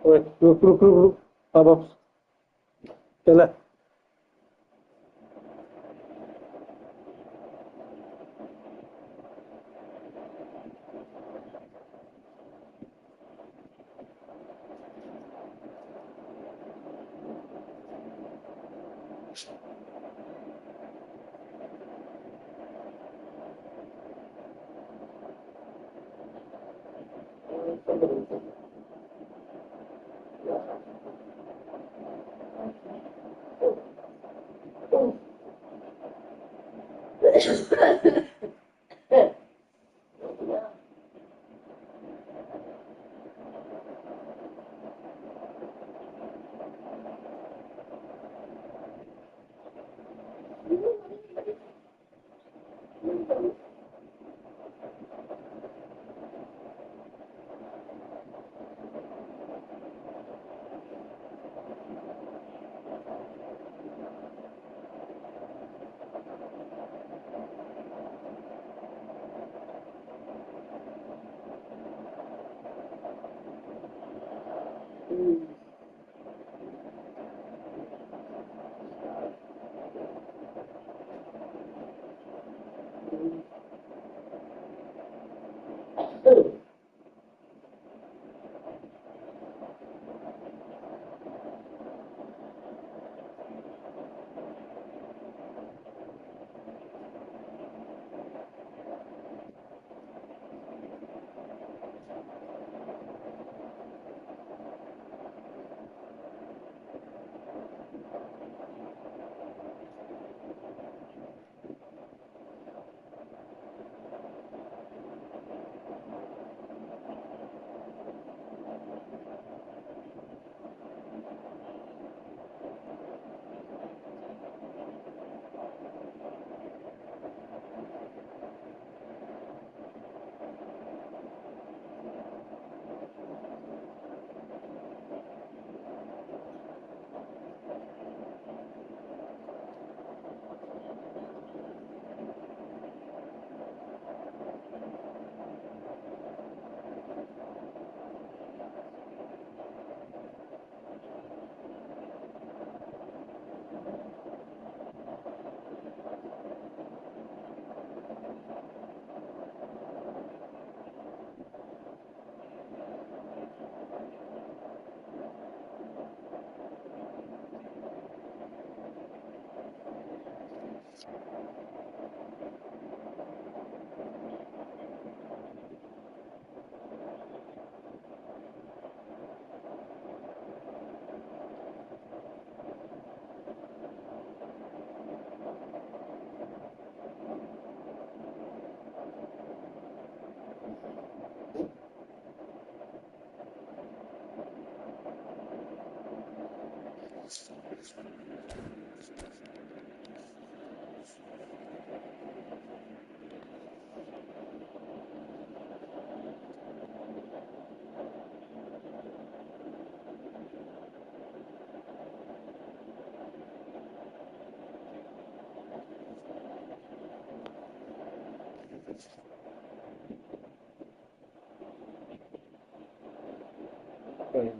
Wait, look. Up. Chला.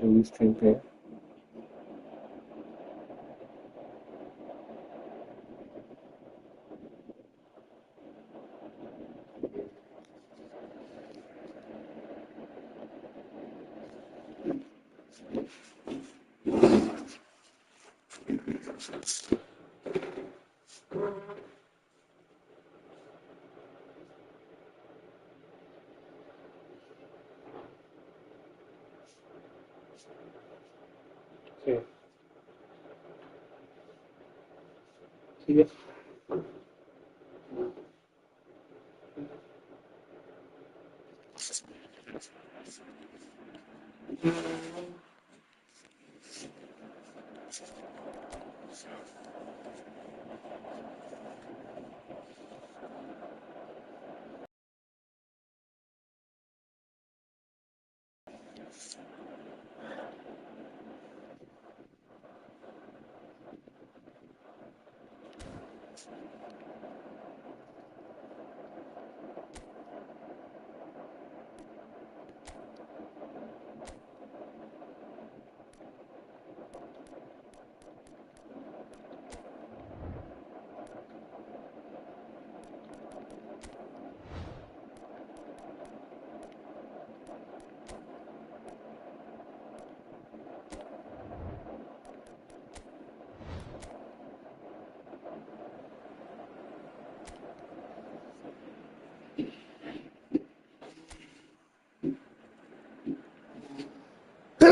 Do we still play? Sí. Sigue.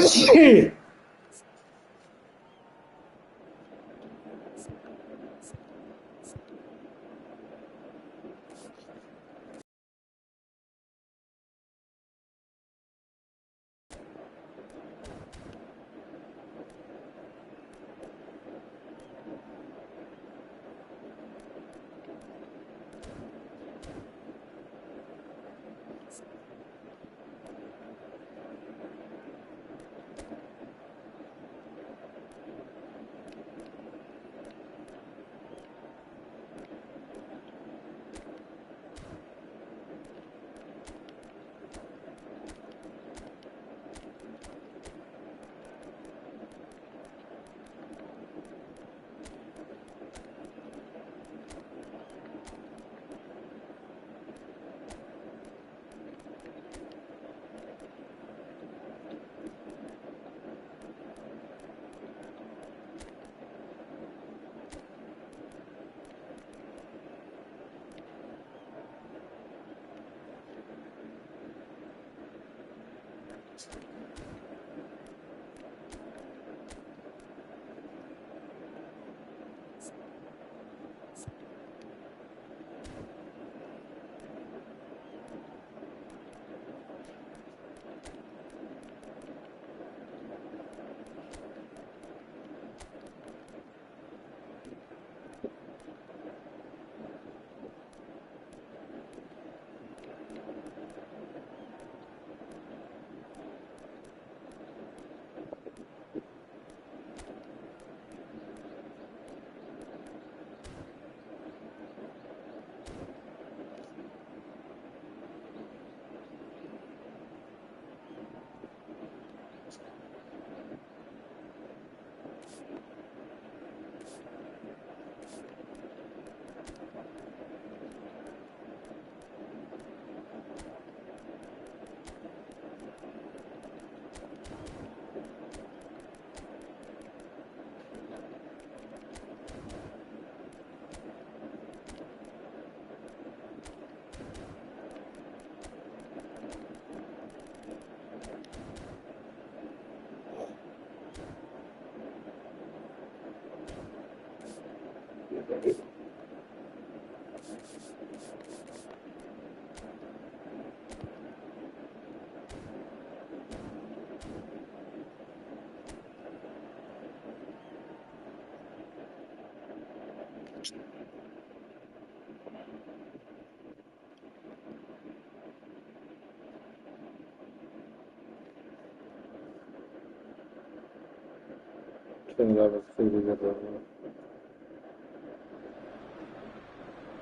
Sí.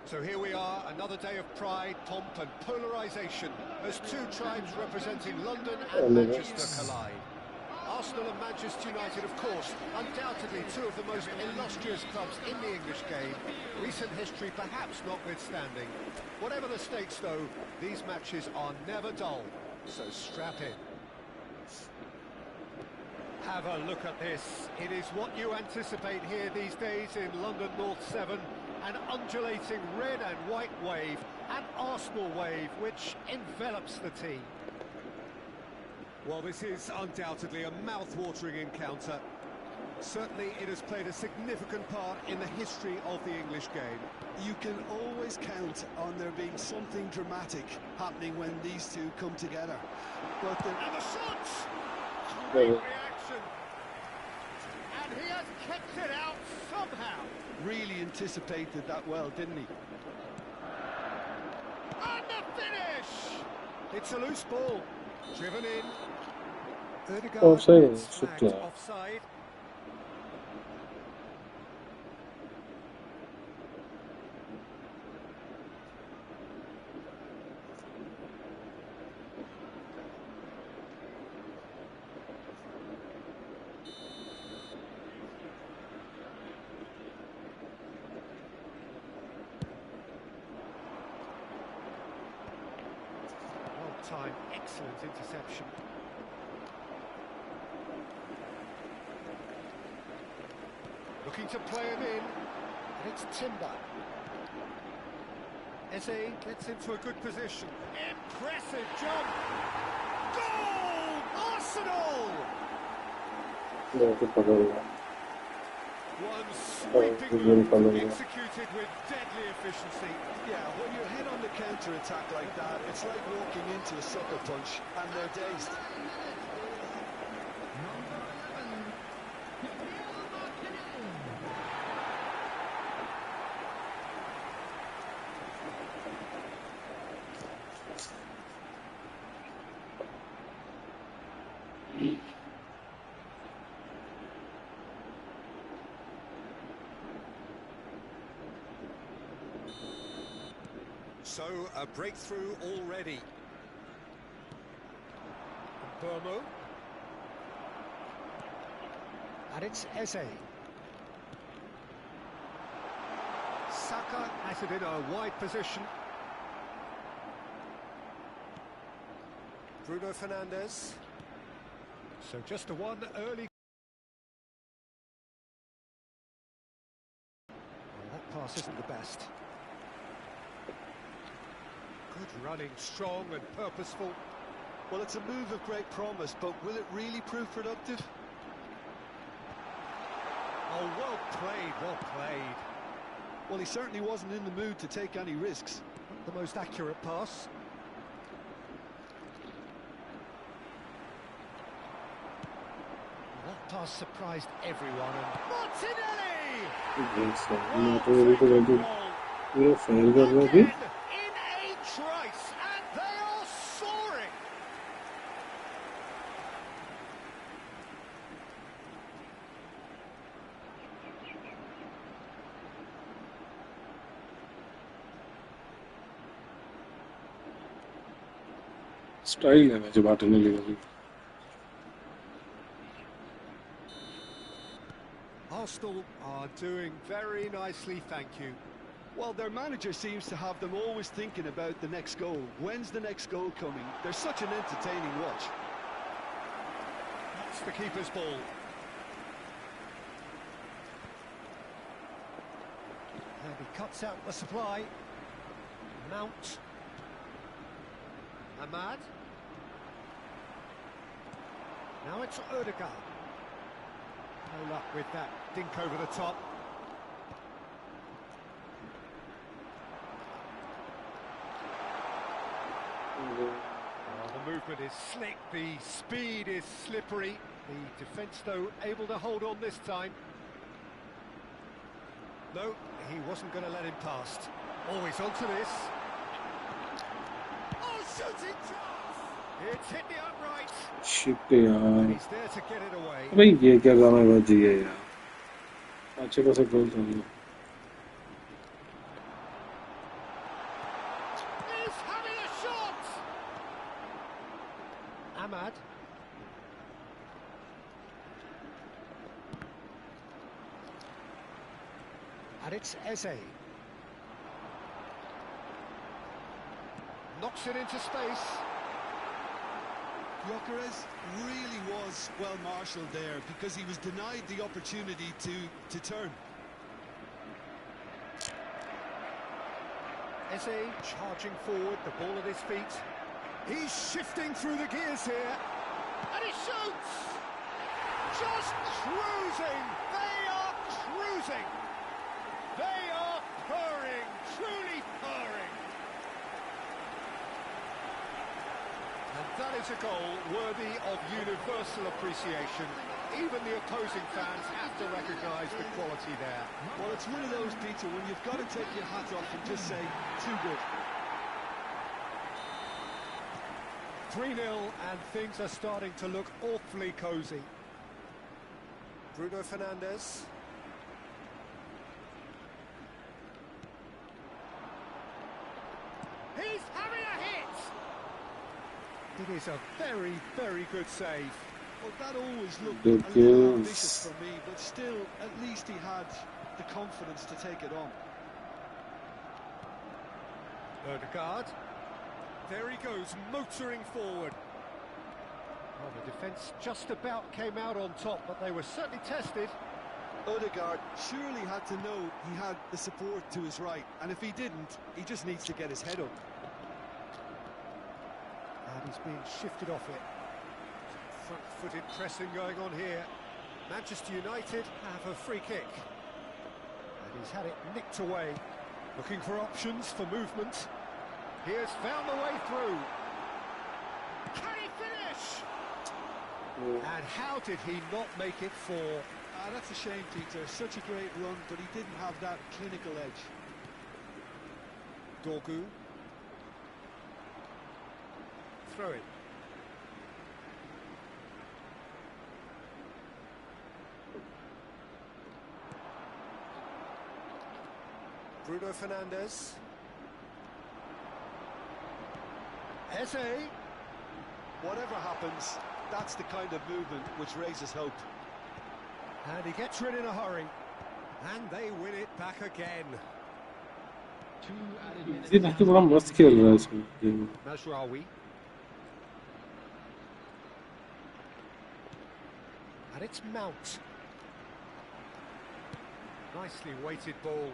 So here we are, another day of pride, pomp and polarisation as two tribes representing London and Manchester collide. Arsenal and Manchester United, of course, undoubtedly two of the most illustrious clubs in the English game, recent history perhaps notwithstanding. Whatever the stakes though, these matches are never dull, so strap in. Have a look at this. It is what you anticipate here these days in London North 7. An undulating red and white wave, an Arsenal wave, which envelops the team. Well, this is undoubtedly a mouth-watering encounter. Certainly it has played a significant part in the history of the English game. You can always count on there being something dramatic happening when these two come together. But and the shots! Great reaction! And he has kept it out somehow. Really anticipated that well, didn't he? And the finish! It's a loose ball. Driven in. Offside, Flagged clear. offside. Time, excellent interception. Looking to play him in, and it's Timber. Eze gets into a good position. Impressive jump! Goal! Arsenal! One sweeping move executed with deadly efficiency. Yeah, when you're hit on the counter-attack like that, it's like walking into a sucker punch and they're dazed. So, a breakthrough already. Burmo. And it's Eze. Saka has it in a wide position. Bruno Fernandes. So just a one early. Well, that pass isn't the best. Good running, strong and purposeful. Well, it's a move of great promise, but will it really prove productive? Oh, well played, well played. Well, he certainly wasn't in the mood to take any risks. Not the most accurate pass. That pass surprised everyone. And Martinelli! Again, in a trice, and they are soaring. Style है match Martinelli का भी Arsenal are doing very nicely, thank you. Well, their manager seems to have them always thinking about the next goal. When's the next goal coming? They're such an entertaining watch. That's the keeper's ball. And he cuts out the supply. Mount. Ahmad. Now it's Odegaard. No luck with that dink over the top. The movement is slick, the speed is slippery. The defence, though, able to hold on this time. No, he wasn't going to let him past. Always onto this. Oh, shooting chance! It's hit the upright. Shit And यार he's there to get it away. भाई ये क्या गाना बज गया यार अच्छे खासा गोल था ये He's having a shot! Ahmad. And it's Eze. Knocks it into space. Gyökeres really was well marshalled there because he was denied the opportunity to turn. Eze charging forward, the ball at his feet. He's shifting through the gears here. And he shoots! Just cruising! They are cruising! They are purring, truly purring! And that is a goal worthy of universal appreciation. Even the opposing fans have to recognise the quality there. Well, it's one of those, Peter, when you've got to take your hat off and just say, too good. 3-0, and things are starting to look awfully cosy. Bruno Fernandes. He's having a hit! It is a very, very good save. Well, that always looked a little ambitious for me, but still, at least he had the confidence to take it on. Odegaard. There he goes, motoring forward. Well, the defence just about came out on top, but they were certainly tested. Odegaard surely had to know he had the support to his right, and if he didn't, he just needs to get his head up. And he's being shifted off it. Front-footed pressing going on here. Manchester United have a free kick. And he's had it nicked away. Looking for options for movement. He has found the way through. Can he finish? And how did he not make it 4? That's a shame, Peter. Such a great run, but he didn't have that clinical edge. Dorgu. Throw it. Bruno Fernandes. Eze. Whatever happens, that's the kind of movement which raises hope. And he gets rid in a hurry. And they win it back again. ये देखिए बड़ा मस्त खेल रहा है इसमें. Mazraoui. And it's Mount. Nicely weighted ball.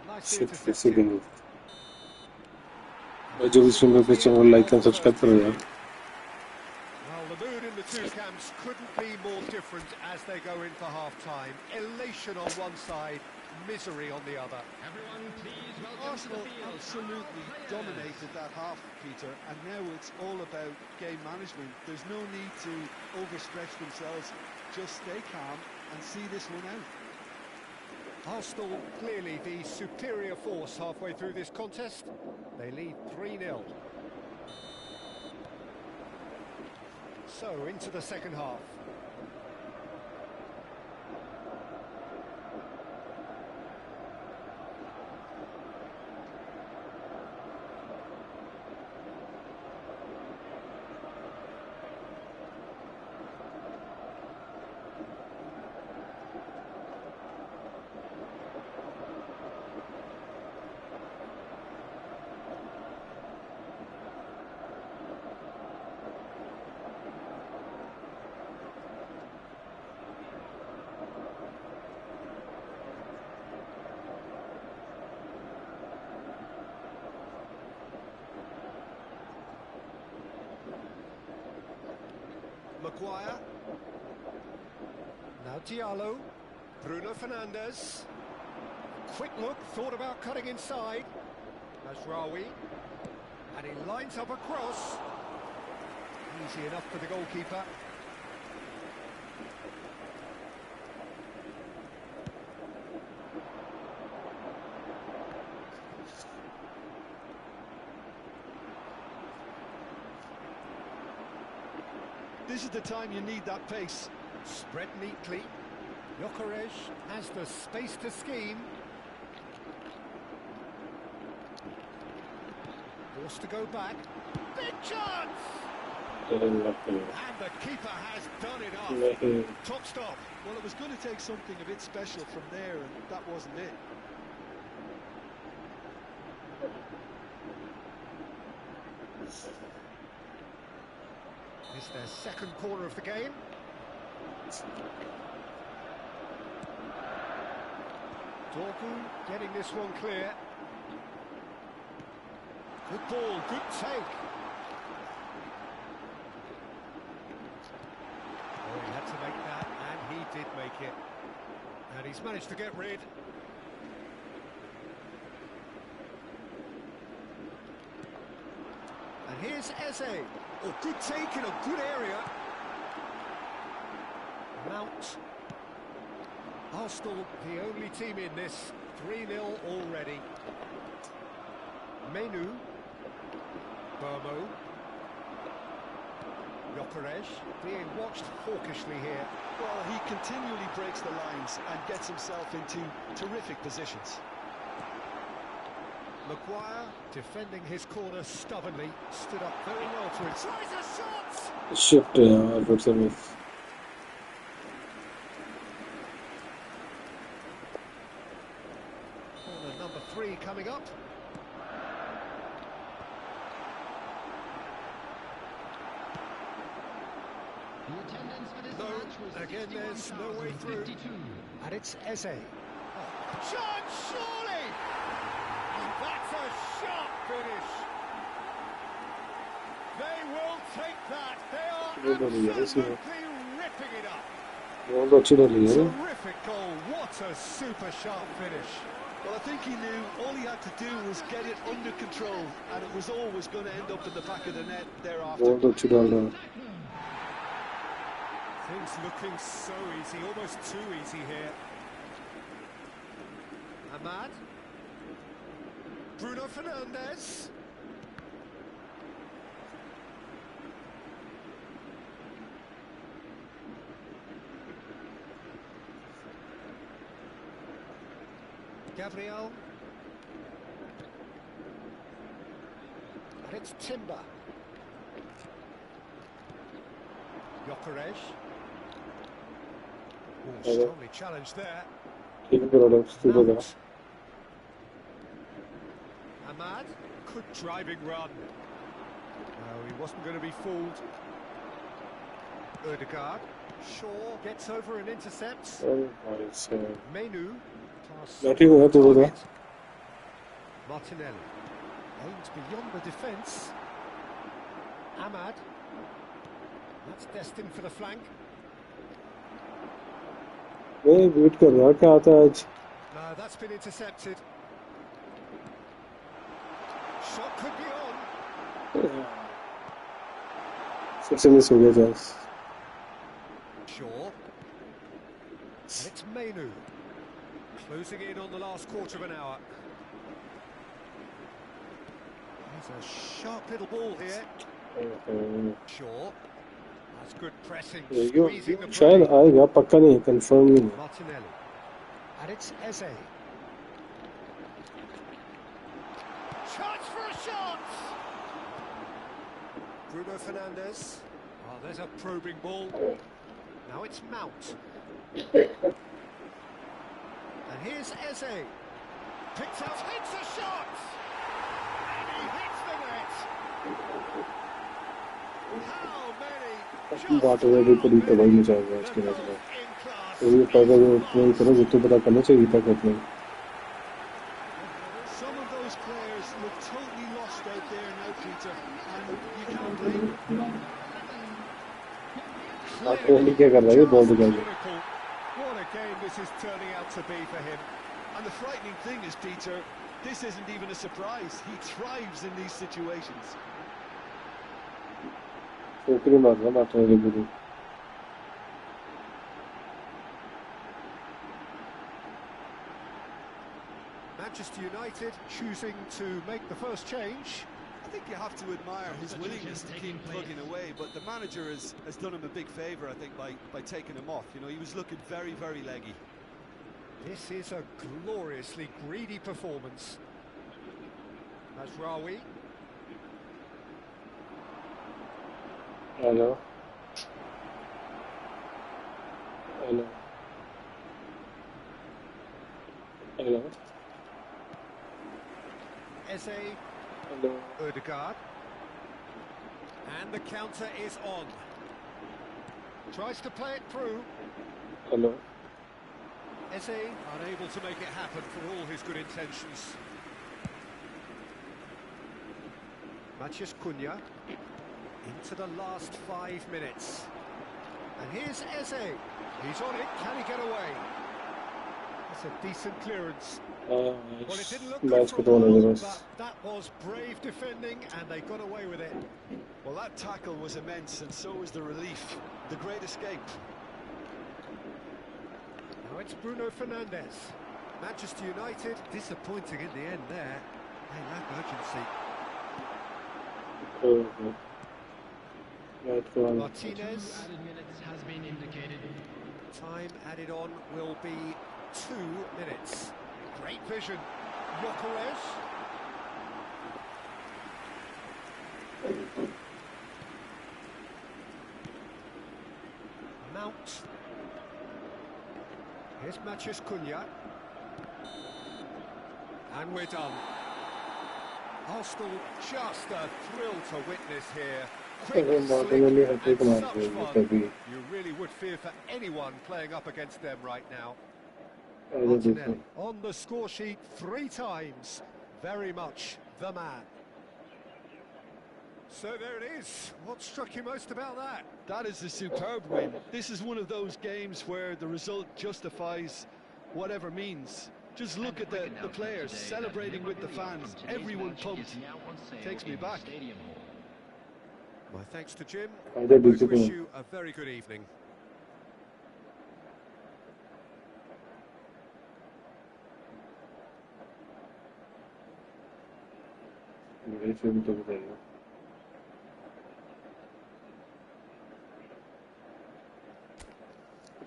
Nicely intercepted. जो भी सुन रहे थे चैनल लाइक एंड सब्सक्राइब करो यार. Well, the mood in the two camps couldn't be more different as they go in for half-time. Elation on one side, misery on the other. Everyone, please welcome Arsenal absolutely dominated that half, Peter, and now it's all about game management. There's no need to overstretch themselves. Just stay calm and see this one out. Arsenal clearly the superior force halfway through this contest. They lead 3-0. So, into the second half. Maguire. Now Diallo. Bruno Fernandes. Quick look, thought about cutting inside. Mazraoui. And he lines up a cross. Easy enough for the goalkeeper. This is the time you need that pace. Spread neatly. Gyökeres has the space to scheme. Forced to go back. Big chance! And the keeper has done it up. Top stop. Well, it was going to take something a bit special from there, and that wasn't it. It's their second corner of the game. Dorgu getting this one clear. Good ball, good take. Oh, he had to make that, and he did make it. And he's managed to get rid. And here's Eze. Oh, good take in a good area. Mount. Arsenal, the only team in this. 3-0 already. Menu. Burmo. Gyökeres being watched hawkishly here. Well, he continually breaks the lines and gets himself into terrific positions. Maguire defending his corner stubbornly, stood up very well for it. Tries a shot! Shift, yeah, good service. Corner number 3 coming up. No, again there's no way through. And it's Eze. Oh, chance, surely! And that's a sharp finish. They will take that. They are absolutely ripping it up. Terrific goal. What a super sharp finish. Well, I think he knew all he had to do was get it under control, and it was always going to end up in the back of the net thereafter. Things looking so easy, almost too easy here. Ahmad. Bruno Fernandes. Gabriel. And it's Timber. Gyökeres. Oh, strongly challenged there. Ahmad, good driving run. No, he wasn't going to be fooled. Ødegaard, Shaw gets over and intercepts. Menu, Martinelli, aims beyond the defence. Ahmad, that's destined for the flank. No, that's been intercepted. Shot could be on. Shaw. And it's Menu. Closing in on the last quarter of an hour. There's a sharp little ball here. Shaw. That's good pressing. Squeezing the ball. Martinelli. And it's Eze. Chance for a shot! Bruno Fernandes. Oh, there's a probing ball. Now it's Mount. And here's Eze. Picks out, hits a shot! And he hits the net! How many? Just how many? In class. Some of those players look totally lost out there now, Peter, and you can't blame them. What a game this is turning out to be for him. And the frightening thing is, Peter, this isn't even a surprise. He thrives in these situations. Manchester United choosing to make the first change. I think you have to admire his willingness to keep plugging away, but the manager has done him a big favour, I think, by taking him off. You know, he was looking very, very leggy. This is a gloriously greedy performance. Mazraoui. Hello. Eze. Hello. Ødegaard. And the counter is on. Tries to play it through. Hello. Eze unable to make it happen for all his good intentions. Matías Cunha into the last 5 minutes. And here's Eze. He's on it. Can he get away? That's a decent clearance. Well, it didn't look good for a while, but that was brave defending, and they got away with it. Well, that tackle was immense, and so was the relief. The great escape. Now it's Bruno Fernandes. Manchester United disappointing in the end there. They lack urgency. Martinez. Added minutes has been indicated. Time added on will be 2 minutes. Great vision. Gyökeres. Mount. Here's Matías Cunha. And we're done. Arsenal, just a thrill to witness here. Quick, slick, and such fun. You really would fear for anyone playing up against them right now. Martinelli on the score sheet 3 times. Very much the man. So there it is. What struck you most about that? That is a superb win. This is one of those games where the result justifies whatever means. Just look at the players celebrating with the fans. Everyone pumped. Takes me back. My thanks to Jim. I wish you a very good evening.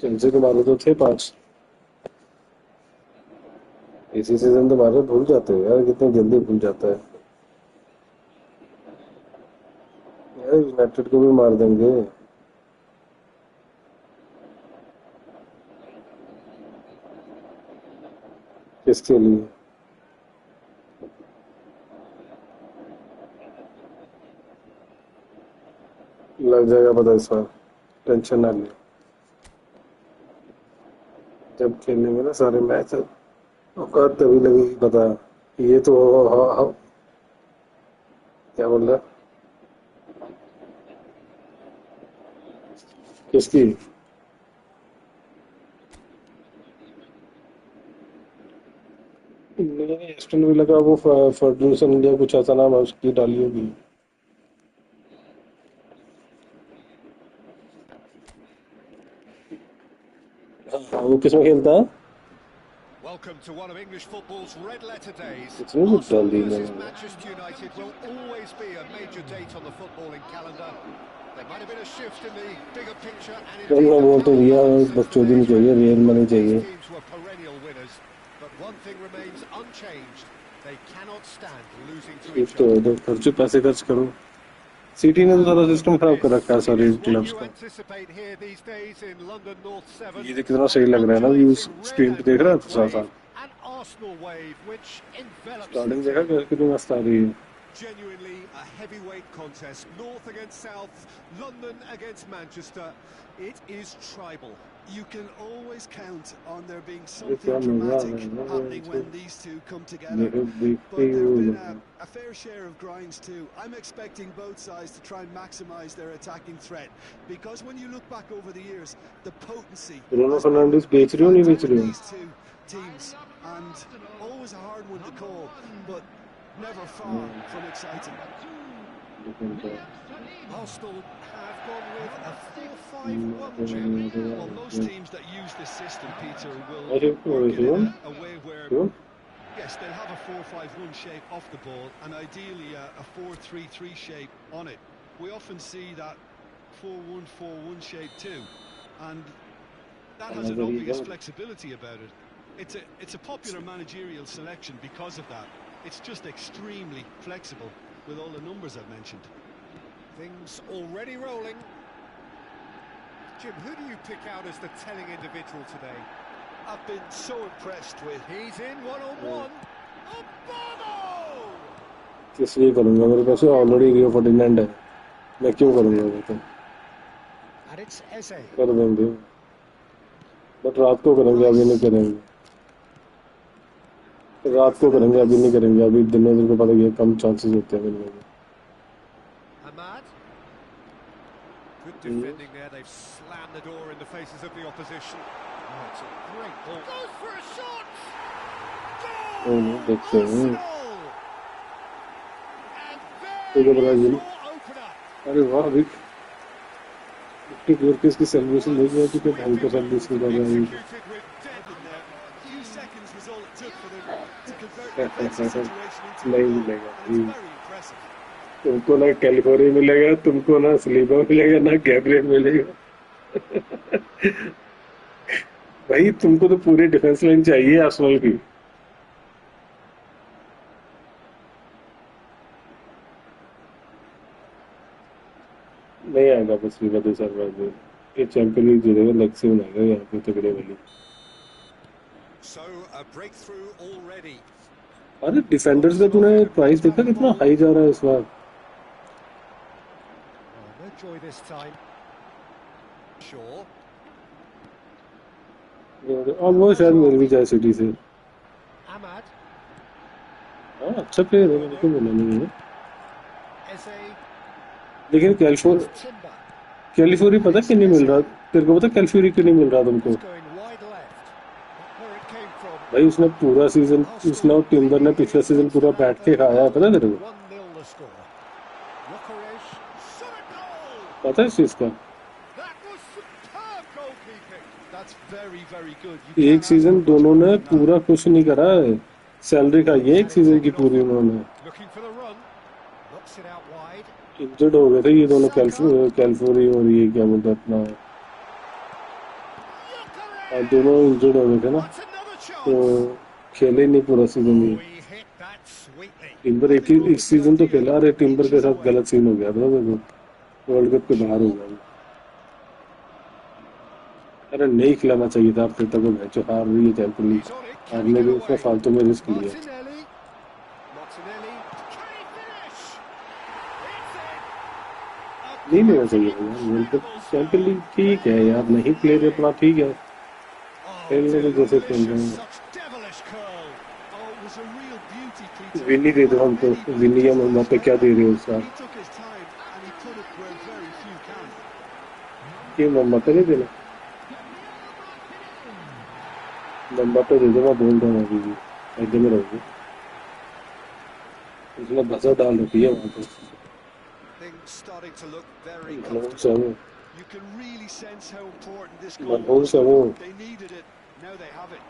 Chelsea के मारे तो थे 5 इसी season तो मारे भूल जाते हैं यार कितने जल्दी भूल जाता है यार यूनाइटेड को भी मार देंगे किसके लिए लग जाएगा पता इस बार टेंशन ना ले जब खेलेंगे ना सारे मैच औकात तभी लगेगी पता ये तो क्या बोल रहा किसकी एस्टन विला का वो फर्गूसन इंडिया कुछ ऐसा नाम है उसकी डाली होगी वो किसमें खेलता है Welcome to one of English football's red letter days. It's really Arsenal dull, versus Manchester United will always be a major date on the footballing calendar. There might have been a shift in the bigger picture and indeed the वो तो रिया बच्चों दिन चाहिए real money चाहिए teams were perennial winners, but one thing remains unchanged. They cannot stand losing to each तो other. खर्च पैसे खर्च करो सिटी ने तो सारा सिस्टम खराब कर रखा है सारे क्लब्स का ये तो कितना सही लग रहा है ना व्यूज स्ट्रीम पे देख रहा है तो साथ स्टार्टिंग देखा कितनी मस्त आ रही है Genuinely a heavyweight contest, North against South, London against Manchester. It is tribal. You can always count on there being something dramatic happening when these two come together. But there have been a fair share of grinds too. I'm expecting both sides to try and maximise their attacking threat, because when you look back over the years, the potency Bruno Fernandes beach rahe ho nahi beach rahe these two teams, and always a hard one to call, but never far from exciting. Arsenal have gone with a 4-5-1, Jim. Well, most teams that use this system, Peter, will work in a way where, yes, they'll have a 4-5-1 shape off the ball, and ideally a 4-3-3 shape on it. We often see that 4-1-4-1 shape too, and that has an obvious flexibility about it. It's a popular managerial selection because of that. It's just extremely flexible with all the numbers I've mentioned. Things already rolling. Jim, who do you pick out as the telling individual today? I've been so impressed with. He's in one-on-one. किस लिए करूँगा मेरे पास already रियो Ferdinand है मैं क्यों करूँगा वो तो And it's Eze. कर देंगे बट रात को करेंगे अभी नहीं करेंगे रात को करेंगे अभी नहीं करेंगे अभी दिन में को पता है कम चांसेस होते हैं मिलने के Ahmad. Good defending there. They've slammed the door in the faces of the opposition. Oh, it's a great ball. Goes for a shot. Goal! देखते हैं Arsenal! And there is your opener. अरे वाह अभी इतनी दूर की इसकी सेलिब्रेशन नहीं हुआ कि ढंग का सेलिब्रेशन कर रहा है Executed with depth. A few seconds was all it took for them to convert the defensive situation into a नहीं goal. मिलेगा And it's very impressive. तुमको ना कैलिफोर्निया मिलेगा तुमको ना स्लीपर मिलेगा ना गैब्रियल मिलेगा भाई तुमको तो पूरी डिफेंस लाइन चाहिए आर्सेनल की नहीं आएगा बस भी दो साल बाद ये चैंपियन लीग जीतेगा लेग से बनाएगा यहाँ पे तगड़े वाली So a breakthrough already. अरे डिफेंडर्स का तूने प्राइस देखा कितना हाई जा रहा है इस बार No joy this time. Sure. और वो शायद मिल भी जाए सिटी से Ahmad. हाँ अच्छा प्लेयर है मैंने तो बोला नहीं है Eze. लेकिन Timber. कैलिफोर्निया पता क्यों नहीं मिल रहा तेरे को पता कैलिफोर्निया क्यों नहीं मिल रहा तुमको It's going wide left. Not where it came from. भाई उसने पूरा सीजन उसने और टिम्बर ने पिछला सीजन पूरा बैठ के खाया है पता तेरे को 1-0 the score. Yokeresh. Shot a goal. पता है इस चीज का That was superb goalkeeping. That's very, very good. You एक can't सीजन ask दोनों ने for पूरा कुछ नहीं करा है सैलरी खाई है एक सीजन की पूरी उन्होंने Looking for the run. Knocks it out wide. Injured हो गए थे ये दोनों कैलिफोर्निया और ये क्या बोलते हैं अपना Yokeresh. दोनों इंजर्ड हो गए थे ना That's another तो chance. खेले नहीं पूरा सीजन ये Oh, he hit that sweetly. Timber एक सीजन तो खेला अरे टिम्बर के साथ गलत सीन हो गया था देखो वर्ल्ड कप के बाहर हो गया अरे नहीं खिलाना चाहिए था फिर तक मैच हार रही है champion league He's on it. Can he हारने get भी उसमें away? फालतू में रिस्क लिया Martinelli. Martinelli. Can he finish? It's in. नहीं लेना चाहिए था यार वर्ल्ड कप चैंपियन लीग ठीक है यार नहीं प्लेयर अपना ठीक है Oh, खेलने को जैसे खेल रहे delicious. हैं Such devilish curl. Oh, it was a real beauty, Peter. विनी दे दो हमको विनी या मम्मा पे क्या दे रहे हो उसका He took his time and he put it where very few can. कि मम्मा पे नहीं देना मम्मा पे दे दो मैं बोल रहा हूँ अभी भी ऐसे में रहोगे उसने बसा डाल रखी है वहाँ पे Things starting to look very Manoj comfortable. Sahu You can really sense how important this goal Manoj was. Sahu They needed it. Now they have it.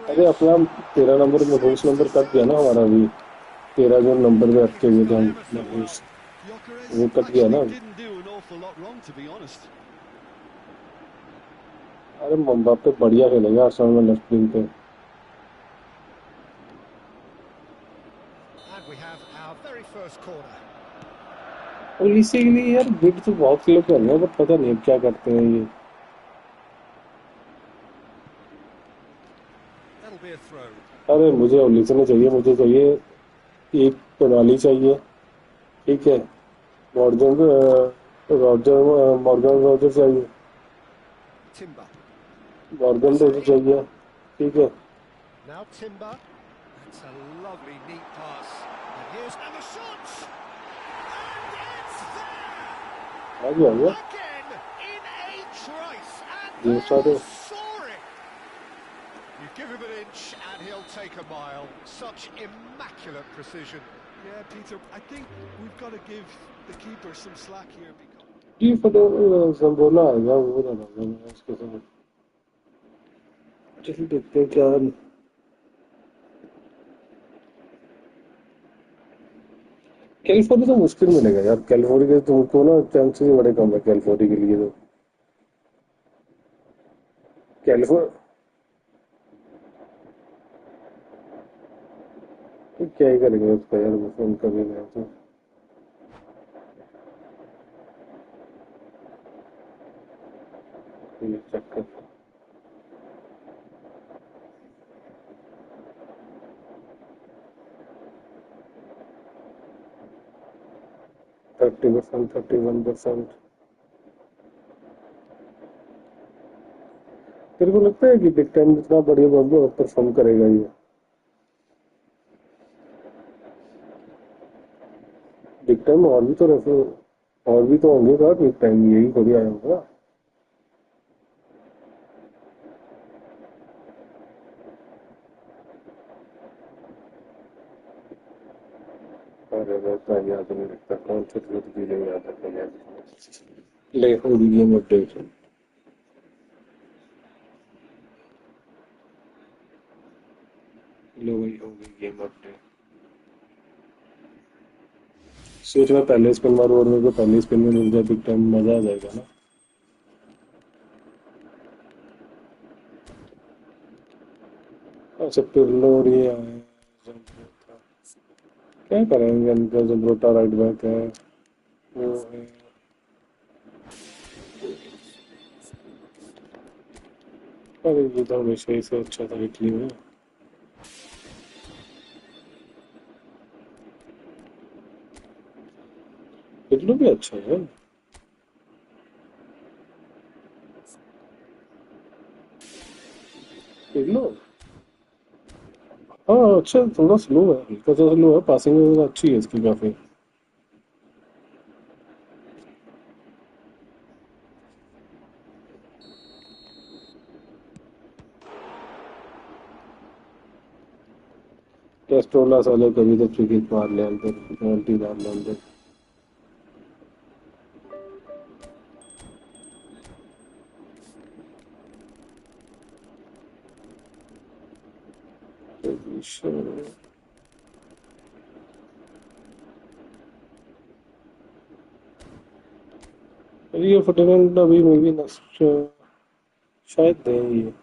अरे अपना 13 नंबर मनोज नंबर कट गया ना हमारा अभी 13 जो नंबर पे रखे हुए थे हम मनोज Gyökeres वो कट गया ना actually didn't do an awful lot wrong, to be honest. अरे मम्बा पे बढ़िया खेलेगा आर्सेनल में लेफ्ट विंग पे And we have our very first corner. और इसी के लिए यार बिड तो बहुत लोग कर रहे हैं बट पता नहीं अब क्या करते हैं ये That'll be a throw. अरे मुझे ओलिसन नहीं चाहिए मुझे चाहिए एक प्रणाली चाहिए ठीक है मॉर्गन मॉर्गन रॉजर चाहिए Timber. मॉर्गन रॉजर चाहिए ठीक है Now Timber. That's a lovely, neat pass. And here's and the shot. And it's there आ गया हुआ again in a trice. ये And सारे they're soaring. You give him an inch and he'll take a mile. Such immaculate precision. Yeah, Peter, I think we've got to give the keeper some slack here because जी फटो संबोला आएगा वो ना ना उसके साथ चलिए देखते हैं क्या कैलिफोर्निया तो मुश्किल मिलेगा यार कैलिफोर्निया के तुमको ना चांसेस बड़े कम है कैलिफोर्निया के लिए तो तो क्या ही करेंगे उसका यार वो फोन कर रहे हैं तो ये चक्कर 30%, 31%। तेरे को लगता है कि बिग टाइम जितना बढ़िया बॉल परफॉर्म करेगा ये? बिग टाइम और भी तो रहे, और भी तो होंगे का बिग टाइम, यही थोड़ी आया होगा। अरे वैसा याद नहीं रखता, कौन सी चीजें याद रखेगा। ले होगी गेम अपडेट। लो वही होगी गेम अपडेट। सोच मैं पहले स्पिन मारूं और मेरे को पहले स्पिन में मिल जाए बिग टाइम, मजा आ जाएगा ना। अच्छा पिर्लो और ये आए, क्या करेंगे इनका, जो ब्रोटा राइट बैक है वो है। अरे ये तो हमेशा ही से अच्छा था इटली में। पिर्लो भी अच्छा है। पिर्लो हाँ अच्छा, थोड़ा स्लो है, हल्का सा स्लो है, पासिंग में अच्छी है इसकी काफी। टेस्टोला साले कभी तो फ्री किक मार ले अंदर, पेनल्टी मार ले अंदर। ये फुटबॉल अभी मे भी नेक्स्ट शायद देंगे।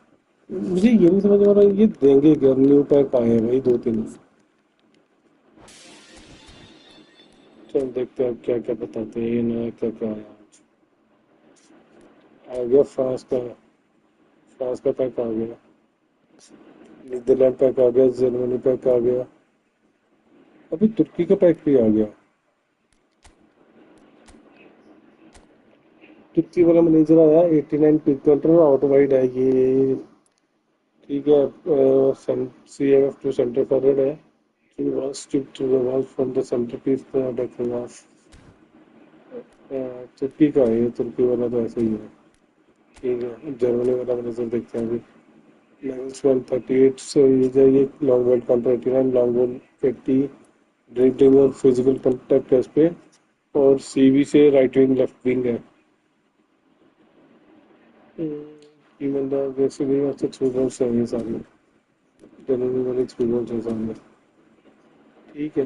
मुझे ये नहीं समझ आ रहा ये देंगे क्या, न्यू पैक आए हैं भाई दो तीन। चल देखते हैं अब क्या क्या बताते हैं, ये नया क्या क्या आया आज। आ गया फ्रांस का पैक आ गया, नीदरलैंड पैक आ गया, जर्मनी पैक आ गया, अभी तुर्की का पैक भी आ गया। तुर्की वाला मैनेजर आया 89 पिक आउट वाइड है ये। ठीक है, CMF टू सेंटर फॉरवर्ड है। He was stripped to the wall from the centerpiece decking off। तुर्की का है ये, तुर्की वाला तो ऐसे ही है। ठीक है, जर्मनी वाला मैनेजर देखते हैं अभी। लेवल्स 138 से ये जाइए, long ball counter 89, long ball 80, dribbling और फिजिकल कांटेक्ट है इस पे, और सीवी से राइट विंग लेफ्ट विंग है। ये बंदा वैसे भी अच्छा थ्रू बॉल्स है ये सारी, जनरली वाले थ्रू बॉल्स है सामने। ठीक है,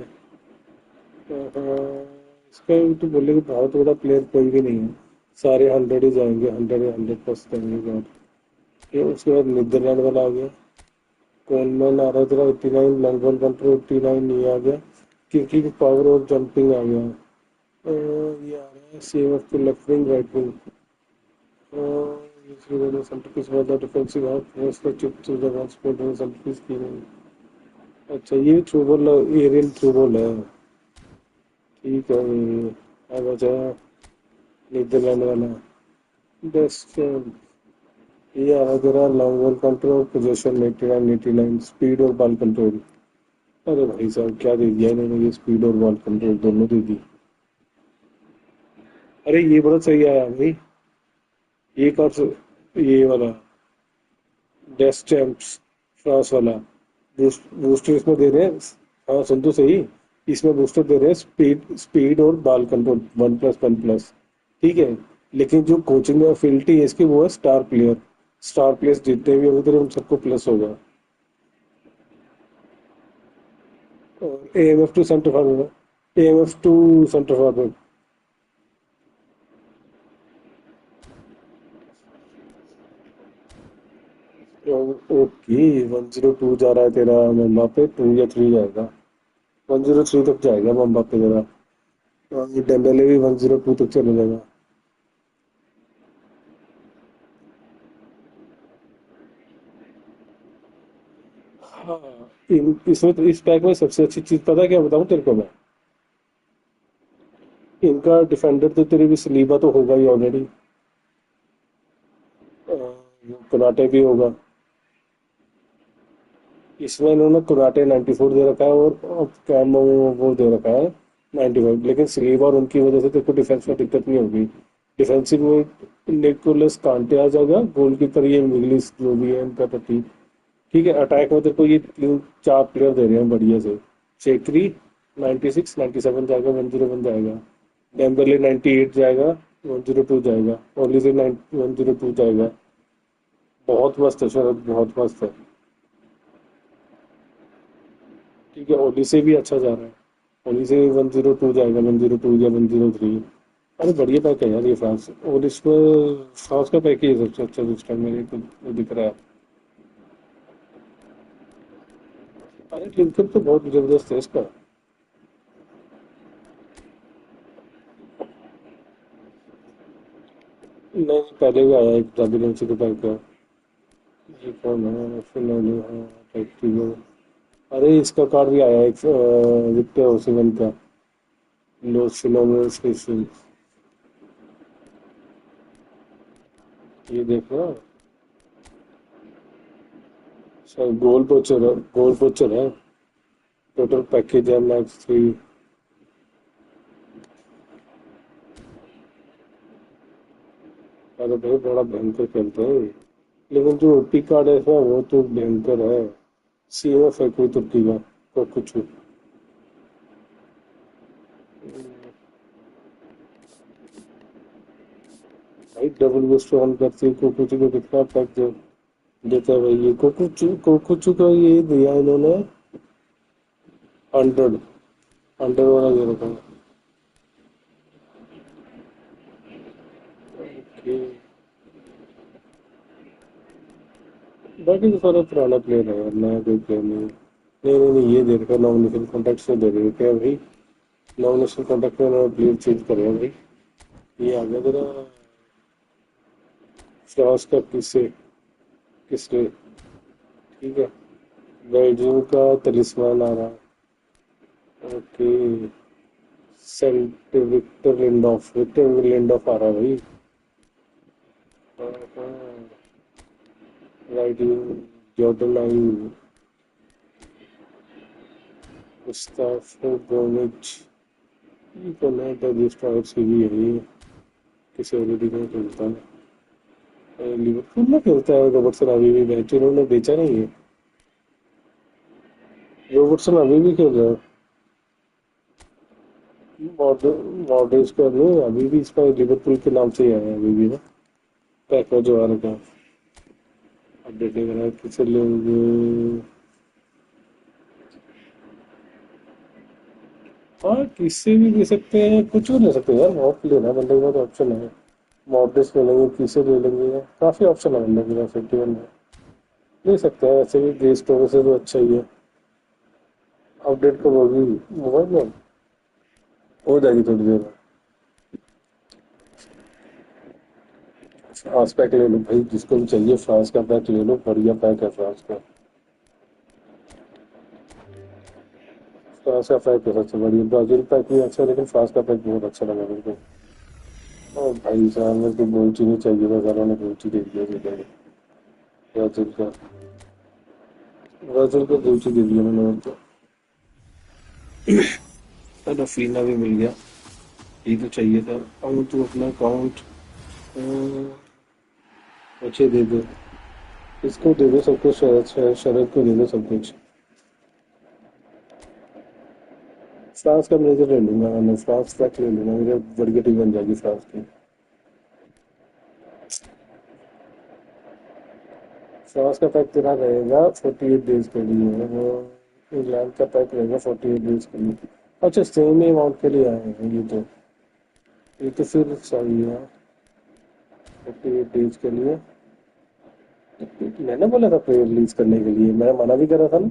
इसका तो बोले कि बहुत बड़ा प्लेयर कोई भी नहीं है, सारे 100 ही जाएंगे, 100 जाएंगे और ये उसके बाद नीदरलैंड वाला आ गया, कोलमैन आ रहा था 89, लॉन्ग बॉल कंट्रोल 89 ये आ गया, किकिंग पावर और जंपिंग आ गया। ये आ रहा है save off to left wing right wing, centrepiece वाला डिफेंसिव हाफ फर्स्ट का chip to the one spot में सेंटरपीस की नहीं। अच्छा ये through ball, aerial through ball है। ठीक है, अब अच्छा नीदरलैंड वाला बेस्ट, ये आ रहा long ball control position 89 89, speed और बॉल कंट्रोल। अरे भाई साहब क्या दे दिया इन्होंने, ये स्पीड और बॉल कंट्रोल दोनों दे दी। अरे ये बड़ा सही आया भाई, एक और ये वाला डेस्ट चैंप्स फ्रांस वाला बूस्टर इसमें दे रहे हैं। हाँ सुन तो सही, इसमें बूस्टर दे रहे हैं स्पीड स्पीड और बॉल कंट्रोल 1+1+। ठीक है, लेकिन जो कोचिंग में एफिलिटी है इसकी वो है स्टार प्लेयर, स्टार प्लेयर्स जितने भी होंगे तेरे उन सबको प्लस होगा। और AMF to centre forward, AMF to centre forward. Okay 102 जा रहा है तेरा मम्बापे, 2 या 3 जाएगा, 103 तक जाएगा मम्बापे तेरा, और ये डेम्बेले भी 102 तक चले जाएगा। हाँ, इसमें तो इस पैक में सबसे अच्छी चीज पता है क्या बताऊं तेरे को मैं, इनका डिफेंडर तो तेरी भी सलीबा तो होगा ही ऑलरेडी, कोनाटे भी होगा। इसमें इन्होंने कोनाटे 94 दे रखा है और कैम वो दे रखा है 95, लेकिन स्लीव और उनकी वजह से तेरे को डिफेंस में दिक्कत नहीं होगी। डिफेंसिव में निकोलस कांटे आ जाएगा, गोलकीपर ये इंग्लिश जो भी है इनका तो ठीक। ठीक है, अटैक में तेरे को ये 3-4 प्लेयर दे रहे हैं बढ़िया से। चेकरी 96 97 जाएगा, 101 जाएगा। डेम्बरले 98 जाएगा, 102 जाएगा। ओलिसे 102 जाएगा। बहुत मस्त है शरद, बहुत मस्त है। ठीक है, ओली से भी अच्छा जा रहा है। ओली से 102 जाएगा, 102 या 103। अरे बढ़िया पैक है यार ये फ्रांस, और इसमें फ्रांस का पैक ही है सबसे अच्छा इस टाइम मेरे को दिख रहा है। अरे लिंकअप तो बहुत जबरदस्त है इसका। नहीं, पहले भी आया एक ब्राजीलियन से पैक का। ये कौन है, फिनोले, हाँ, पैक्टिगो। अरे इसका कार्ड भी आया एक, विक्टर ओसिमन का, लोस फिनोमेनस के। ये देखो, सर गोल पोचर है। टोटल पैकेज है मैक्स 3। अरे भाई बड़ा भयंकर खेलते हैं, लेकिन जो ओपी कार्ड है इसमें वो तो भयंकर है। सीएफ है कोई तुर्की का, तो कुछ भाई डबल बूस्ट ऑन करती है कोकुचू को, कितना पैक देता है भाई ये कोकुचू का ये दिया इन्होंने 100, 100 वाला दे रखा है। ओके, बाकी तो सारा पुराना प्लेयर है यार, नया कोई प्लेयर नहीं है। नहीं नहीं नहीं, ये दे रखा है नॉमिनेशन कॉन्ट्रैक्ट से दे रखे हैं भाई। नॉमिनेशन कॉन्ट्रैक्ट में उन्होंने प्लेयर चेंज करे हैं भाई। ये आ गया तेरा फ्रांस का किससे, किसने, ठीक है। बेल्जियम का तलिस्मान आ रहा है। ओके, सेंट विक्टर लिंडॉफ आ रहा है भाई। राइटिंग जॉर्डन आई, मुस्ताफा गोमिच। ये तो नया रजिस्टर की भी है ये, किसी ऑलरेडी नहीं खेलता है। लिवरपूल में खेलता है रॉबर्टसन, अभी भी मैच उन्होंने बेचा नहीं है। रॉबर्टसन अभी भी खेल रहा है। मॉडर्स का नहीं, अभी भी इसका लिवरपूल के नाम से ही आया है अभी भी ना, पैक में जो आ रखा है। अपडेट नहीं करा है किसी लोग। हाँ, किससे भी ले सकते हैं, कुछ भी ले सकते हैं यार, बहुत लेना बंदे के पास ऑप्शन है। मॉडर्स ले लेंगे, किसे ले लेंगे, काफी ऑप्शन है बंदे के पास 51 में। ले सकते हैं वैसे भी, प्ले स्टोर से तो अच्छा ही है। अपडेट कब होगी मोबाइल में? हो जाएगी थोड़ी देर में। फ्रांस पैक ले लो भाई, जिसको भी चाहिए फ्रांस का पैक ले लो, बढ़िया पैक है फ्रांस का। फ्रांस का पैक है सबसे बढ़िया। ब्राजील पैक भी अच्छा है, लेकिन फ्रांस का पैक बहुत अच्छा लगा मेरे को। ओ भाई साहब, मेरे को बोलची नहीं चाहिए था, सारों ने बोलची दे दिया मुझे। ब्राजील का, ब्राजील का बोलची दे दिया मैंने उनको। रफीना भी मिल गया, ये तो चाहिए था। अब तू अपना अकाउंट अच्छे दे दो, इसको दे दो सब कुछ, शरद शरद को दे दो सब कुछ। फ्रांस का मैनेजर ले लूंगा मैं, फ्रांस पैक ले लूंगा, मेरे बढ़िया टीम बन जाएगी फ्रांस की। फ्रांस का पैक तेरा रहेगा 48 डेज के लिए, वो इंग्लैंड का पैक रहेगा 48 डेज के लिए। अच्छा, सेम ही अमाउंट के लिए आए हैं ये तो फिर सही है। 48 डेज के लिए मैंने बोला था प्लेयर रिलीज करने के लिए, मैं मना भी कर रहा था ना,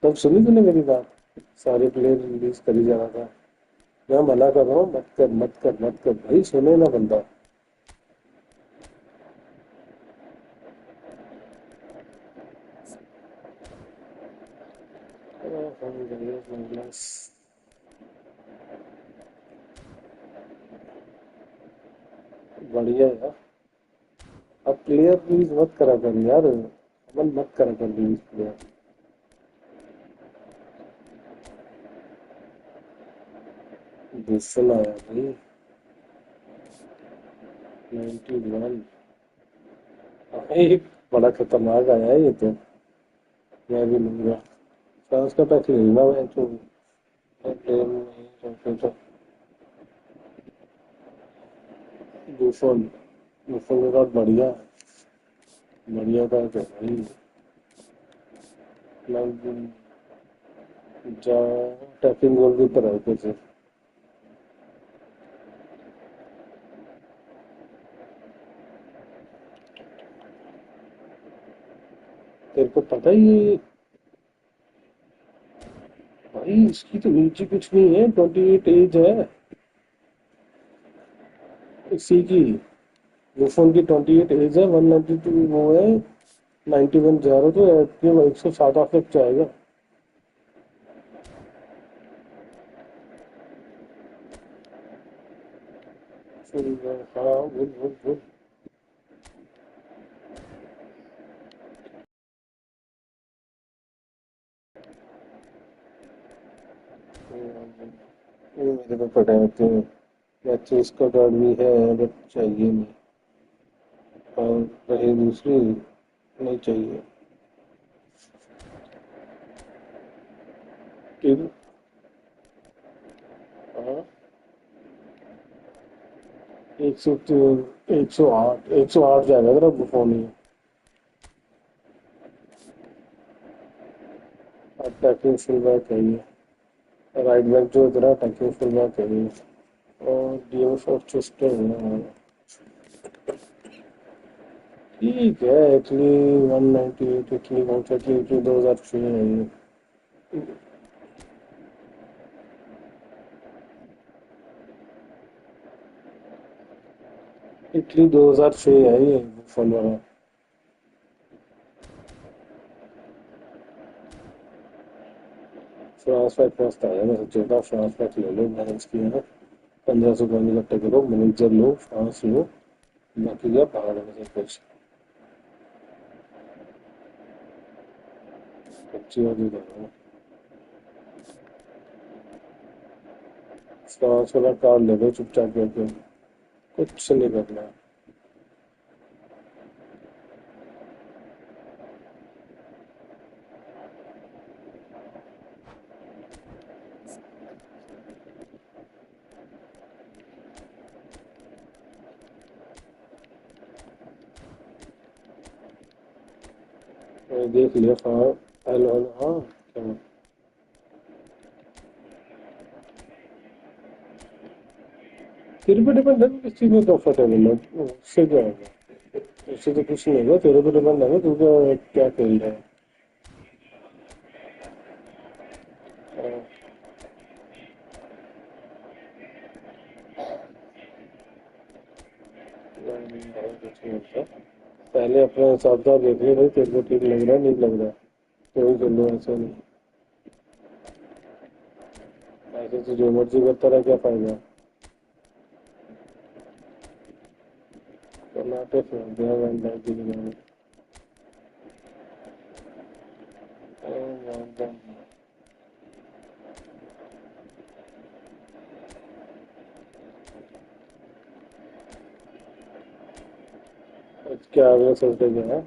तब सुनी तूने मेरी बात? सारे प्लेयर रिलीज कर ही जा रहा था। मैं मना कर रहा हूँ, मत कर मत कर मत कर भाई, सुने ना बंदा। बढ़िया यार। अब प्लेयर रिलीज मत करा कर यार, अमन मत करा कर रिलीज प्लेयर। गुस्सा आया भाई। 91 एक बड़ा खतरनाक आया है ये तो। मैं भी लूंगा फ्रांस का पैक लेना मैं तो। प्लेयर नहीं तो बुफन। बुफन के साथ बढ़िया बढ़िया पैक है भाई। जा टैपिंग गोल की तरह कुछ है। तेरे को पता ही है भाई, इसकी तो एज ही कुछ नहीं है, 28 एज है इसी की। बुफन की 28 एज है, 192 वो है, 91 जा रहा तो 107 तक जाएगा। हाँ गुड गुड गुड। मेरे को पता है कि मैचेस का कार्ड भी है बट चाहिए नहीं, और रही दूसरी नहीं चाहिए। ठीक। हाँ 108 जाएगा तेरा बुफोन ही। अटैकिंग फुल बैक है ये, राइट बैक जो तेरा अटैकिंग फुल बैक है ये, और डीएफ और चेस्टर है। ठीक है इटली 198, इटली कौन सा, इटली 2006 है ये। इटली 2006 है ये बुफोन वाला। फ्रांस पैक मस्त आया, मैं सोच रहा था फ्रांस पैक ले लो, मैनेज किया है। 1500 पॉइंट इकट्ठे करो, मैनेजर लो, फ्रांस लो, बाकी क्या पहाड़ में से कुछ अच्छी और भी करो। फ्रांस वाला कार्ड ले लो चुपचाप करके, कुछ नहीं करना। देख लिया हाँ। हेलो हेलो हाँ क्या तेरे पे डिपेंड है किस चीज में कंफर्टेबल है, उससे क्या होगा। उससे तो कुछ नहीं होगा, तेरे पे डिपेंड है तू क्या खेल रहा है। कुछ नहीं होता, पहले अपने हिसाब से देख ले भाई, तेरे को ठीक लग रहा है नहीं लग रहा है तो ही कर लो, ऐसा नहीं ऐसे तो जो मर्जी करता रहा क्या फायदा। बनाते फिर दिया वैन डाइक की जगह में। क्या अगले सोचते क्या है।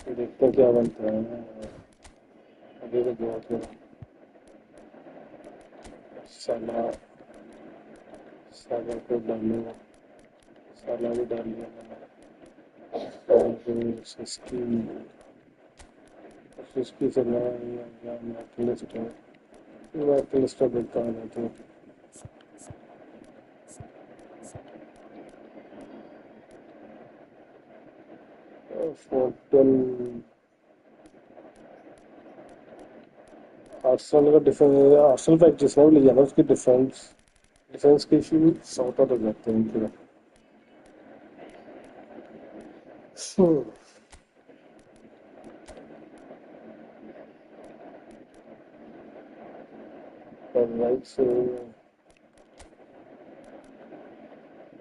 देखते क्या बनता है। अभी तो बहुत साला साला को डालूंगा, साला भी डाल लिया मैंने। और सिस्की से मैटलिस्ट है, मैटलिस्ट देखता है तो फोर्टन। आर्सेनल का डिफेंस, आर्सेनल का जिसने भी लिया ना उसकी डिफेंस डिफेंस के इशू सॉर्ट आउट हो जाते हैं पूरा। राइट से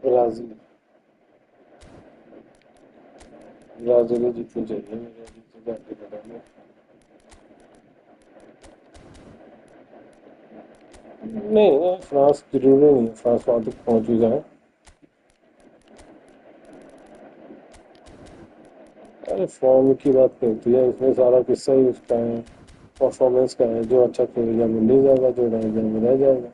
ब्राजील ब्राजील जीतनी चाहिए, मेरा जीत जाके बताना। नहीं, फ्रांस जरूरी नहीं है फ्रांस वहां तक पहुंच ही जाए। अरे फॉर्म की बात नहीं होती है इसमें, सारा किस्सा ही उसका है, परफॉर्मेंस का है। जो अच्छा खेलेगा वो ले जाएगा, जो रह जाएगा वो रह जाएगा।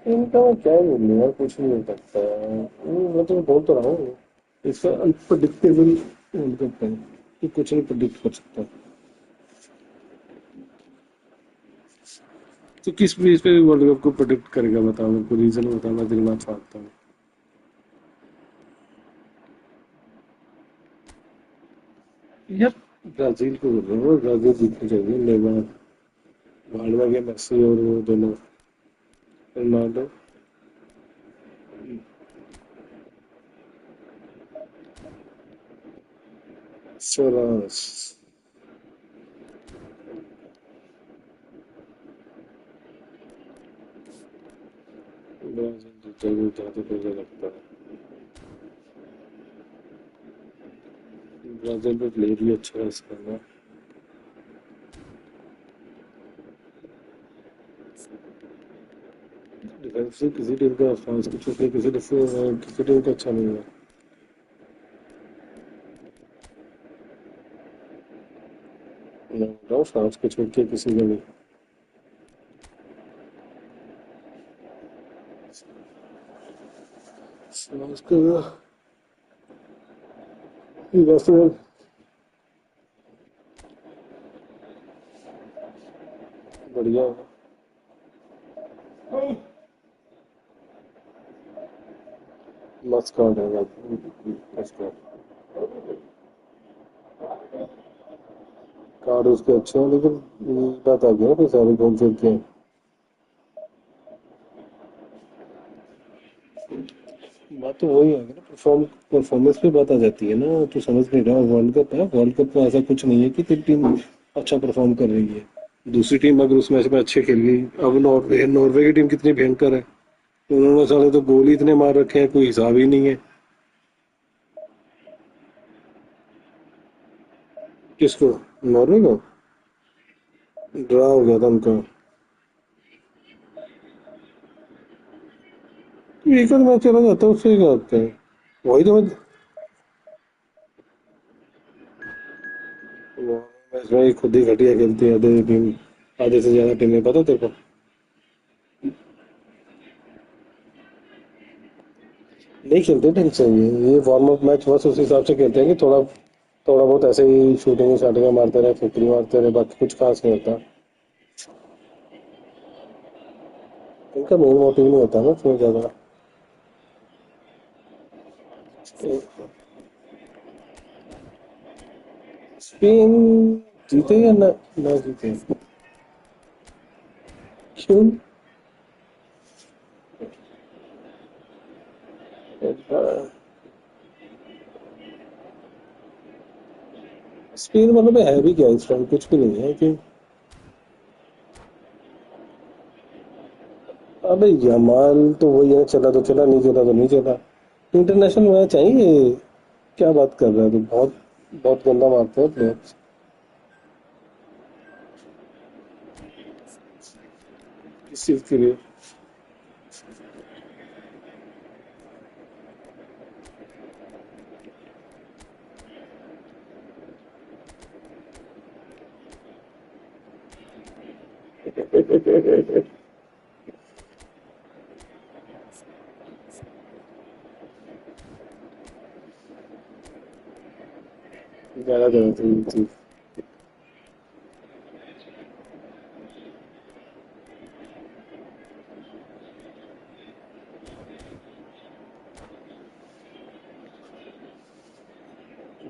इनका मैं क्या ही बोलूँ यार, कुछ नहीं हो सकता है। मैं तो बोल तो रहा हूँ, इसका अनप्रडिक्टेबल वर्ल्ड कप है कि कुछ नहीं प्रिडिक्ट कर सकता। तो किस बेस पे वर्ल्ड कप को प्रिडिक्ट करेगा बताओ मेरे को, रीजन बताओ, मैं दिमाग फाड़ता हूँ। यार ब्राजील को बोल रहा हूँ, ब्राजील जीतनी चाहिए। नेमार, भाड़वा के मेसी और वो दोनों, रोनाल्डो। सोरास ब्राजील जीतेगी जहाँ तक मुझे लगता है। ब्राजील में प्लेयर भी अच्छा है इसका ना। डिफेंस से किसी टीम का, फ्रांस की छोड़ के किसी टीम का अच्छा नहीं है। मैं बोल रहा हूँ फ्रांस को छोड़ के किसी का नहीं। फ्रांस का वैसे बढ़िया है, मस्त कार्ड है उसका। कार्ड उसके अच्छे हैं, लेकिन ये बात आ गई ना कि सारे घूम फिर के। बात तो वही है ना, परफॉर्मेंस पे बात आ जाती है ना। तो समझ नहीं रहा, वर्ल्ड कप है, वर्ल्ड कप में ऐसा कुछ नहीं है कि तेरी टीम अच्छा परफॉर्म कर रही है, दूसरी टीम अगर उस मैच में अच्छे खेल गई। अब नॉर्वे नॉर्वे की टीम कितनी भयंकर है, उन्होंने साले तो गोल ही इतने मार रखे हैं, कोई हिसाब ही नहीं है। किसको? नॉर्वे को ड्रा हो गया था उनका। तो एक आध मैच चला जाता है, उससे क्या होता है। वही तो मैच में खुद ही घटिया खेलती है आधे टीम, आधे से ज्यादा टीमें, पता तेरे को। नहीं खेलते ढंग से, ये वार्म अप मैच बस उस हिसाब से खेलते हैं कि थोड़ा थोड़ा बहुत ऐसे ही शूटिंग शाटिंग मारते रहे, फुकरी मारते रहे, बाकी कुछ खास नहीं होता। इनका मेन मोटिव नहीं होता ना उसमें ज्यादा। स्पेन जीते या ना ना जीते, क्यों? स्पेन वालों में है भी क्या इस टाइम, कुछ भी नहीं है कि। अबे यमाल तो वही है, चला तो चला, नहीं चला तो नहीं चला। इंटरनेशनल मैच है ये, क्या बात कर रहा है तू? बहुत बहुत गंदा मारते हैं प्लेयर्स। किस चीज के लिए? ज्यादा गलत है ये चीज।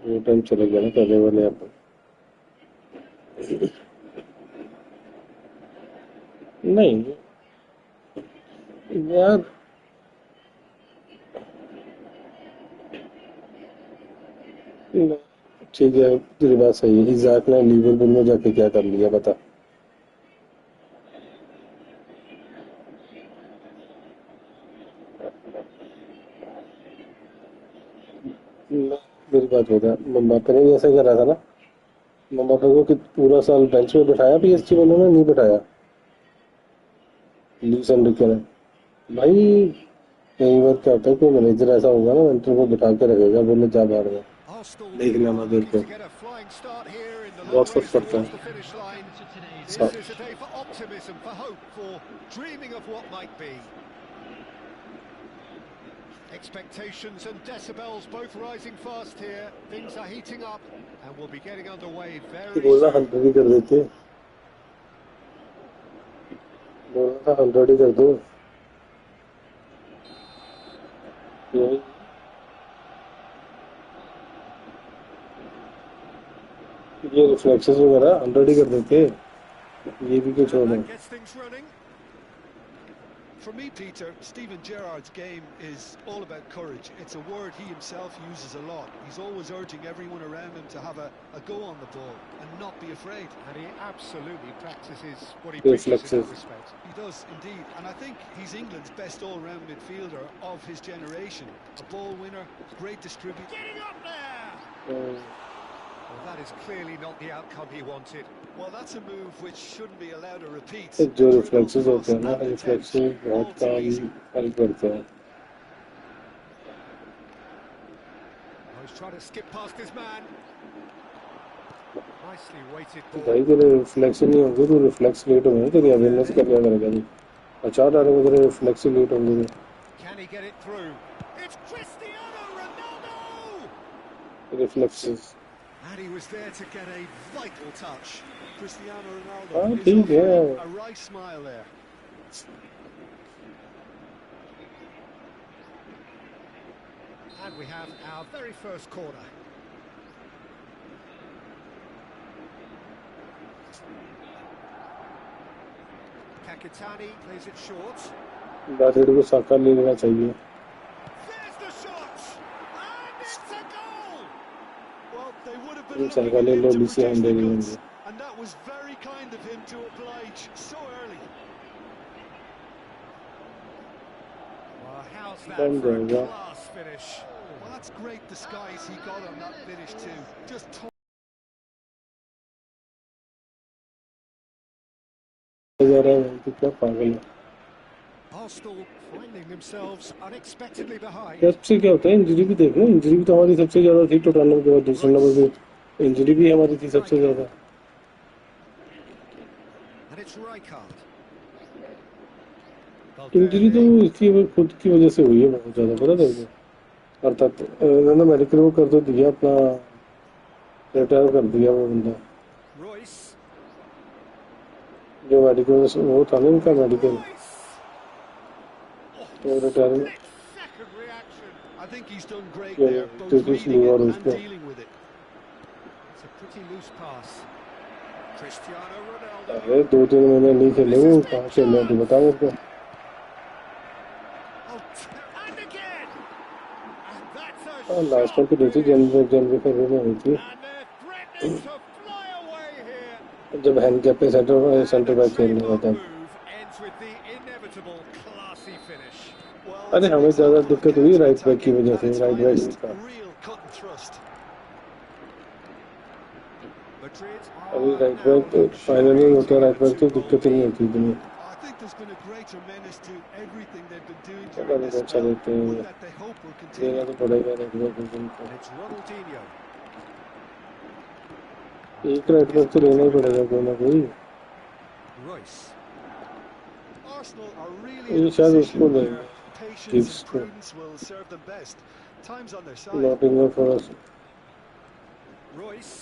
वो टाइम चला गया ना पहले वाले आप। नहीं यार, ठीक है तेरी बात सही है। इजाक ने लिवरपूल में जाके क्या कर लिया बता। मेरी बात बता, मम्बापे ने भी ऐसा करा था ना। मम्बापे को पूरा साल बेंच में बैठाया पीएसजी वालों ने, नहीं बैठाया लुइस एनरिके ने भाई। कई बार क्या होता है कि मैनेजर ऐसा होगा ना, एंटर को बिठा के रखेगा, बोले जा बाहर में, देख लेना देख के बहुत फर्क पड़ता है। This is a day for optimism, for hope, for dreaming of what might be. Expectations and decibels both rising fast here. Things are heating up and we'll be getting underway very बोलना soon. 100 ही कर देते, बोलना था 100 ही कर दो। ये reflexes वगैरह 100 ही कर देते, ये भी कुछ होना। For me, Peter, Steven Gerrard's game is all about courage. It's a word he himself uses a lot. He's always urging everyone around him to have a go on the ball and not be afraid. And he absolutely practices what he preaches in that respect. He does, indeed. And I think he's England's best all-round midfielder of his generation. A ball winner, great distributor. Getting up there! Well, that is clearly not the outcome he wanted. Well, that's a move which shouldn't be allowed to repeat. जो reflexes होते हैं ना, reflexes बहुत काम help करते हैं। He's trying to skip past his man. Nicely weighted ball. भाई तेरे रिफ्लेक्स नहीं होंगे तो रिफ्लेक्स लेट होंगे, तेरी अवेयरनेस कर लिया करेगा नहीं। अच्छा डालेंगे तेरे रिफ्लेक्स लेट होंगे। Can he get it through? It's Cristiano Ronaldo! Reflexes And he was there to get a vital touch. Cristiano Ronaldo ठीक is है। a right smile there. And we have our very first corner. Kakitani plays it short. Batted को साका ले लेना चाहिए। There's the shot! And it's a goal! Well, they would have been साका ले लो, looking Lisi to हम दे produce the देंगे। goods, and that was very kind of him to oblige so early. Well, how's that Bam for a जाएगा। class finish? Well, that's great disguise he got on that finish too. Just कितना पागल है। Arsenal finding themselves unexpectedly behind. सबसे क्या होता है, injury भी देखना, इंजरी भी तो हमारी सबसे ज्यादा थी टोटल के बाद, दूसरे नंबर पे इंजरी भी हमारी थी सबसे ज्यादा। And it's Rijkaard. इंजरी तो इसकी खुद की वजह से हुई है बहुत ज्यादा, पता तेरे को। अर्थात इन्होंने मेडिकल वो कर तो दिया, अपना रिटायर कर दिया वो बंदा Royce. जो मेडिकल वो था ना इनका मेडिकल, तो retire. Second reaction. I think he's done great Yeah, there, both this is reading lower it and also. dealing with it. It's a pretty loose pass. Cristiano Ronaldo. अरे 2-3 महीने नहीं खेले वो, कहाँ खेले तू बता मेरे को। And again. And that's a last shot. Time तो नीचे जनवरी फरवरी में हुई थी, And they're threatening to fly away here. जब हैंडकैप पे सेंटर बैक खेलने Trademark था। move ends with the inevitable classy finish. Well, अरे it's an हमें ज्यादा example of दिक्कत हुई राइट बैक की counter-attacking वजह at से, its राइट बैक finest. का। Real cut and thrust. Madrid अभी are राइट now बैक तो फाइनली होता है, राइट बैक तो two-goal दिक्कत ही नहीं lead. होती इतनी। I think there's been a greater menace to everything they've been doing पता during नहीं this कौन सा spell, देते हैं, one that they hope will देना continue. तो पड़ेगा राइट बैक को। And it's Ronaldinho. एक राइट बैक तो लेना ही पड़ेगा कोई ना कोई। Royce. Arsenal are really ये in a शायद position उसको where लेंगे, patience गिब्स and को, prudence will serve them best. Time's on their side. Nottingham forest. Royce.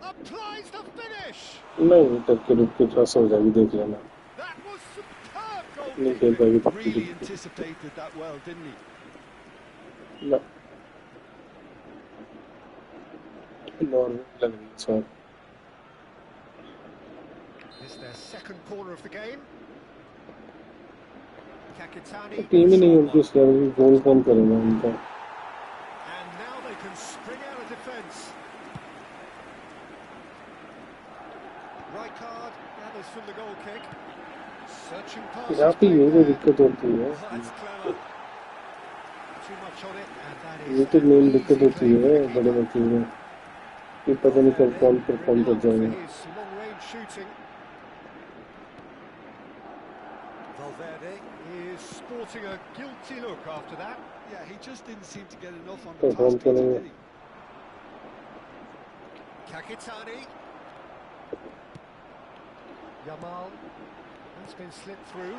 Applies the finish. नहीं टक्के रुक के क्रॉस हो जाएगी, देख लेना। That was superb नहीं खेल पाएगी goalkeeping. टक्के Really रुक के। anticipated that well, didn't he? ना नॉर्मल लग रही है sir. It's their second corner of the game. Kakitani. Team ही नहीं उनकी उस लेवल की, गोल कौन करेगा उनका? And now they can spring out of defence. Right card gathers from the goal kick. Searching past. यहाँ पे ये भी दिक्कत होती है, That's clever. Too much on it, and that ये is तो मेन an दिक्कत easy होती clean है for the बड़े keeper. मैचों में कि पता नहीं कब कौन परफॉर्म कर Renowned for जाएगा। his long-range shooting. Valverde is sporting a guilty look after that. Yeah, he just didn't seem to get enough on the perform pass, Peter, करेंगे। did he? Kakitani. Yamal. That's been slipped through.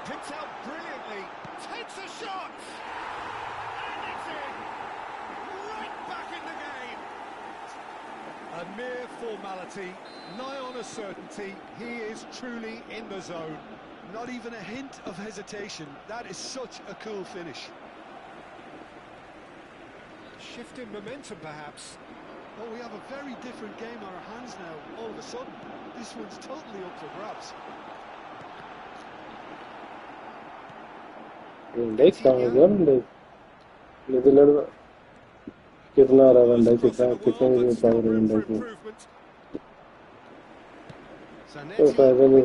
Picked out brilliantly. Takes a shot. And it's in. Right back in the game. A mere formality. Nigh on a certainty. He is truly in the zone. Not even a hint of hesitation. That is such a cool finish. Shift in momentum, perhaps. Oh, we have a very different game on our hands now, all of a sudden. This one's totally up for grabs. देख कहाँ गया देख New Zealand कितना आ रहा है, कितना नहीं power है इंडिया की, तो फायदा नहीं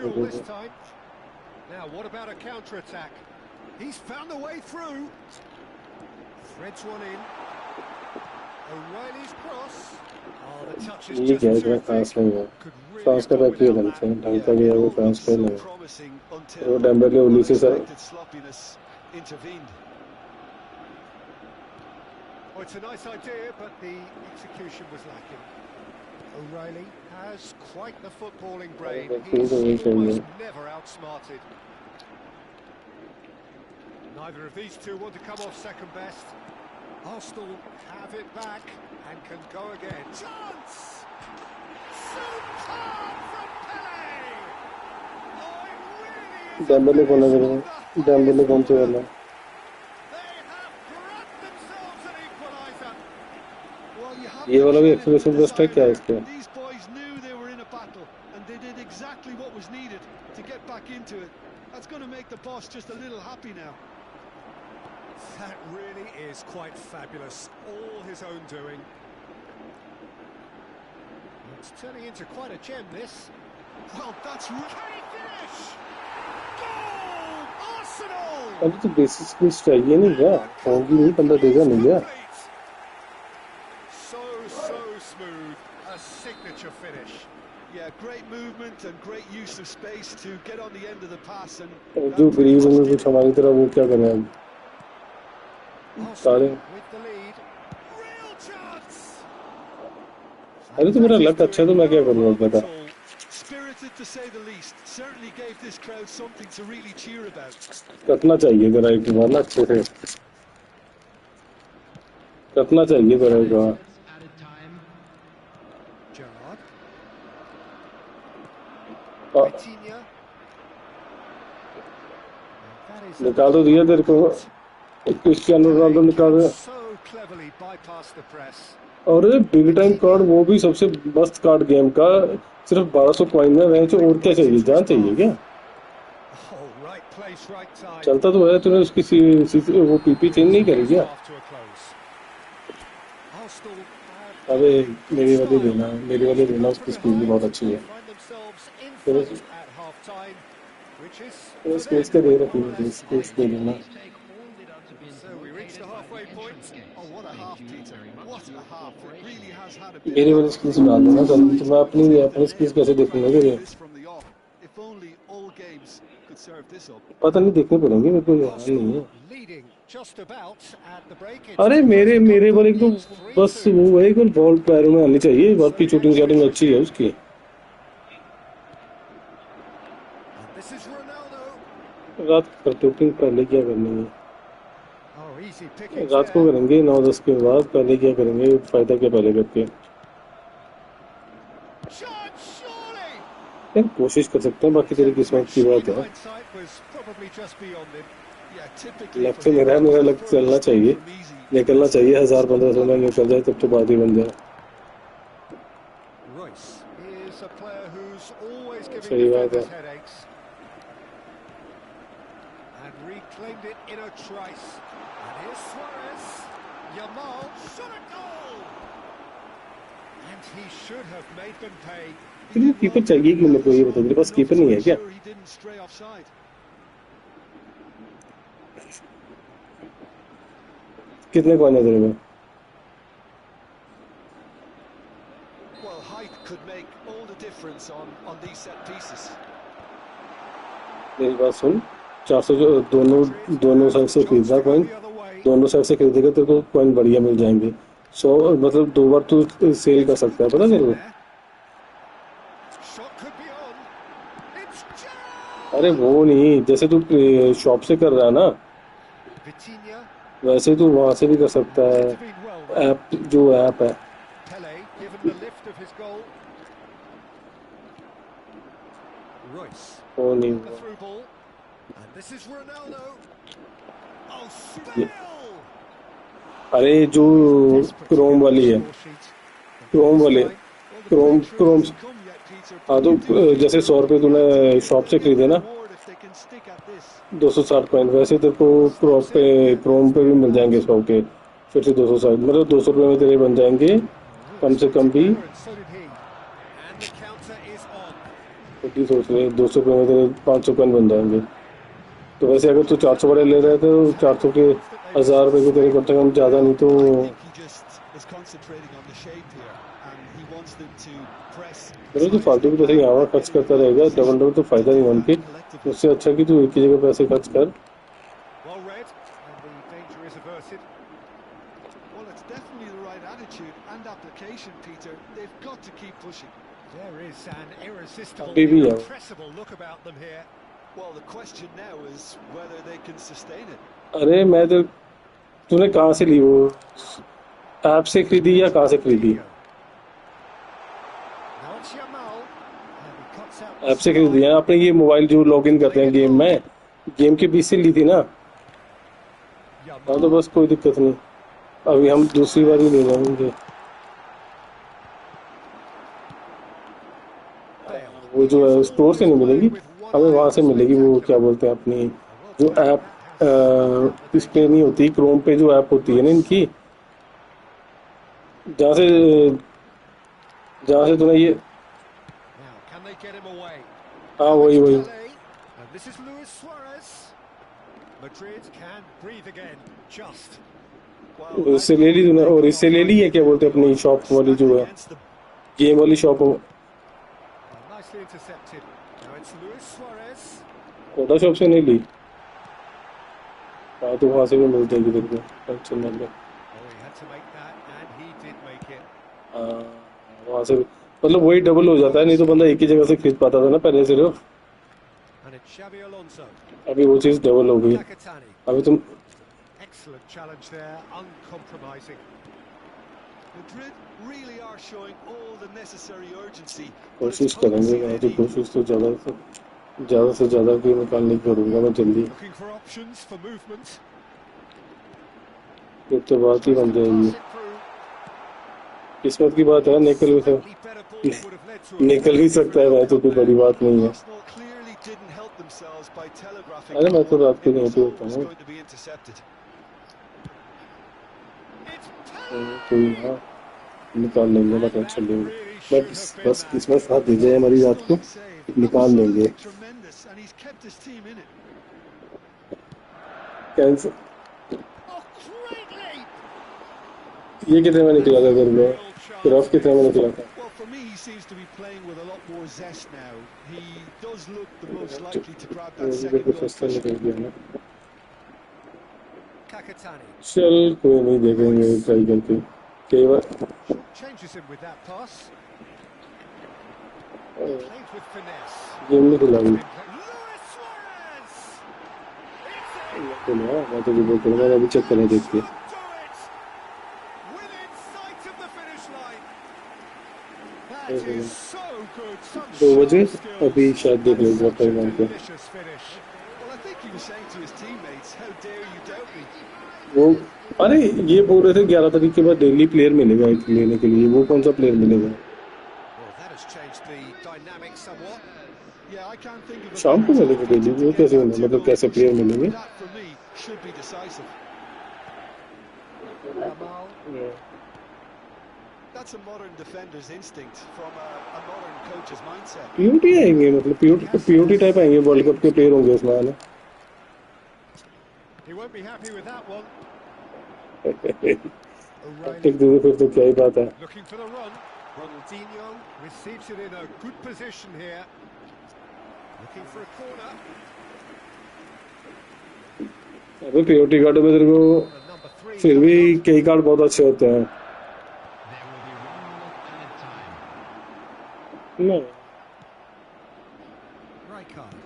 होगा। Now, what about a counter-attack? He's found a way through. Threads one in. O'Reilly's cross. Oh, the touch is ये just क्या too है, फ्रांस thick. नहीं है, Could really फ्रांस का have done बैक किया without ढंग that. से, ढंग का गया वो फ्रांस का नहीं है, वो डेम्बेले उलीसी से sloppiness intervened. Oh, it's a nice idea, but the execution was lacking. O'Reilly has quite the footballing brain. He's almost never outsmarted. Neither of these two want to come off second best. Arsenal have it back and can go again. Chance! Superb from Pele! Oh, it really is Dembélé को लग रहा a है, Dembélé कौन से वाला? They have grabbed themselves an equaliser. Well, you have ये to वाला भी credit एक्सप्रेशन the बस्ट है क्या designer. इसका? These boys knew they were in a battle, and they did exactly what was needed to get back into it. That's going to make the boss just a little happy now. That really is quite fabulous. All his own doing. It's turning into quite a gem, this. Well, that's Can he finish? Goal! Arsenal! अभी तो basic skills चाहिए नहीं क्या? होंगी नहीं, बंदा देगा नहीं क्या? So smooth. A signature finish. Yeah, great movement and great use of space to get on the end of the pass. And जो गरीब होंगे कुछ हमारी तरह वो क्या करें अब? सारे With the lead. Real chance. अरे तो मेरा लक अच्छा है तो मैं क्या करूँगा बता? Spirited to say the least. Certainly gave this crowd something to really cheer about. कटना चाहिए जरा एक बार ना अच्छे से, कटना चाहिए जरा एक बार। Added time. Gerrard. और Vitinha. That is निकाल तो दिया तेरे को, क्रिस्टियानो रोनाल्डो निकाल दिया। so cleverly bypassed the press. और बिग टाइम कार्ड वो भी सबसे मस्त कार्ड गेम का, सिर्फ 1200 कॉइन में रहे, और क्या चाहिए, जान चाहिए क्या? Oh, right place, right time. चलता तो है, तूने उसकी वो पीपी चेंज नहीं करी क्या? Off to a close. Arsenal have अबे मेरी वाली लेना, उसकी स्किल भी बहुत अच्छी है। find themselves in फिर front at half time, which is तो स्किल्स के दे रखी है, स्किल्स दे देना। so we reached the halfway point. Oh, what a half, Peter. What a half. It really has had a bit मेरी वाली skills डाल देना, तो मैं अपनी स्किल्स कैसे देखूंगा तेरे? this from the off. If only all games could serve this up. पता नहीं, देखने पड़ेंगे, मेरे को याद नहीं है। Leading just about at the break. अरे मेरे वाले तो बस वो है कि बॉल पैरों में आनी चाहिए, बाकी शूटिंग शॉटिंग अच्छी है उसकी। This is Ronaldo. रात का शूटिंग पहले क्या करनी है? Oh, easy pickings रात को there. करेंगे 9-10 के बाद, पहले क्या करेंगे, फायदा क्या पहले करके? Chance, surely. यार कोशिश कर सकते हैं, बाकी तेरी किस्मत की बात है। Hindsight was probably just beyond him. Yeah, typically left से मेरा लग चलना चाहिए। from easy, निकलना चाहिए 1000-1500 में निकल जाए तब तो बात ही बन जाए। Royce is a player who's always giving सही बात है। defenders headaches. And reclaimed it in a trice. And here's Suarez. Yamal shot a goal. And he should have made them pay. लेकिन कीपर चाहिए कि मेरे को ये बता, मेरे पास कीपर नहीं है क्या? कितने कॉइन है तेरे में? मेरी बात सुन, 400 जो दोनों साइड से खरीदना कॉइन, दोनों साइड से खरीदेगा तेरे को कॉइन बढ़िया मिल जाएंगे। 100 मतलब 2 बार तू सेल कर सकता है, पता तेरे को? अरे वो नहीं, जैसे तू शॉप से कर रहा है ना, वैसे तू वहां से भी कर सकता है। ऐप जो ऐप है वो नहीं अरे जो क्रोम वाली है, क्रोम हाँ तो जैसे 100 रुपये तूने शॉप से खरीदे ना 260 कॉइन, वैसे तेरे को क्रोम पे भी मिल जाएंगे 100 के, फिर से 260, मतलब 200 रुपये में तेरे बन जाएंगे कम से कम भी। सोच रहे 200 रुपये में तेरे 500 कॉइन बन जाएंगे। तो वैसे अगर तू 400 वाले ले रहे थे तो 400 के 1000 रुपये के तेरे कम से कम ज़्यादा नहीं तो चलो तो फालतू की पैसे यहाँ खर्च करता रहेगा, डबल तो फायदा नहीं उनके। उससे अच्छा कि तू एक ही जगह पैसे खर्च कर। अभी भी है। अरे मैं तो तूने कहाँ से ली, वो ऐप से खरीदी या कहाँ से खरीदी? ऐप से खरीदी है आपने? ये मोबाइल जो लॉगिन करते हैं गेम में, गेम के बीच से ली थी ना? हाँ तो बस कोई दिक्कत नहीं, अभी हम दूसरी बार ही ले जाएंगे। वो जो है स्टोर से नहीं मिलेगी हमें, वहाँ से मिलेगी। वो क्या बोलते हैं अपनी जो ऐप इस पे नहीं होती, क्रोम पे जो ऐप होती है ना इनकी, जहाँ से तूने ये, हाँ वही इससे ले ली तूने, और इससे ले ली है क्या बोलते हैं अपनी शॉप वाली जो है गेम वाली शॉप हो, कोटा शॉप से नहीं ली? हाँ तो वहाँ से भी मिल जाएगी तेरे को, टेंशन ना ले। वहाँ से मतलब वही डबल हो जाता है, नहीं तो बंदा एक ही जगह से खरीद पाता था ना पहले सिर्फ, अभी वो चीज़ डबल हो गई। अभी तुम कोशिश करेंगे, मैं तो कोशिश तो ज़्यादा से ज़्यादा की निकालने की करूँगा मैं जल्दी, फिर तो बात ही बन जाएगी। किस्मत की बात है, निकल भी सकता है, मैं तो कोई बड़ी बात नहीं है। अरे मैं तो रात को नहीं होता हूँ, कोई हाँ निकाल लेंगे, मैं टेंशन लेंगे, बस किस्मत साथ दे जाए हमारी, रात को निकाल लेंगे। कैंसर ये कितने में निकला था घर में, रफ कितने में निकला था? निकल गया ना, चल कोई नहीं, देखेंगे ट्राई करके कई बार। गेम नहीं खिला रही, मैं तो बोल करूँगा अभी चेक करना देखते। दो बजे अभी शायद देख लेगा टाइम पे। वो अरे ये बोल रहे थे 11 तारीख के बाद डेली प्लेयर मिलेगा एक लेने के लिए, वो कौन सा प्लेयर मिलेगा? Well, that has changed the dynamic somewhat. Yeah, I can't think of a शाम better को मिलेगा opportunity डेली? to वो get कैसे that होना, मतलब 2-goal कैसे प्लेयर leadership. मिलेंगे? That, for me, should be decisive. Kamal. That's a modern defender's instinct from a modern coach's mindset. POT आएंगे, मतलब पीओटी टाइप आएंगे, वर्ल्ड कप के प्लेयर होंगे उसमें, है ना? He won't be happy with that one. Tactic O'Reilly दे दे फिर तो क्या ही बात है। looking for the run. Ronaldinho receives it in a good position here. Looking for a corner. अबे पीओटी कार्ड में तेरे को And number 3 फिर भी coming on. कई कार्ड बहुत अच्छे होते हैं There will be 1 minute added time. ना। Rijkaard.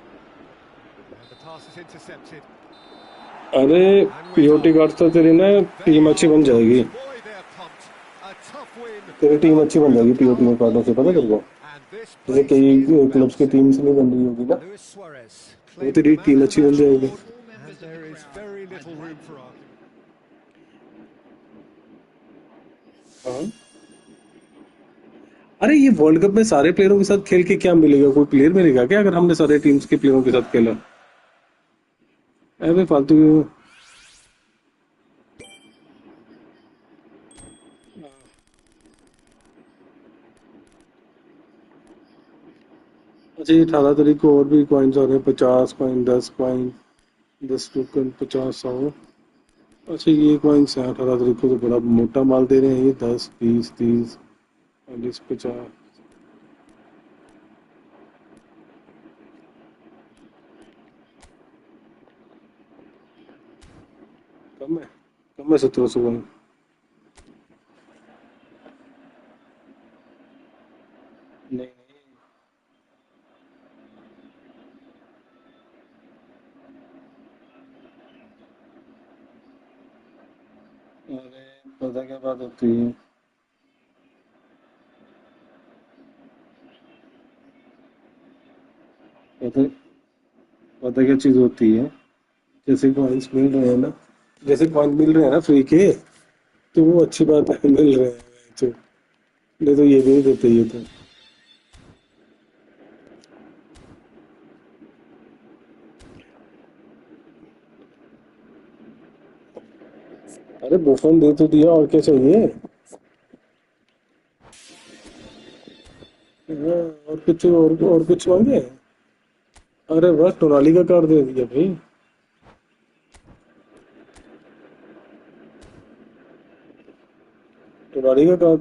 And the pass is intercepted. अरे And we're POT on. Card तो तेरी ना They टीम अच्छी are बन जाएगी, pumped. Boy, they're pumped. A tough win. तेरी टीम Won अच्छी बन through the जाएगी पीओटी power में कार्डों of से, पता तेरे will. को? And this जैसे place कई is क्लब्स की bouncing. टीम से नहीं बन रही होगी ना, Luis Suarez वो claiming तेरी the man team of the अच्छी बन match जाएगी। award. All And members of the there is crowd, very I'd little room like for argument. हाँ, अरे ये वर्ल्ड कप में सारे प्लेयरों के साथ खेल के क्या मिलेगा? कोई प्लेयर मिलेगा क्या अगर हमने सारे टीम्स के प्लेयरों के साथ खेला? अबे फालतू। अच्छा, ये 18 तारीख को और भी कॉइन्स आ रहे हैं, 50 कॉइन, 10 कॉइन, 10 टोकन, 50, 100। अच्छा, ये कॉइन्स हैं 18 तारीख को, तो बड़ा मोटा माल दे रहे हैं ये, 10, 20, 30, 40, 50। कम है 1700 कॉइन। नहीं नहीं, अरे पता क्या बात होती है, पता पता क्या चीज होती है? जैसे कॉइन्स मिल रहे हैं ना, जैसे कॉइन मिल रहे हैं ना फ्री के, तो वो अच्छी बात है, मिल रहे हैं तो, नहीं तो ये भी नहीं देते ये तो। अरे बुफन दे तो दिया, और क्या चाहिए? हाँ, और कुछ मांगे? अरे वाह, टोनाली का कार्ड दे दिया भाई। टोनाली का कार्ड,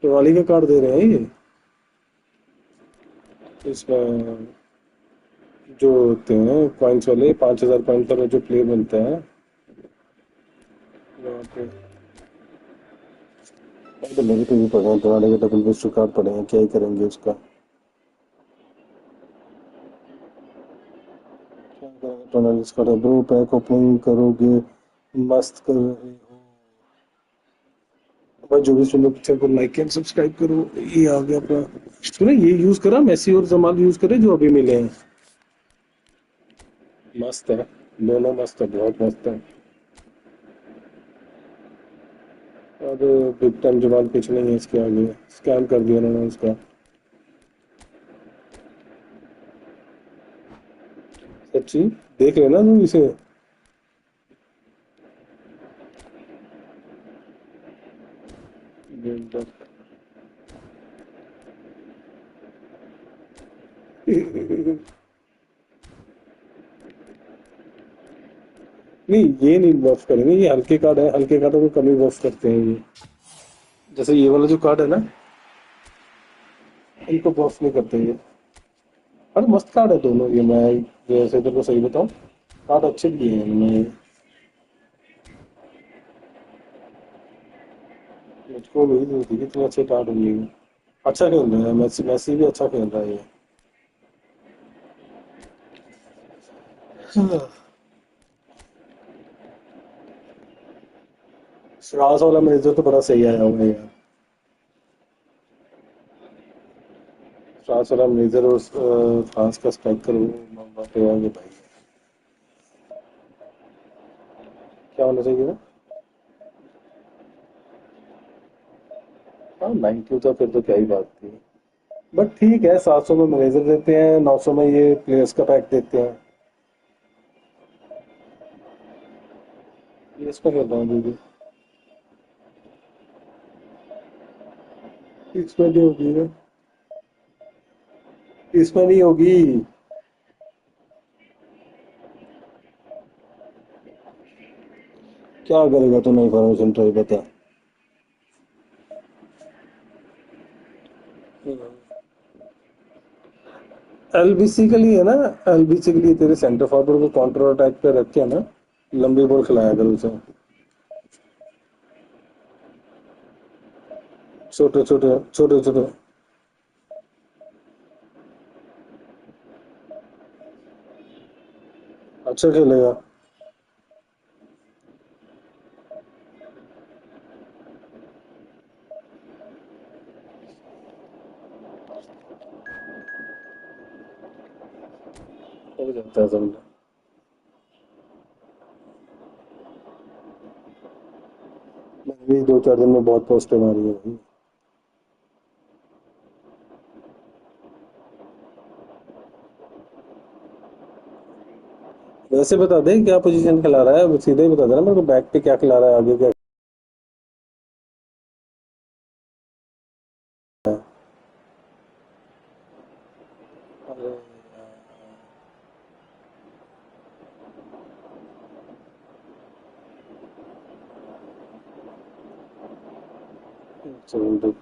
टोनाली का कार्ड दे रहे हैं ये इसमें, जो होते हैं पॉइंट्स वाले, 5000 पॉइंट पर जो प्लेयर बनता है वहाँ पे। अब तो मेरे पे भी पड़े हैं टोनाली के डबल वेस्टर कार्ड पड़े हैं, क्या ही करेंगे उसका? क्या करेंगे टोनाली का? ब्रो पैक ओपनिंग करोगे? मस्त कर रहे हो भाई। जो भी सुन लो, पिक्चर को लाइक एंड सब्सक्राइब करो। ये आ गया अपना, तूने ये यूज करा, मेसी और जमाल यूज करे जो अभी मिले हैं? मस्त है, दोनों मस्त है, बहुत मस्त है। और बिग टाइम जमाल कुछ नहीं है इसके आगे, स्कैम कर दिया उन्होंने उसका। सच्ची, देख लेना तू इसे। नहीं, ये नहीं बफ करेंगे, ये हल्के कार्ड है, हल्के कार्डों को कम ही बफ करते हैं ये। जैसे ये वाला जो कार्ड है ना, इनको बफ नहीं करते ये। अरे मस्त कार्ड है दोनों ये, मैं जैसे तेरे को सही बताऊं, कार्ड अच्छे दिए हैं इन्होंने। मुझको उम्मीद नहीं थी कि इतने अच्छे कार्ड होंगे। अच्छा खेल रहा है मैसी, मैसी भी अच्छा खेल रहा है ये। फ्रांस वाला मैनेजर तो बड़ा सही आया हुआ है यार। फ्रांस वाला मैनेजर और फ्रांस का स्ट्राइकर बाटे आगे भाई। होना चाहिए। हाँ 90 था फिर तो क्या ही बात थी। बट ठीक है, 700 में मैनेजर देते हैं, 900 में ये प्लेयर्स का पैक देते हैं। ये इसमें कर रहा हूँ दीदी, इसमें नहीं होगी ना, इसमें नहीं होगी। क्या करेगा तूने इन्फॉर्मेशन ट्राई बता। एलबीसी के लिए है ना, एलबीसी के लिए तेरे सेंटर फॉरवर्ड को काउंटर अटैक पे रख के ना लंबी बॉल खिलाया कर उसे, छोटे छोटे छोटे छोटे। अच्छा खेलेगा। हो जाता है समझ। मैंने भी 2-4 दिन में बहुत पोस्टें मारी है भाई। वैसे बता दे क्या पोजीशन खिला रहा है, वो सीधे ही बता देना मेरे को, बैक पे क्या खिला रहा है, आगे क्या है। अरे चल रुक।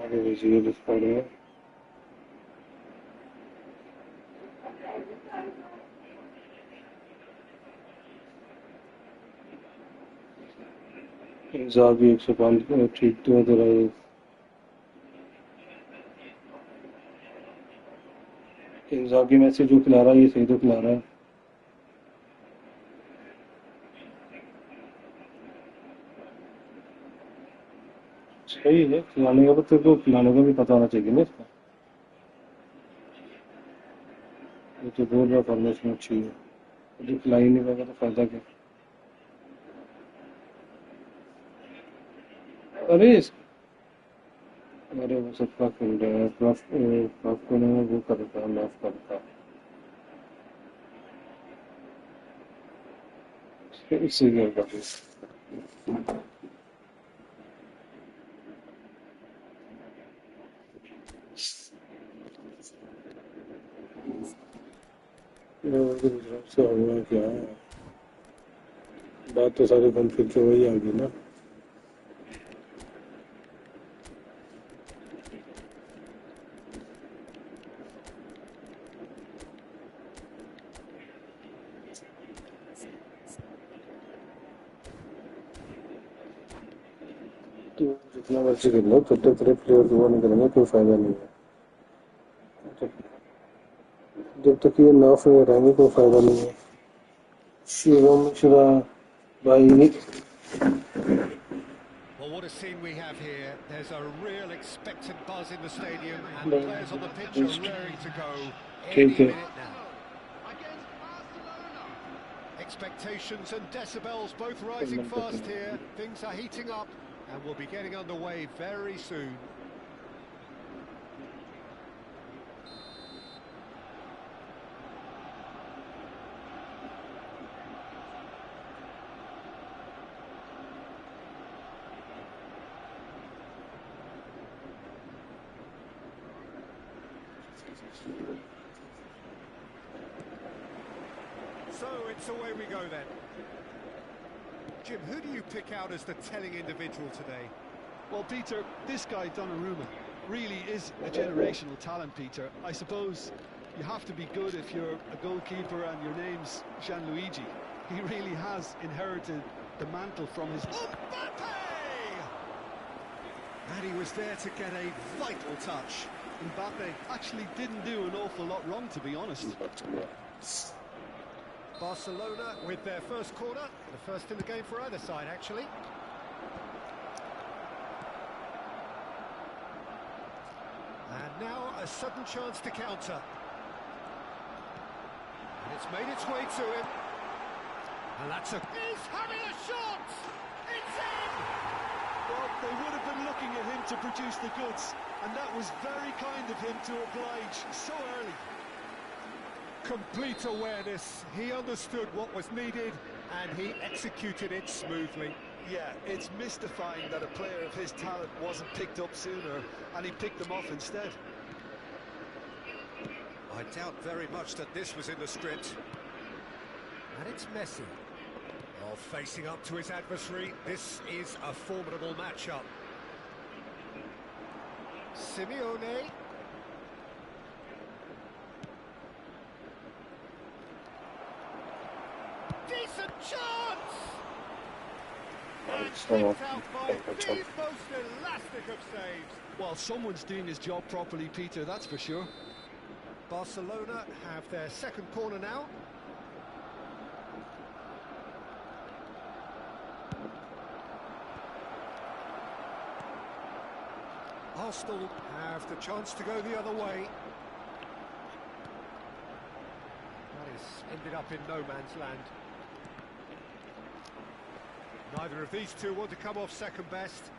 आगे भेजिए डिस्कॉर्ड में। इंजागी 105 ठीक तो तेरा ये। इंजागी में से जो खिला रहा है ये सही तो खिला रहा है। सही है खिलाने का, तो तेरे को खिलाने का भी पता होना चाहिए ना इसका। ये तो बोल रहा फॉर्मेशन अच्छी है, जो खिला ही नहीं पाएगा तो फायदा क्या। अरे अरे वो सबका खेल रहा है, प्रॉफ को नहीं वो करता है, माफ करता है, इससे क्या होगा फिर। गुजरात से हुआ क्या है, बात तो सारी घूम फिर के वही आ गई ना। तो जितना मर्जी कर लो, जब तक तेरे प्लेयर वो नहीं करेंगे कोई फायदा नहीं है। जब जब तक ये नर्फ में रहेंगे कोई फायदा नहीं है। शिवम मिश्रा भाई। Well, what a scene we have here. There's a real expectant buzz in the stadium, and the players on the pitch are raring to go any ठीक है। minute now. Expectations and decibels both rising fast here. Things are heating up, and we'll be getting underway very soon. So it's away we go then. Jim, who do you pick out as the telling individual today? Well, Peter, this guy, Donnarumma, really is a generational talent, Peter. I suppose you have to be good if you're a goalkeeper and your name's Gianluigi. He really has inherited the mantle from his... Mbappe! And he was there to get a vital touch. Mbappe actually didn't do an awful lot wrong, to be honest. Barcelona with their first corner, the first in the game for either side, actually. And now a sudden chance to counter. And it's made its way to him. And that's a... He's having a shot! It's in! Well, they would have been looking at him to produce the goods, and that was very kind of him to oblige so early. Complete awareness. He understood what was needed, and he executed it smoothly. Yeah, it's mystifying that a player of his talent wasn't picked up sooner, and he picked them off instead. I doubt very much that this was in the script. And it's Messi. Well, facing up to his adversary, this is a formidable matchup. Simeone. Decent chance! And kicked out by the most elastic of saves. Well, someone's doing his job properly, Peter, that's for sure. Barcelona have their second corner now. Arsenal have the chance to go the other way. That is ended up in no man's land. Neither of these two want to come off second best.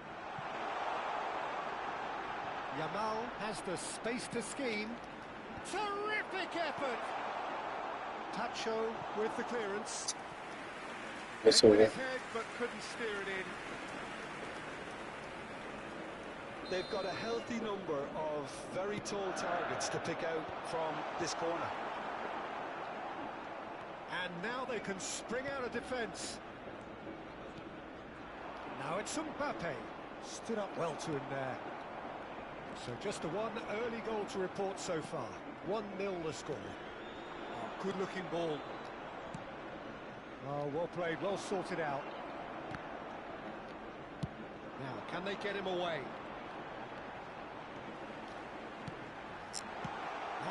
Yamal has the space to scheme. Terrific effort! Tacho with the clearance. Yes, Went with okay. his head, but couldn't steer it in. They've got a healthy number of very tall targets to pick out from this corner. And now they can spring out of defence. Now it's Mbappe. Stood up well to him there. So just the one early goal to report so far. 1-0 the score. Oh, good looking ball. Oh, well played, well sorted out. Now, can they get him away?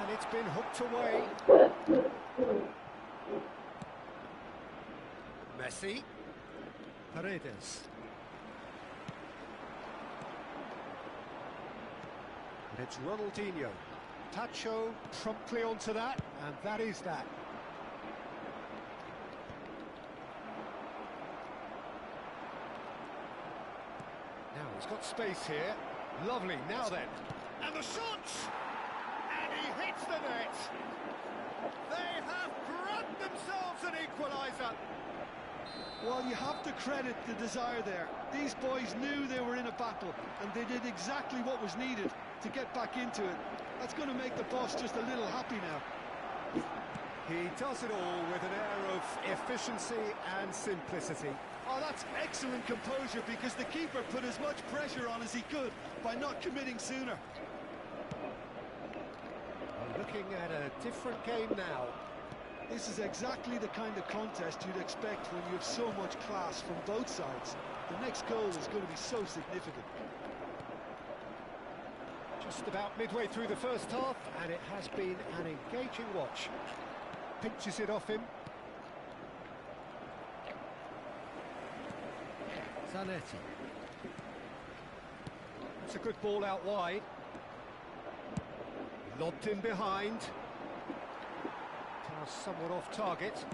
And it's been hooked away. Messi. Paredes. And it's Ronaldinho. Tacho promptly onto that, and that is that. Now he's got space here. Lovely, now then. And the shot! And he hits the net. They have grabbed themselves an equaliser. Well, you have to credit the desire there. These boys knew they were in a battle, and they did exactly what was needed to get back into it. That's going to make the boss just a little happy now. He does it all with an air of efficiency and simplicity. Oh, that's excellent composure, because the keeper put as much pressure on as he could by not committing sooner. Looking at a different game now. This is exactly the kind of contest you'd expect when you have so much class from both sides. The next goal is going to be so significant. Just about midway through the first half, and it has been an engaging watch. Pinches it off him. Zanetti. It's a good ball out wide. Lobbed in behind. Now somewhat off target.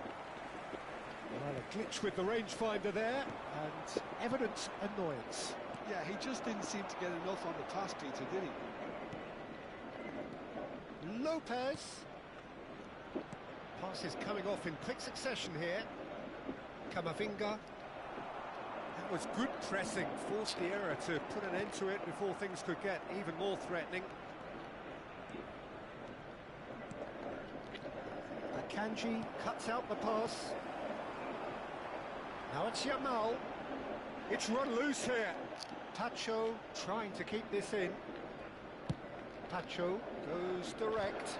Well, a glitch with the rangefinder there, and evident annoyance. Yeah, he just didn't seem to get enough on the pass, Peter, did he? Lopez. Passes coming off in quick succession here. Camavinga. That was good pressing, forced the error to put an end to it before things could get even more threatening. Kanji cuts out the pass. Now it's Yamal. It's run loose here. Tacho trying to keep this in. Tacho goes direct.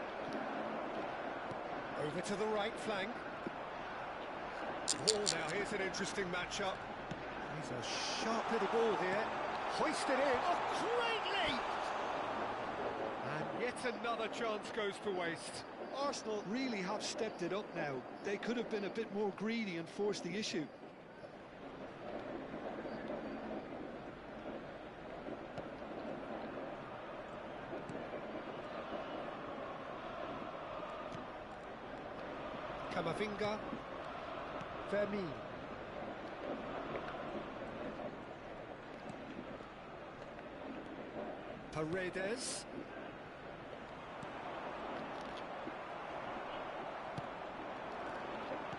Over to the right flank. Oh, now here's an interesting matchup. He's a sharp little ball here. Hoisted in. Oh, great leap! And Yet another chance goes to waste. Arsenal really have stepped it up now. They could have been a bit more greedy and forced the issue. Camavinga. Fermin. Paredes.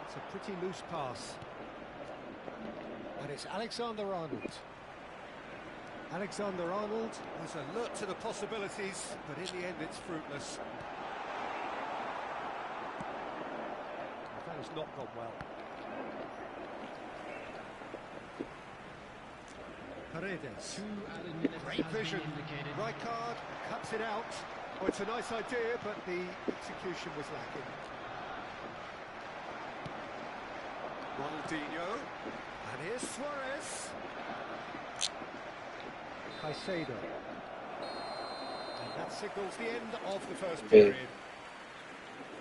It's a pretty loose pass. And it's Alexander-Arnold. Alexander-Arnold was alert to the possibilities, but in the end it's fruitless. That has not gone well. Paredes. Great vision. Right card, cuts it out. Oh, it's a nice idea, but the execution was lacking. Ronaldinho. And here's Suarez. Caicedo. And that signals the end of the first period.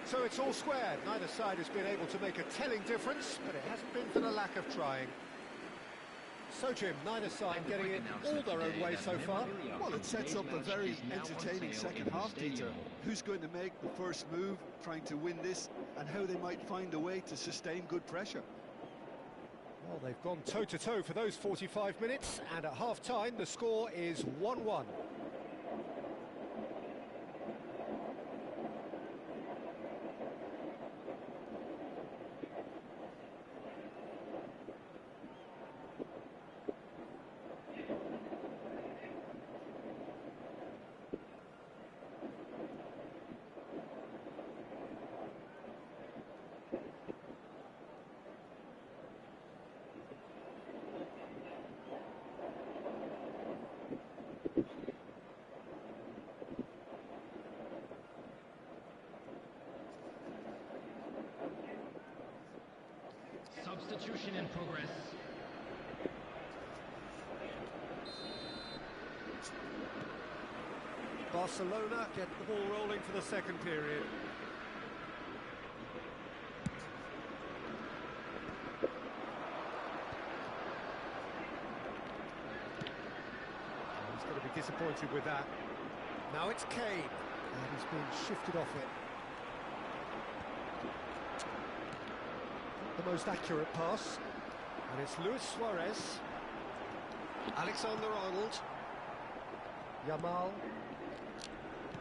So it's all square. Neither side has been able to make a telling difference, but it hasn't been for the lack of trying. So, Jim, neither side getting it all their own way so far. Well, it sets up a very entertaining second half, Peter. Who's going to make the first move, trying to win this, and how they might find a way to sustain good pressure. Well, they've gone toe-to-toe for those 45 minutes, and at half-time the score is 1-1. Substitution in progress. Barcelona get the ball rolling for the second period. He's going to be disappointed with that. Now it's Kane, and he's been shifted off it. The most accurate pass, and it's Luis Suarez. Alexander-Arnold. Yamal.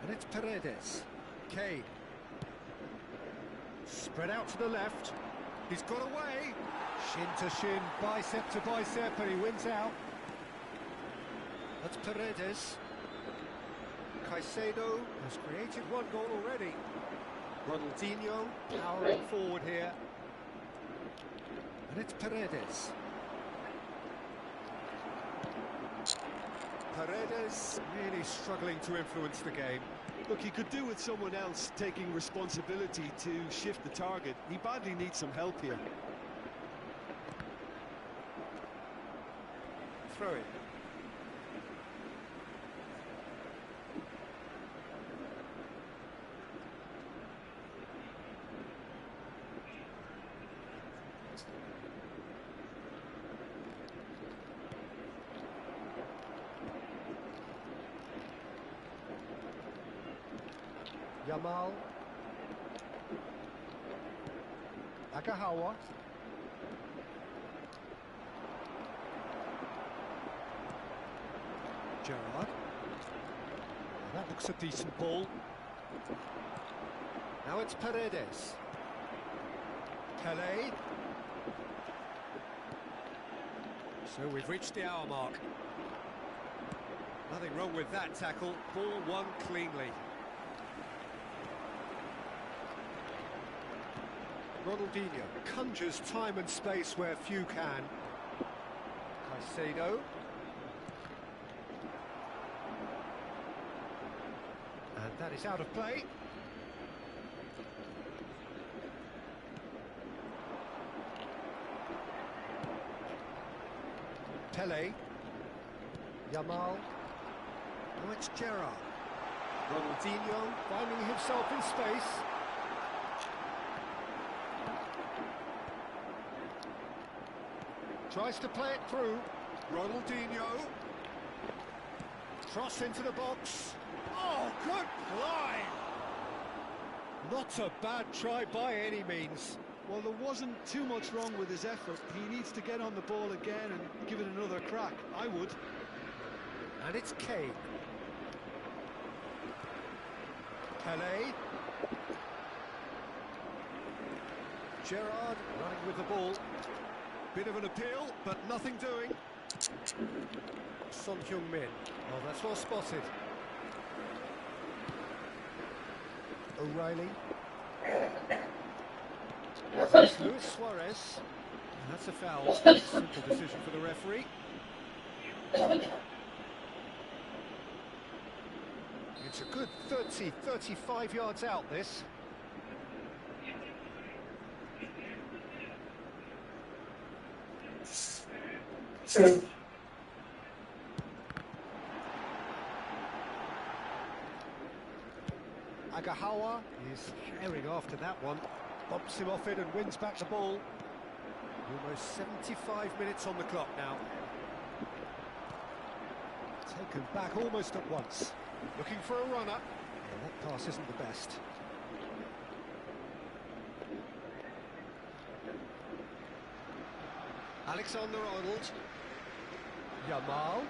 And it's Paredes. Kane. Spread out to the left. He's got away. Shin to shin, bicep to bicep, and he wins out. That's Paredes. Caicedo has created one goal already. Ronaldinho powering forward here. And it's Paredes. Paredes really struggling to influence the game. Look, he could do with someone else taking responsibility to shift the target. He badly needs some help here. Throw it. Yamal. Agahawa. Gerrard. That looks a decent ball. Now it's Paredes. Pele. So we've reached the hour mark. Nothing wrong with that tackle. Ball won cleanly. Ronaldinho conjures time and space where few can. Caicedo. And that is out of play. Pele. Yamal. Now it's Gerrard. Ronaldinho finding himself in space. Tries to play it through. Ronaldinho. Cross into the box. Oh, good fly! Not a bad try by any means. Well, there wasn't too much wrong with his effort. He needs to get on the ball again and give it another crack. I would. And it's Kane. Pelé. Gerrard running with the ball. Bit of an appeal, but nothing doing. Son Heung-min. Oh, that's well spotted. O'Reilly. That's Luis Suarez. And that's a foul. Simple decision for the referee. It's a good 35 yards out, this. Agahawa is carrying after that one. Bumps him off it and wins back the ball. Almost 75 minutes on the clock now. Taken back almost at once. Looking for a runner. And that pass isn't the best. Alexander-Arnold. Yamal.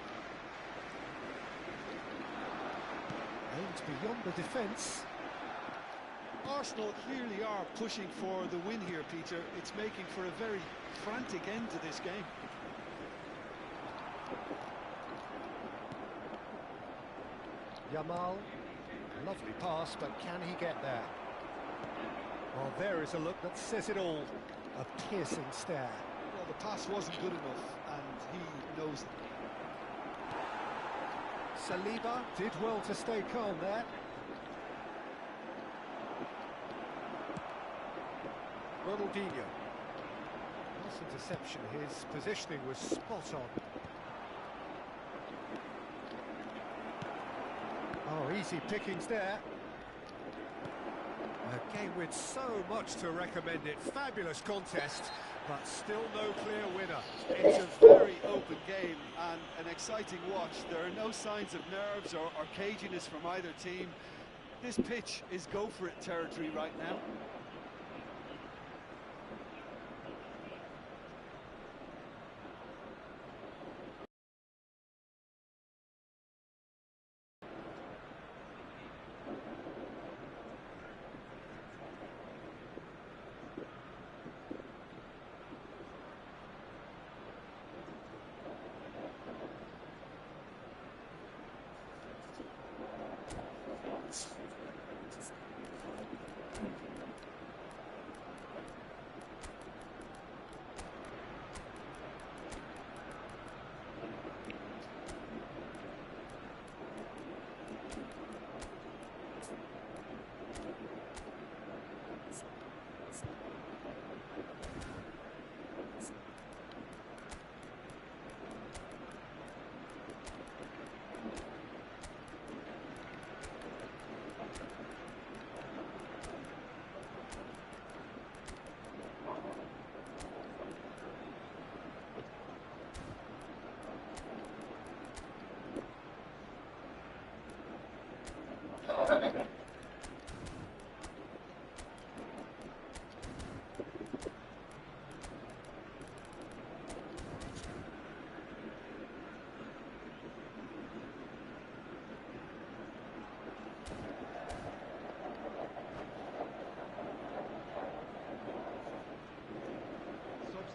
Aims beyond the defence. Arsenal clearly are pushing for the win here, Peter. It's making for a very frantic end to this game. Yamal. Lovely pass, but can he get there? Well, there is a look that says it all. A piercing stare. Well, the pass wasn't good enough, and he knows it. Saliba did well to stay calm there. Ronaldinho. Nice interception. His positioning was spot on. Oh, easy pickings there. A game with so much to recommend it. Fabulous contest, but still no clear winner. It's a very open game and an exciting watch. There are no signs of nerves or caginess from either team. This pitch is go-for-it territory right now.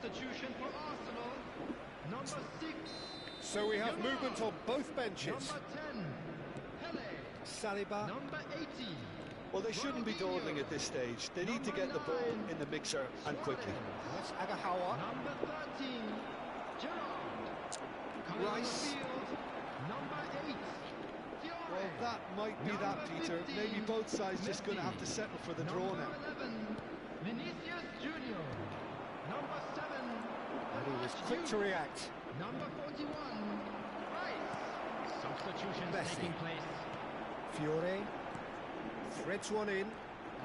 Substitution for Arsenal. Number 6. So we have movement on both benches. Number 10. Pelé. Saliba. Number 80. Well, they shouldn't be dawdling at this stage. They need to get the ball in the mixer and quickly. That's Agahawa. Number 13. Gerrard. Coming on the Rice. field. Number 8. Fiore. Well, that might be that, Peter. Maybe both sides just going to have to settle for the draw Number now. 11. Vinicius Junior. Number 7. And he was quick to react. Number 41. Rice. Substitutions Messi. taking place. Fiore threads one in.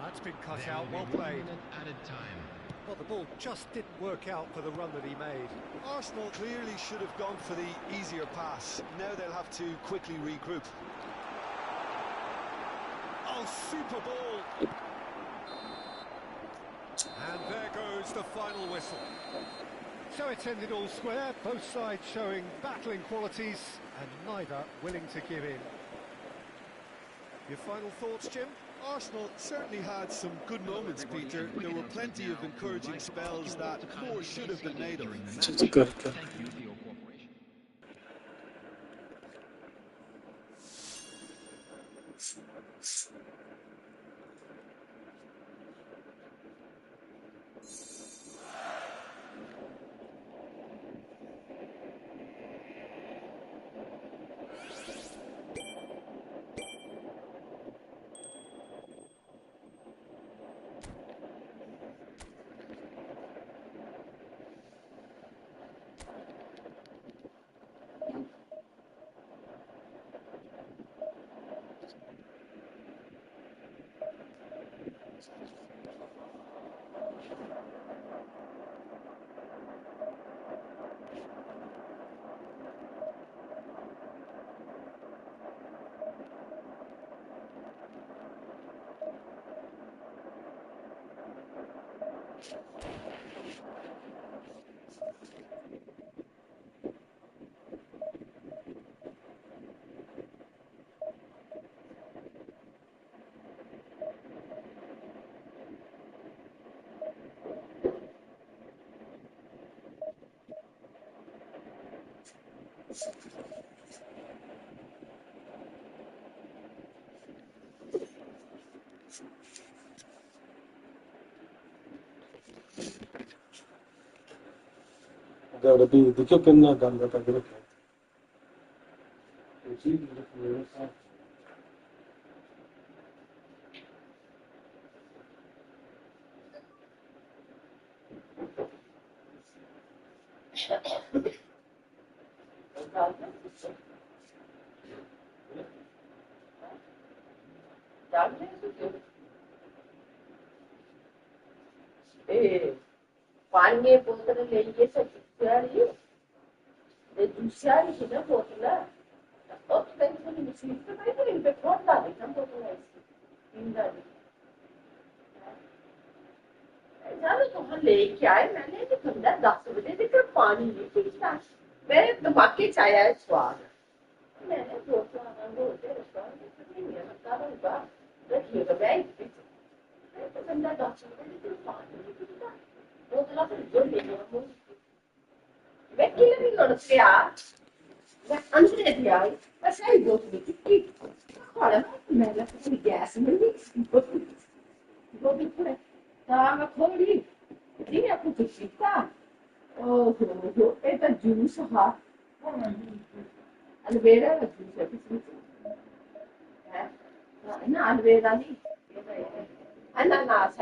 That's been cut out, well played. Added time. Well, the ball just didn't work out for the run that he made. Arsenal clearly should have gone for the easier pass. Now they'll have to quickly regroup. Oh, super ball! And there goes the final whistle. So it's ended all square, both sides showing battling qualities and neither willing to give in. Your final thoughts, Jim? Arsenal certainly had some good moments, Peter. There were plenty of encouraging spells that more should have been made of. Thank you for your cooperation. Gotta be the cooking not done with a group. पानी बोतल लेके सब ये दूसरा ही ना बोतल और तो कहीं तो नहीं मुझे तो नहीं तो इन पे कौन डाले हम बोतल है इन डाले जाने तो हम लेके आए मैंने तो ठंडा 10 बजे देखा पानी नहीं पीता मेरे दिमाग के चाय है स्वाद मैंने बोतल आना बोलते रेस्टोरेंट में नहीं है मतलब होगा देखिएगा मैं तो ठंडा 10 बजे देखा पानी नहीं पीता बोतल तो जो ले लो Vecchia mi non sia, Andrea di ai, ma sai i voti tutti, guarda, me la fuori gas, bellissimo, voti pure, ma fuori, lì a pubblicità, oh, e da giusto, ha, allora la giusta, no, allora lì, ananas,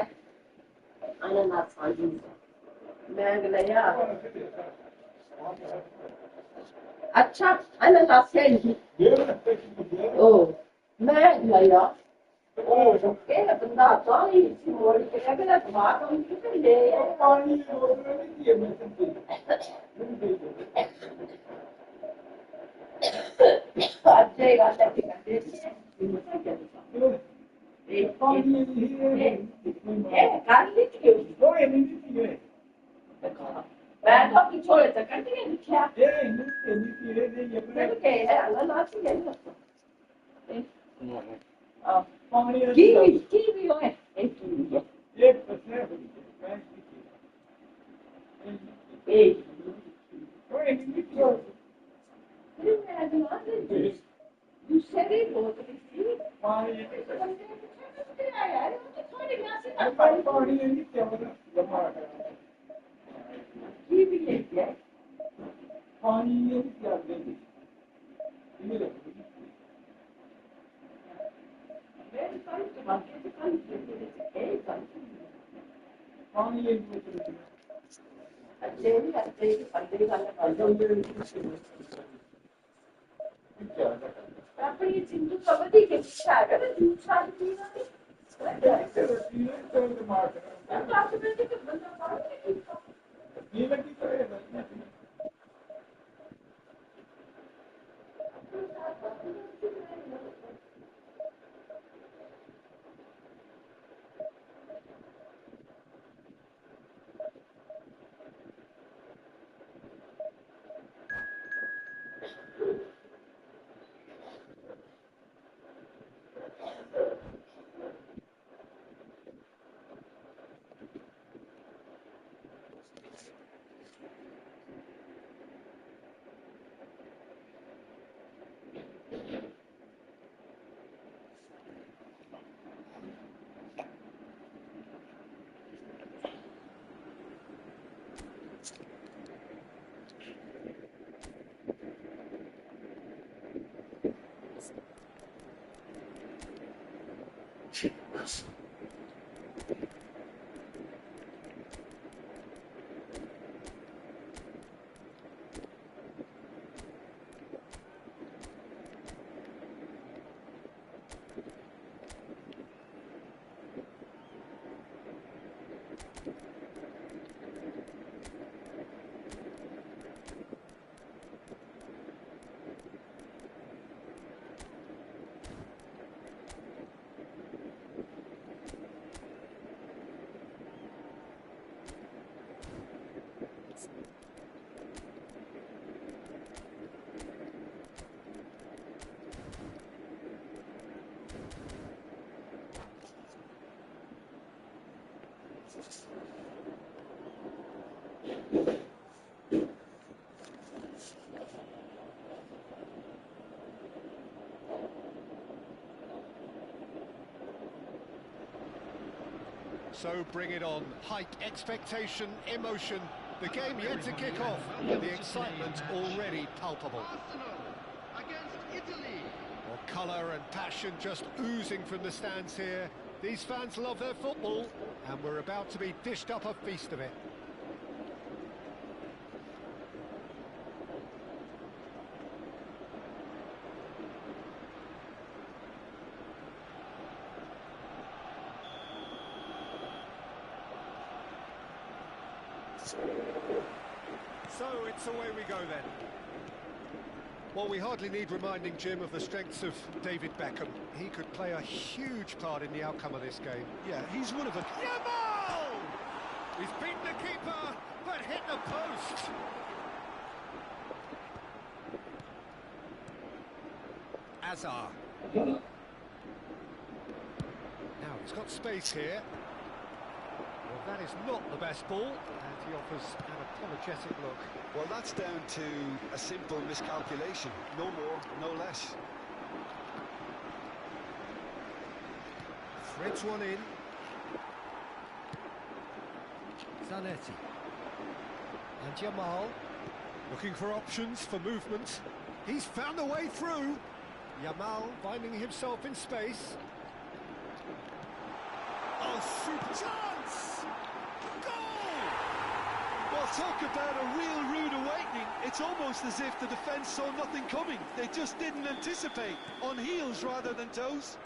mango, अच्छा अनानास है ओ मैं लाया ओ के बंदा तो ही मोड़ के अगला दिमाग हम किसे ले पानी और नहीं है मैं अच्छे गाता है कहते एक पानी है काट लीजिए वो है नहीं है मैं तो अपनी छोड़े तक करती है क्या ये नहीं क्या है अल्लाह लाती है कीवी हो है एक कीवी है एक दूसरी बहुत सी पानी नहीं क्या जमा कीवी है क्या पानी नहीं क्या देंगे मेरे साथ बाकी से कल एक पानी एक अच्छे अंदर वाला क्या आपण ही सिंधू कबड्डी घेतली आहे का दूध छान So bring it on. Hype, expectation, emotion. The game yet to kick off. The excitement already palpable. Well, colour and passion just oozing from the stands here. These fans love their football, and we're about to be dished up a feast of it. So it's away we go then. Well, we hardly need reminding, Jim, of the strengths of David Beckham. He could play a huge part in the outcome of this game. Yeah, he's one of a... Yamal! He's beaten the keeper, but hit the post. Azar. Now he's got space here. Well, that is not the best ball, and he offers an apologetic look. Well, that's down to a simple miscalculation. No more, no less. Threads one in. Zanetti. And Jamal. Looking for options for movement. He's found a way through. Jamal finding himself in space. Oh, super chance! Goal! Well, talk about a real rude awakening. It's almost as if the defence saw nothing coming. They just didn't anticipate. On heels rather than toes.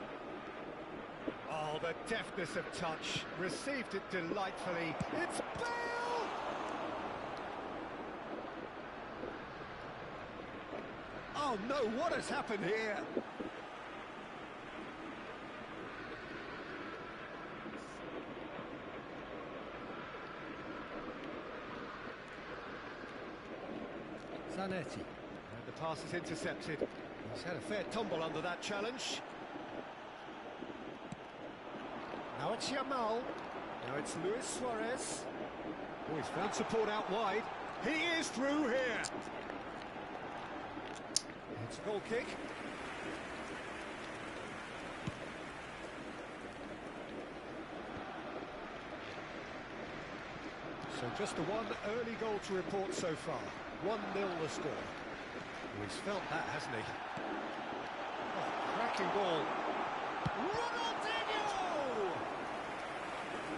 Oh, the deftness of touch. Received it delightfully. It's Bale! Oh no, what has happened here? Zanetti. And the pass is intercepted. He's had a fair tumble under that challenge. Now it's Jamal. Now it's Luis Suarez. Oh, he's found support out wide. He is through here. It's a goal kick. So just the one early goal to report so far. 1-0 the score. Oh, he's felt that, hasn't he? Oh, cracking ball. Ronaldinho!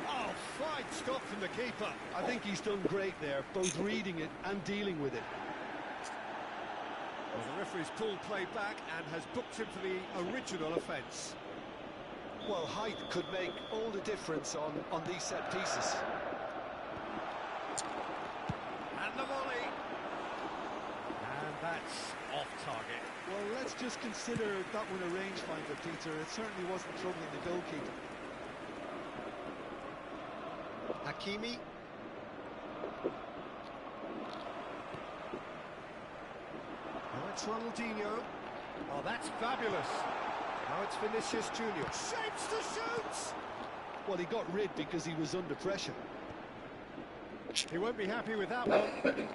Oh, fine stop from the keeper. I think he's done great there, both reading it and dealing with it. Well, the referee's pulled play back and has booked him for the original offence. Well, height could make all the difference on these set pieces. And the volley. And that's off target. Well, let's just consider that one a rangefinder, Peter. It certainly wasn't troubling the goalkeeper. Hakimi. Now it's Ronaldinho. Oh, that's fabulous. Now it's Vinicius Junior. Shapes to shoot! Well, he got rid because he was under pressure. He won't be happy with that one.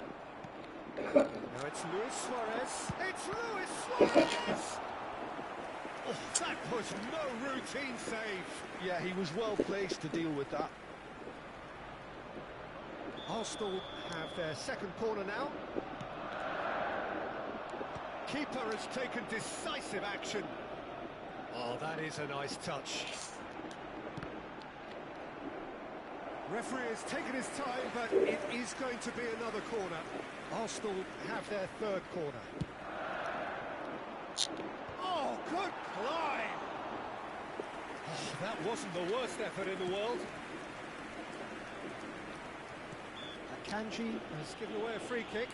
Now it's Luis Suarez. It's Luis Suarez! Oh, that was no routine save. Yeah, he was well placed to deal with that. Arsenal have their second corner now. Keeper has taken decisive action. Oh, that is a nice touch. Referee has taken his time, but it is going to be another corner. Arsenal have their third corner. Oh, good climb! Oh, that wasn't the worst effort in the world. Akanji has given away a free kick.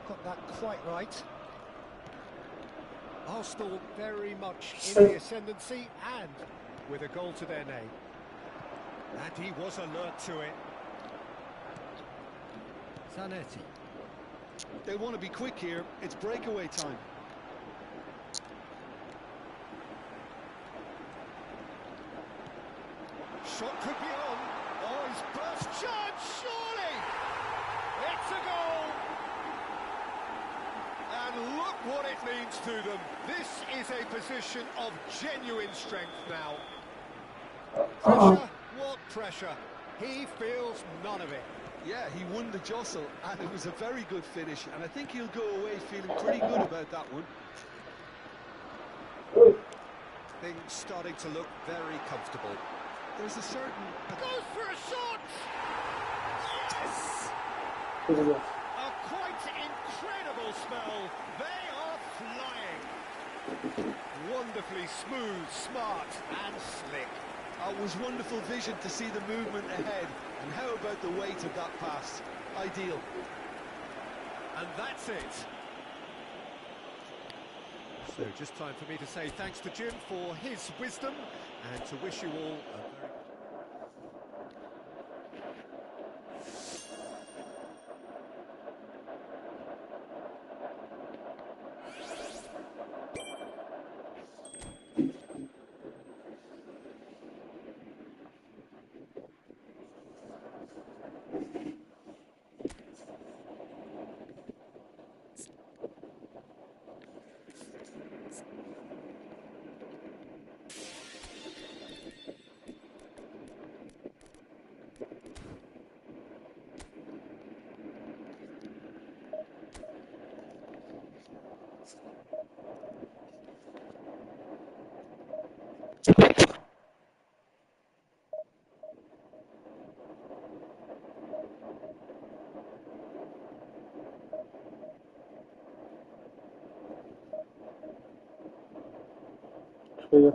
Got that quite right. Arsenal very much in the ascendancy and with a goal to their name. And he was alert to it. Zanetti. They want to be quick here. It's breakaway time. Shot could be on. Oh, he's burst chance, surely! It's a goal! And look what it means to them. This is a position of genuine strength now. Pressure? What pressure? He feels none of it. Yeah, he won the jostle, and it was a very good finish, and I think he'll go away feeling pretty good about that one. Things starting to look very comfortable. There's a certain... Goes for a shot! Yes! A quite incredible spell. They are flying. Wonderfully smooth, smart and slick. It was wonderful vision to see the movement ahead. And how about the weight of that pass? Ideal. And that's it. So just time for me to say thanks to Jim for his wisdom and to wish you all a very... Yeah.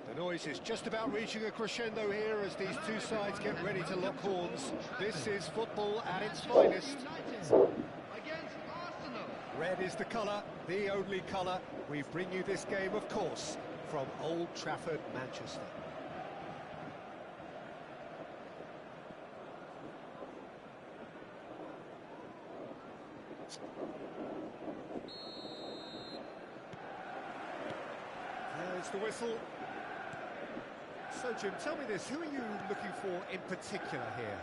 The noise is just about reaching a crescendo here as these two sides get ready to lock horns. This is football at its finest. Red is the colour, the only colour. We bring you this game, of course, from Old Trafford, Manchester. There's the whistle. So, Jim, tell me this, who are you looking for in particular here?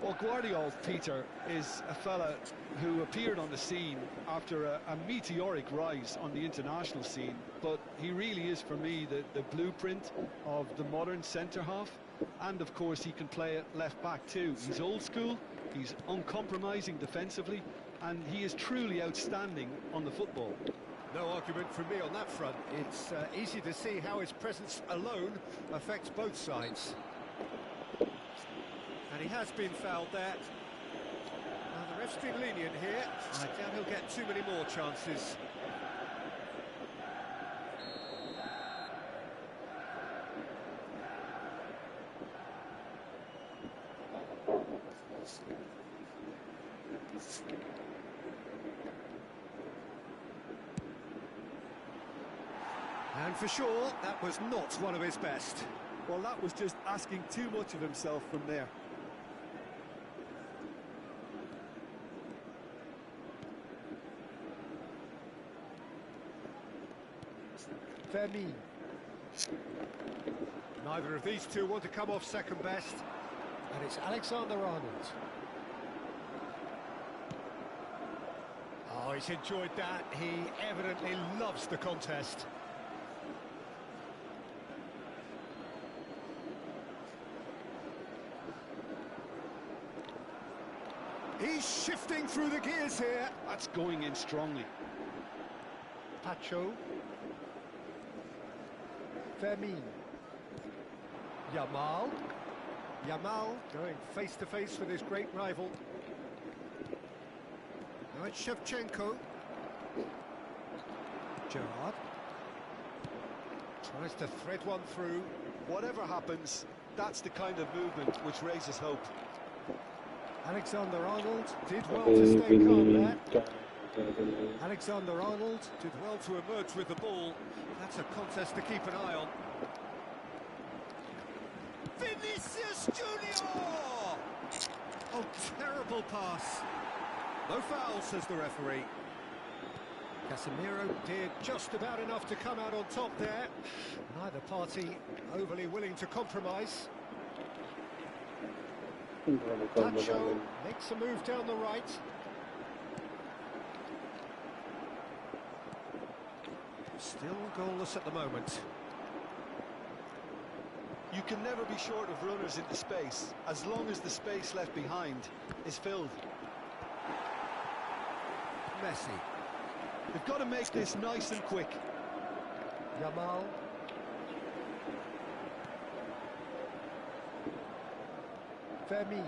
Well, Guardiola, Peter, is a fella who appeared on the scene after a meteoric rise on the international scene, but he really is, for me, the blueprint of the modern centre-half, and, of course, he can play at left-back too. He's old school, he's uncompromising defensively, and he is truly outstanding on the football. No argument from me on that front. It's easy to see how his presence alone affects both sides. And he has been fouled there. Now, the ref's been lenient here. I doubt he'll get too many more chances. And for sure, that was not one of his best. Well, that was just asking too much of himself from there. Vermeer. Neither of these two want to come off second best. And it's Alexander-Arnold. Oh, he's enjoyed that. He evidently loves the contest. He's shifting through the gears here. That's going in strongly. Pacho. Vermeer. Yamal. Yamal going face-to-face with his great rival. Now it's Shevchenko. Gerrard. Tries to thread one through. Whatever happens, that's the kind of movement which raises hope. Alexander-Arnold did well to stay calm there. Alexander-Arnold did well to emerge with the ball. That's a contest to keep an eye on. Vinicius Junior! Oh, terrible pass. No foul, says the referee. Casemiro did just about enough to come out on top there. Neither party overly willing to compromise. Nacho makes a move down the right. Still goalless at the moment. You can never be short of runners into space, as long as the space left behind is filled. Messi. They've got to make this nice and quick. Yamal. Fermin.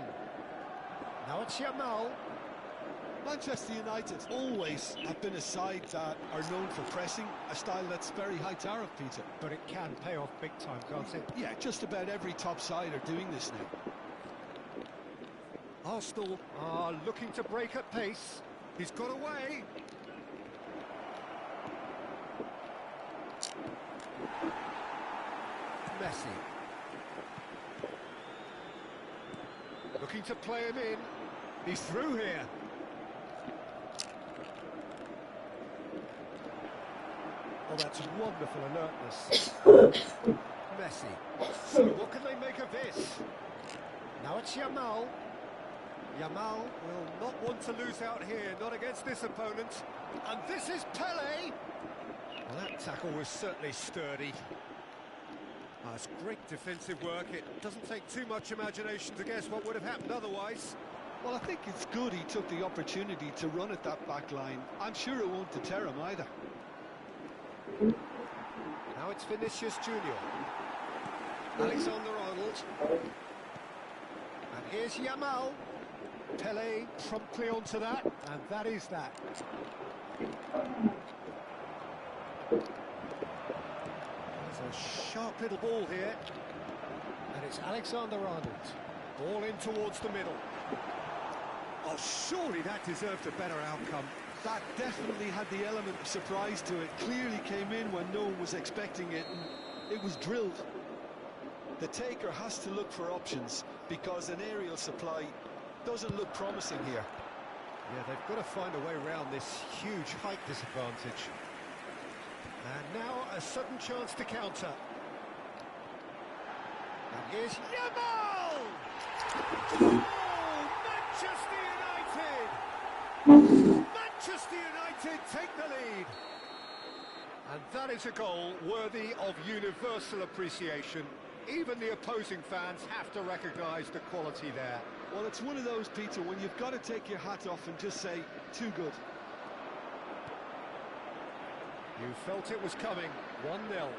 Now it's Yamal. Manchester United always have been a side that are known for pressing, a style that's very high tariff, Peter. But it can pay off big time, can't it? Yeah, just about every top side are doing this now. Arsenal are looking to break at pace. He's got away. Messi. Looking to play him in. He's through here. Oh, that's wonderful alertness. Messi. What can they make of this? Now it's Yamal. Yamal will not want to lose out here, not against this opponent. And this is Pele. Well, that tackle was certainly sturdy. That's great defensive work. It doesn't take too much imagination to guess what would have happened otherwise. Well, I think it's good he took the opportunity to run at that back line. I'm sure it won't deter him either. Now it's Vinicius Junior. Alexander-Arnold. And here's Yamal. Pele promptly onto that, and that is that. There's a sharp little ball here. And it's Alexander-Arnold. Ball in towards the middle. Oh, surely that deserved a better outcome. That definitely had the element of surprise to it. Clearly came in when no one was expecting it, and it was drilled. The taker has to look for options, because an aerial supply doesn't look promising here. Yeah, they've got to find a way around this huge height disadvantage. And now a sudden chance to counter. And here's Yamal! Oh, Manchester United! Manchester United take the lead. And that is a goal worthy of universal appreciation. Even the opposing fans have to recognise the quality there. Well, it's one of those, Peter, when you've got to take your hat off and just say, too good. You felt it was coming, 1-0.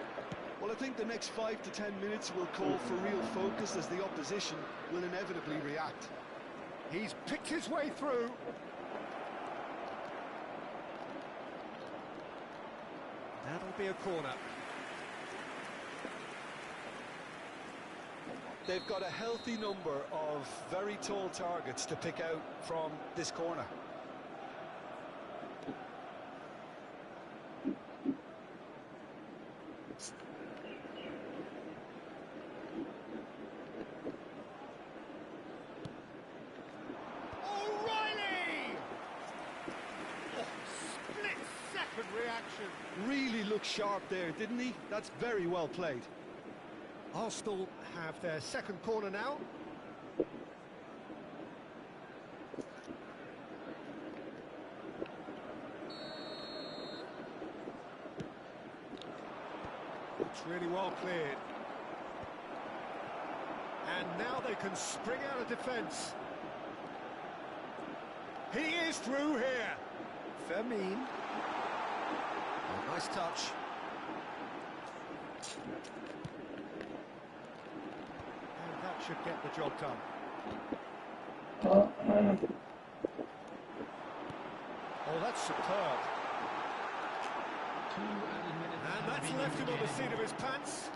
Well, I think the next 5 to 10 minutes will call for real focus, as the opposition will inevitably react. He's picked his way through. That'll be a corner. They've got a healthy number of very tall targets to pick out from this corner. O'Reilly! Oh, split-second reaction. Really looked sharp there, didn't he? That's very well played. Arsenal have their second corner now. It's really well cleared. And now they can spring out of defence. He is through here. Fermin. Oh, nice touch. Should get the job done. Oh, that's superb. And that's left him on the seat of his pants.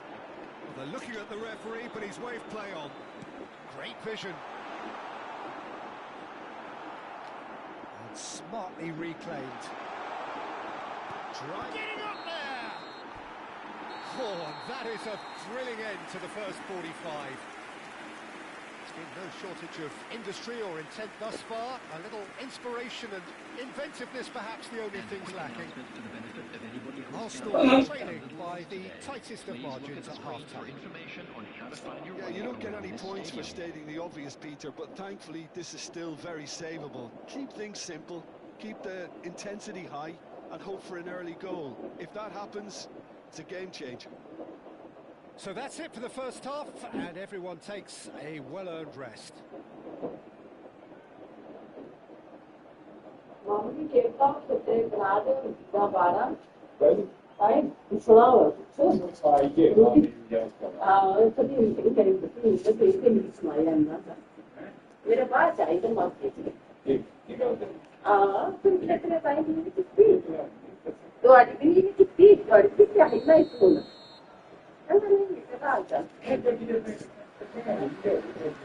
Well, they're looking at the referee, but he's waved play on. Great vision. And smartly reclaimed. Getting up there! Oh, and that is a thrilling end to the first 45. There's been no shortage of industry or intent thus far. A little inspiration and inventiveness, perhaps the only things lacking. Arsenal trailing by the tightest of margins at half-time. Yeah, you don't get any points for stating the obvious, Peter, but thankfully this is still very savable. Keep things simple, keep the intensity high, and hope for an early goal. If that happens, it's a game changer. So that's it for the first half, and everyone takes a well-earned rest.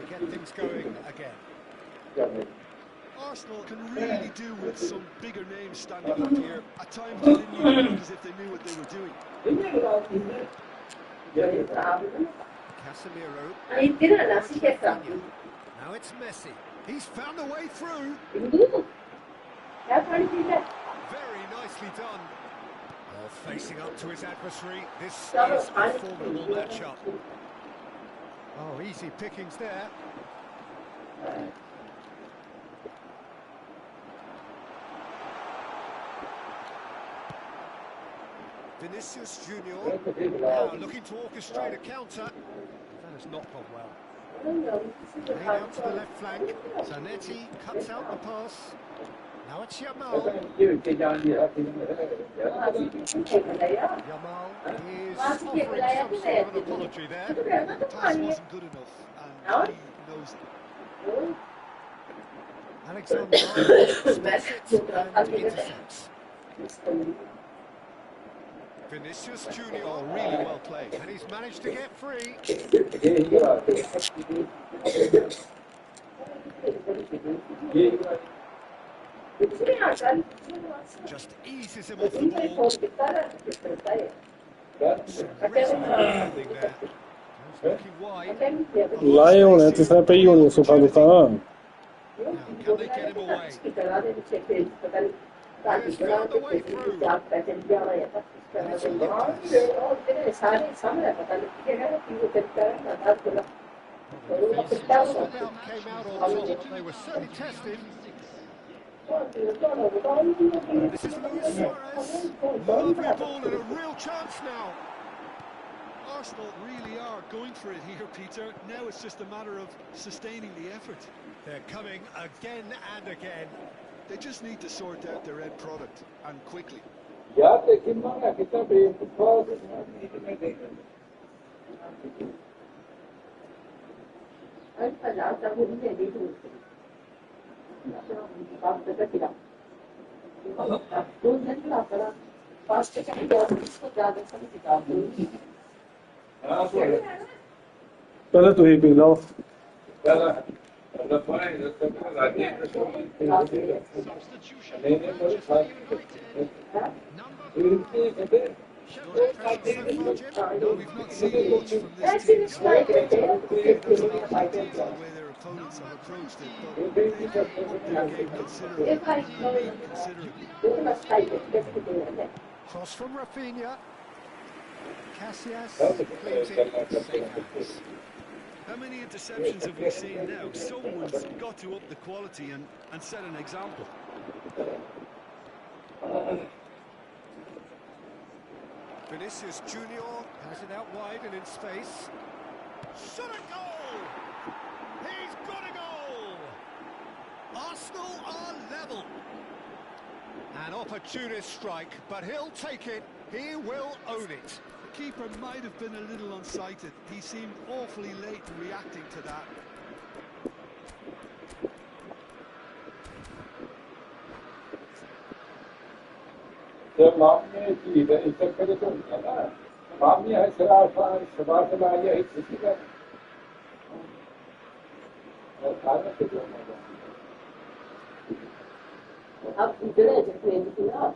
Get things going again. Arsenal can really do with some bigger names standing up here. At times they didn't even look as if they knew what they were doing. Casemiro. Now it's Messi. He's found a way through. Very nicely done. Oh, facing up to his adversary. This is a formidable matchup. Oh, easy pickings there. Vinicius Junior now looking to orchestrate a counter. That has not gone well. Playing out to the left flank. Zanetti cuts out the pass. Now it's Yamal. Yamal is offering some sort of an apology there. The pass wasn't good enough, and he knows it. Alexander spots it and intercepts. Vinicius Junior, Oh, really well played. and he's managed to get free. Just eases him off the ball. Looking wide. लाए होने तीसरा पे ही होने सुखा दुखा Now, can they get him away? He's found the way through. And it's a good pass. Just about came out on top. They were certainly tested. This is Luis Suarez. Lovely ball and a real chance now. Arsenal really are going for it here, Peter. Now it's just a matter of sustaining the effort. They're coming again and again. They just need to sort out their end product, and quickly. पहले तो ही पी लो No, we've not seen much from this team. So the way their opponents have approached it, but they've upped their game considerably. Cross from Rafinha. Casillas cleans it. Safe hands. How many interceptions have we seen now? Someone's got to up the quality and set an example. Vinicius Junior has it out wide and in space. Shot a goal! He's got a goal! Arsenal are level. An opportunist strike, but he'll take it. He will own it. The keeper might have been a little unsighted. He seemed awfully late in reacting to that. 마음의 길에 이때까지 좀 있잖아. 마음이 서바서바하게 했으니까 다른 게 좀. 아, 이전에 저 비행기구나.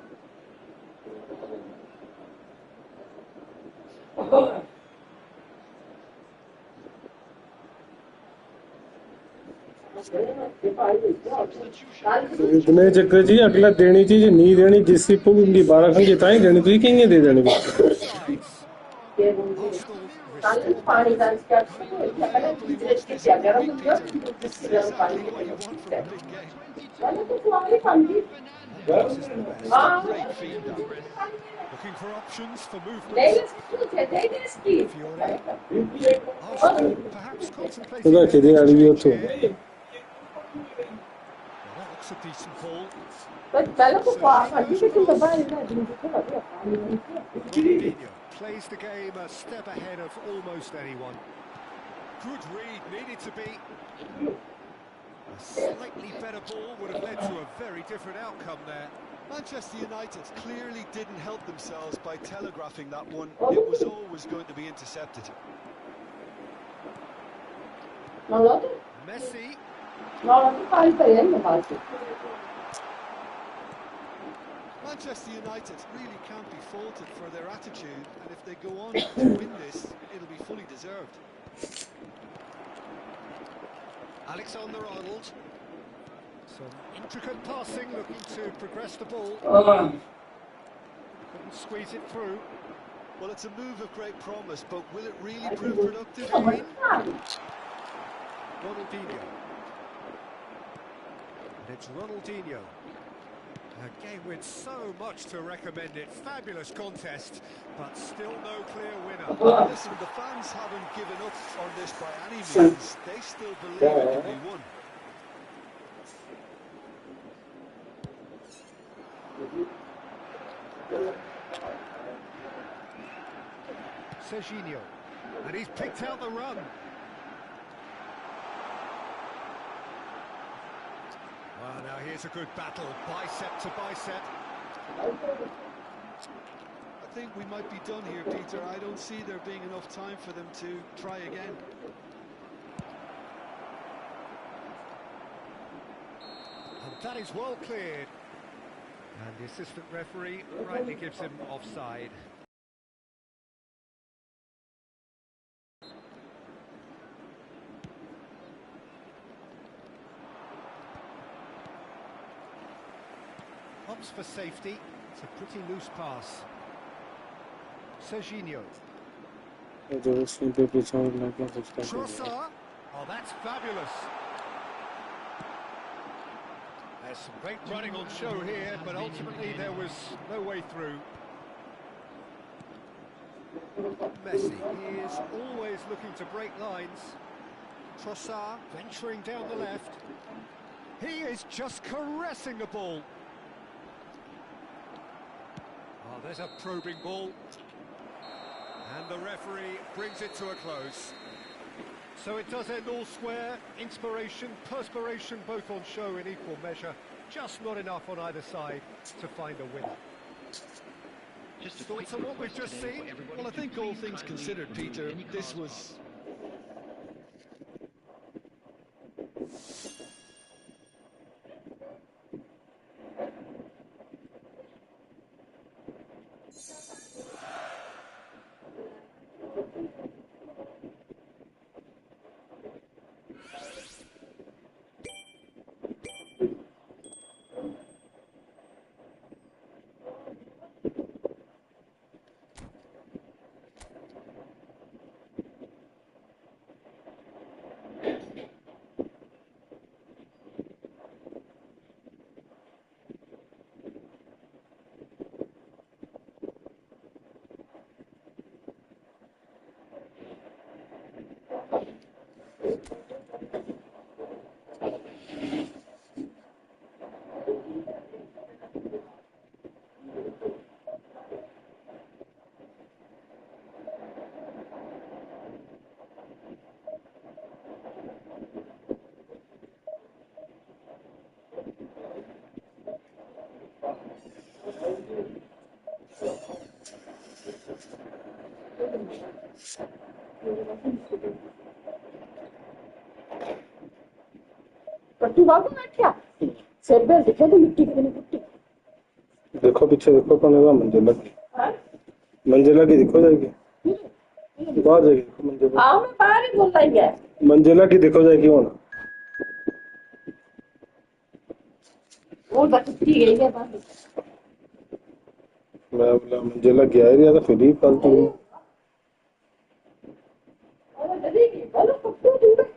इतने चक्कर जी अगला देनी चीज नहीं देनी जिसकी पूरी 12 घंटे ताई देनी तुझे किंगे दे देने पानी का Probably wants this every week, Peter. This is exactly what you want from a big game. This is the best. Great feed, that. Looking for options for movements. Fiore. Arsenal perhaps contemplating खुदा के दे their आली next तो change here. Well, that looks a decent ball. Ronaldinho plays the game a step ahead of almost anyone. Good read, needed to be. A slightly better ball would have led to a very different outcome there. Manchester United clearly didn't help themselves by telegraphing that one. It was always going to be intercepted. Messi. Manchester United really can't be faulted for their attitude, and if they go on to win this, it'll be fully deserved. Alexander-Arnold. Some intricate passing, looking to progress the ball. Couldn't squeeze it through. Well, it's a move of great promise, but will it really prove productive? Ronaldinho. And it's Ronaldinho. A game with so much to recommend it. Fabulous contest, but still no clear winner. Listen, the fans haven't given up on this by any means. They still believe it can be won. Serginho. And he's picked out the run. Well, now here's a good battle, bicep to bicep. I think we might be done here, Peter. I don't see there being enough time for them to try again. And that is well cleared. And the assistant referee rightly gives him offside. Opts for safety. It's a pretty loose pass. Serginho. Trossard. Oh, that's fabulous. There's some great running on show here, but ultimately there was no way through. Messi, he is always looking to break lines. Trossard venturing down the left. He is just caressing the ball. Oh, there's a probing ball. And the referee brings it to a close. So it does end all square. Inspiration, perspiration, both on show in equal measure. Just not enough on either side to find a winner. Just a Thoughts quick on what we've request just today seen? for everybody Well, I to think all please things kindly considered, remove Peter, any this cars was... कट्टू बाबू बैठ क्या सिर पे दिखे तो मिट्टी की putty देखो पीछे देखो कौन होगा मंजिला की दिखो जाएगी बाहर जाएगी मंजिला हाँ मैं बाहर ही बोल रही है मंजिला की देखो जाएगी होना वो बच्ची गई है बाहर मैं बोला मंजिला गया ही तो फिर ही फालतू अरे डरेगी बोलो कट्टू तू बैठ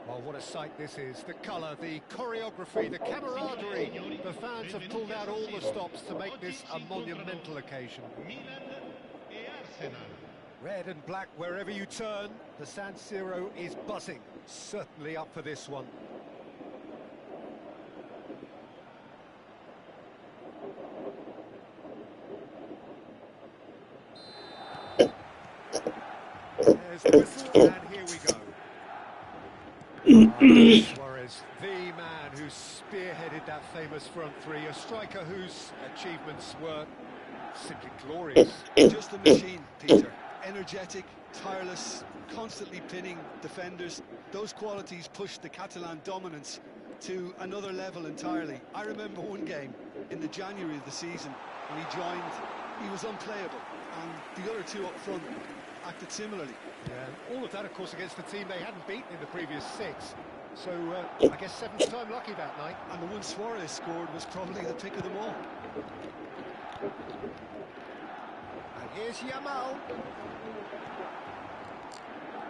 Oh, what a sight this is. The colour, the choreography, the camaraderie. The fans have pulled out all the stops to make this a monumental occasion. Red and black wherever you turn. The San Siro is buzzing. Certainly up for this one. There's the whistle, and here we go. Suarez, the man who spearheaded that famous front three, a striker whose achievements were simply glorious. Just a machine, Peter. Energetic, tireless, constantly pinning defenders. Those qualities pushed the Catalan dominance to another level entirely. I remember one game in the January of the season when he joined, he was unplayable, and the other two up front acted similarly. Yeah, all of that, of course, against the team they hadn't beaten in the previous 6. So, I guess 7th time lucky that night. And the one Suarez scored was probably the pick of them all. And here's Yamal.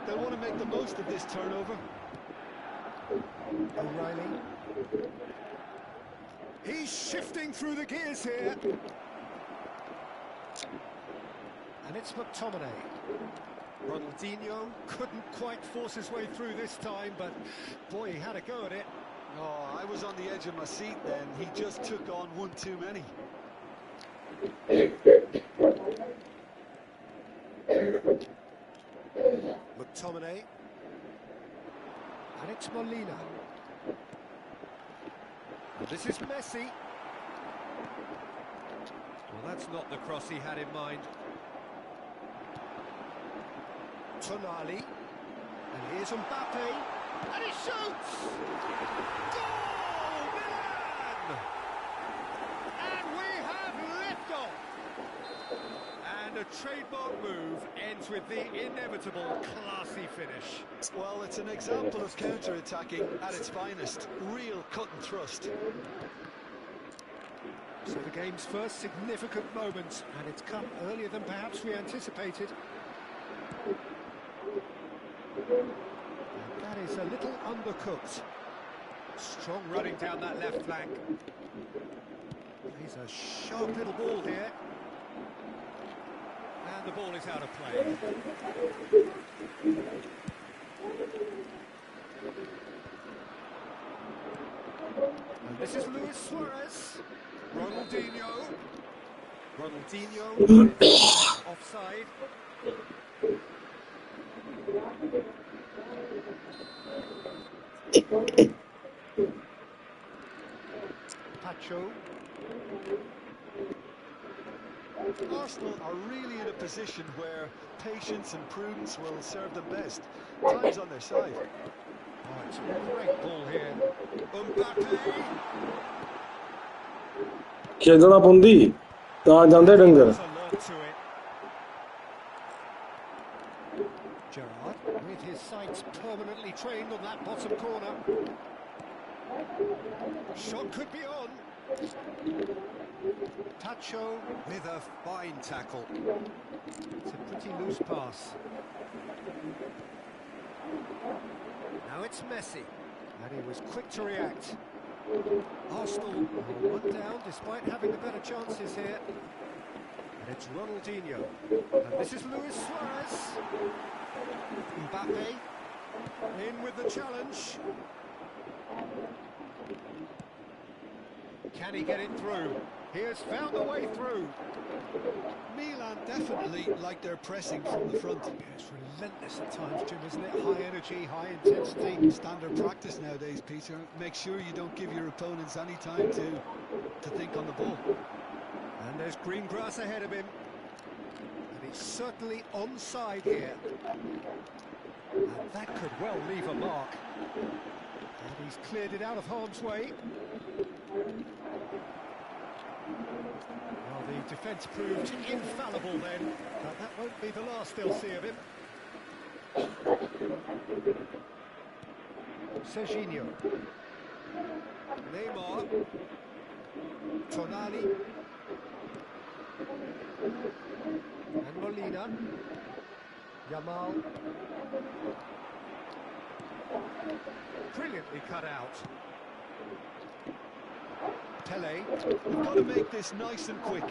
They'll want to make the most of this turnover. O'Reilly. He's shifting through the gears here. And it's McTominay. Ronaldinho couldn't quite force his way through this time, but boy, he had a go at it. Oh, I was on the edge of my seat then. He just took on one too many. McTominay. And it's Molina. And this is Messi. Well, that's not the cross he had in mind. Tonali. And here's Mbappe. And he shoots! Goal! Milan! And we have liftoff! And a trademark move ends with the inevitable classy finish. Well, it's an example of counter-attacking at its finest. Real cut and thrust. So the game's first significant moment, and it's come earlier than perhaps we anticipated. And that is a little undercooked. Strong running down that left flank. He's a sharp little ball here. And the ball is out of play. And this is Luis Suarez. Ronaldinho. Offside. Pacho. Arsenal are really in a position where patience and prudence will serve them best. Time's on their side. Oh, it's a great ball here. Mbappe. ਖੇਡਣਾ ਪੁੰਦੀ ਤਾਂ ਜਾਂਦੇ ਡੰਗਰ Gerrard with his sights permanently trained on that bottom corner. Shot could be on. Pacho with a fine tackle. It's a pretty loose pass. Now it's Messi, and he was quick to react. Arsenal are 1 down despite having the better chances here. And it's Ronaldinho. And this is Luis Suarez. Mbappe in with the challenge. Can he get it through? He has found a way through. Milan definitely like their pressing from the front. It's relentless at times, Jim, isn't it? High energy, high intensity. Standard practice nowadays, Peter. Make sure you don't give your opponents any time to think on the ball. And there's green grass ahead of him. And he's certainly onside here. And that could well leave a mark. And he's cleared it out of harm's way. Well, the defence proved infallible then, but that won't be the last they'll see of him. Serginho. Neymar. Tonali. And Molina. Yamal. Brilliantly cut out. Pele. We've got to make this nice and quick.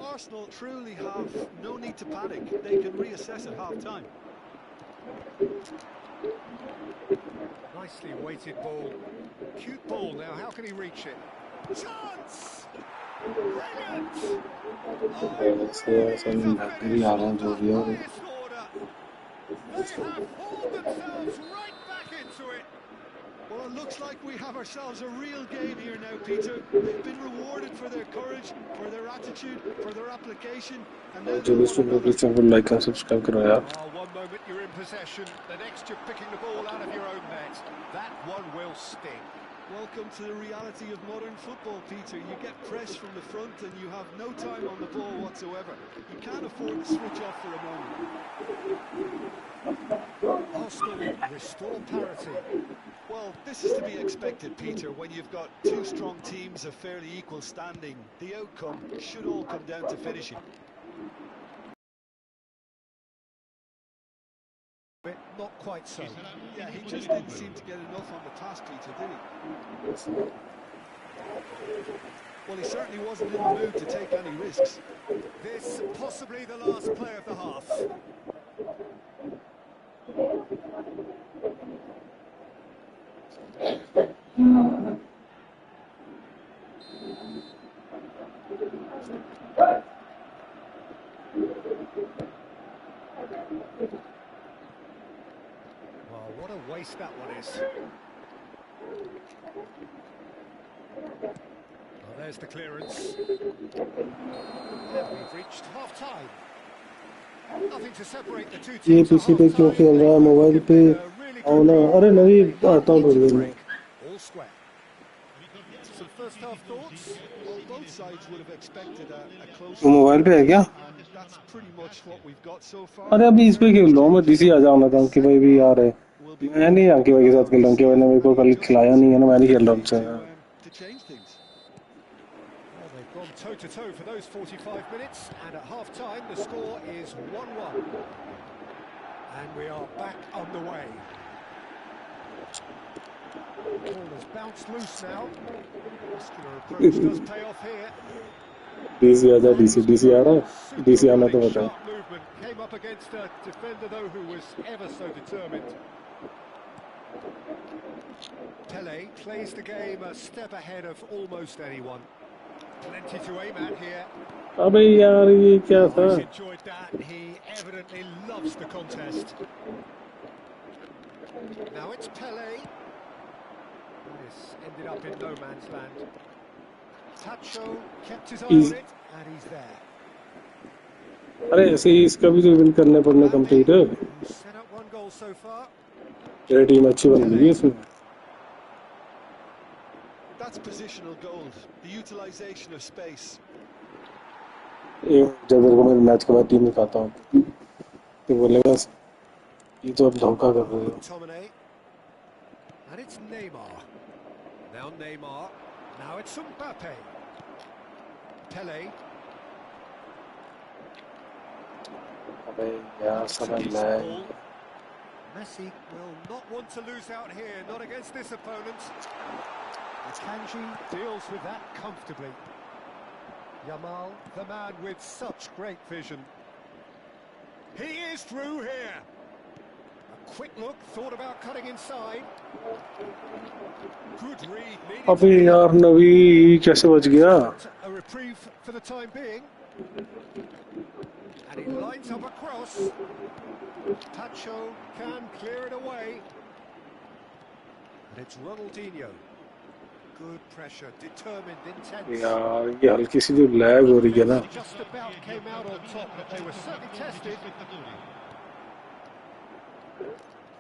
Arsenal truly have no need to panic. They can reassess at half-time. Nicely weighted ball. Cute ball now, how can he reach it? Chance! Brilliant! Oh, really they have hauled themselves right back into it. Well, it looks like we have ourselves a real game here now, Peter. They've been rewarded for their courage, for their attitude, for their application, and now they want another. Like and subscribe karo yaar. Oh, one moment you're in possession, the next you're picking the ball out of your own net. That one will sting. Welcome to the reality of modern football, Peter. You get pressed from the front and you have no time on the ball whatsoever. You can't afford to switch off for a moment. Arsenal restore parity. Well, this is to be expected, Peter, when you've got two strong teams of fairly equal standing. The outcome should all come down to finishing. Not quite so. Yeah, he just didn't seem to get enough on the pass, Peter, did he? Well, he certainly wasn't in the mood to take any risks. This possibly the last play of the half. Well, what a waste that one is. Well, there's the clearance. And we've reached half-time. Nothing to separate the two ये teams at पीछे पे क्यों खेल रहा है mobile पे आओ ना अरे नहीं आता हूँ थोड़ी देर में All square. Some first half thoughts? Well, both sides would have expected a close वो मोबाइल पे है क्या and that's pretty much what we've got so far. अरे अभी इस पे खेल रहा हूँ मैं डीसी आ जाऊँ ना था कि भाई भी यार है मैं नहीं अंकित भाई के साथ खेल रहा हूँ कि भाई ने मेरे को कल खिलाया नहीं है ना मैं नहीं खेल रहा हूँ उनसे To change things. Well, they've gone toe-to-toe for those 45 minutes, and at half-time the score is 1-1. And we are back underway. Ball has bounced loose now. Muscular approach does pay off here. DC आ जा DC आ रहा है DC आना तो बताओ Sharp movement. Came up against a defender though who was ever so determined. Pele plays the game a step ahead of almost anyone. Plenty to aim at here. अबे यार ये क्या था He's enjoyed that. He evidently loves the contest. Now it's Pele. This ended up in no man's land. Tacho kept his eye on it, and he's there. अरे ऐसे ही इसका भी reveal करने पड़ने कंप्लीट है Set up one goal so far. तेरी team अच्छी बन गई है इसमें That's positional gold, the utilization of space. ये जब मेरे को मेरे मैच के बाद टीम निकालता हूँ तो बोलेगा ये तो अब धोखा कर रहे हो McTominay. And it's Neymar. Now Neymar. Now it's Mbappe. Pele. अबे यार समझ Decent में ball. Messi will not want to lose out here, not against this opponent. Akanji deals with that comfortably. Yamal, the man with such great vision. He is through here. A quick look, thought about cutting inside. Good read, needed अबे यार नवी कैसे बच गया a reprieve for the time being. And he lines up a cross. Tacho can clear it away. And it's Ronaldinho. Good pressure, determined, intense. यार ये हल्की सी जो lag हो रही है ना Just about came out on top, but they were certainly tested.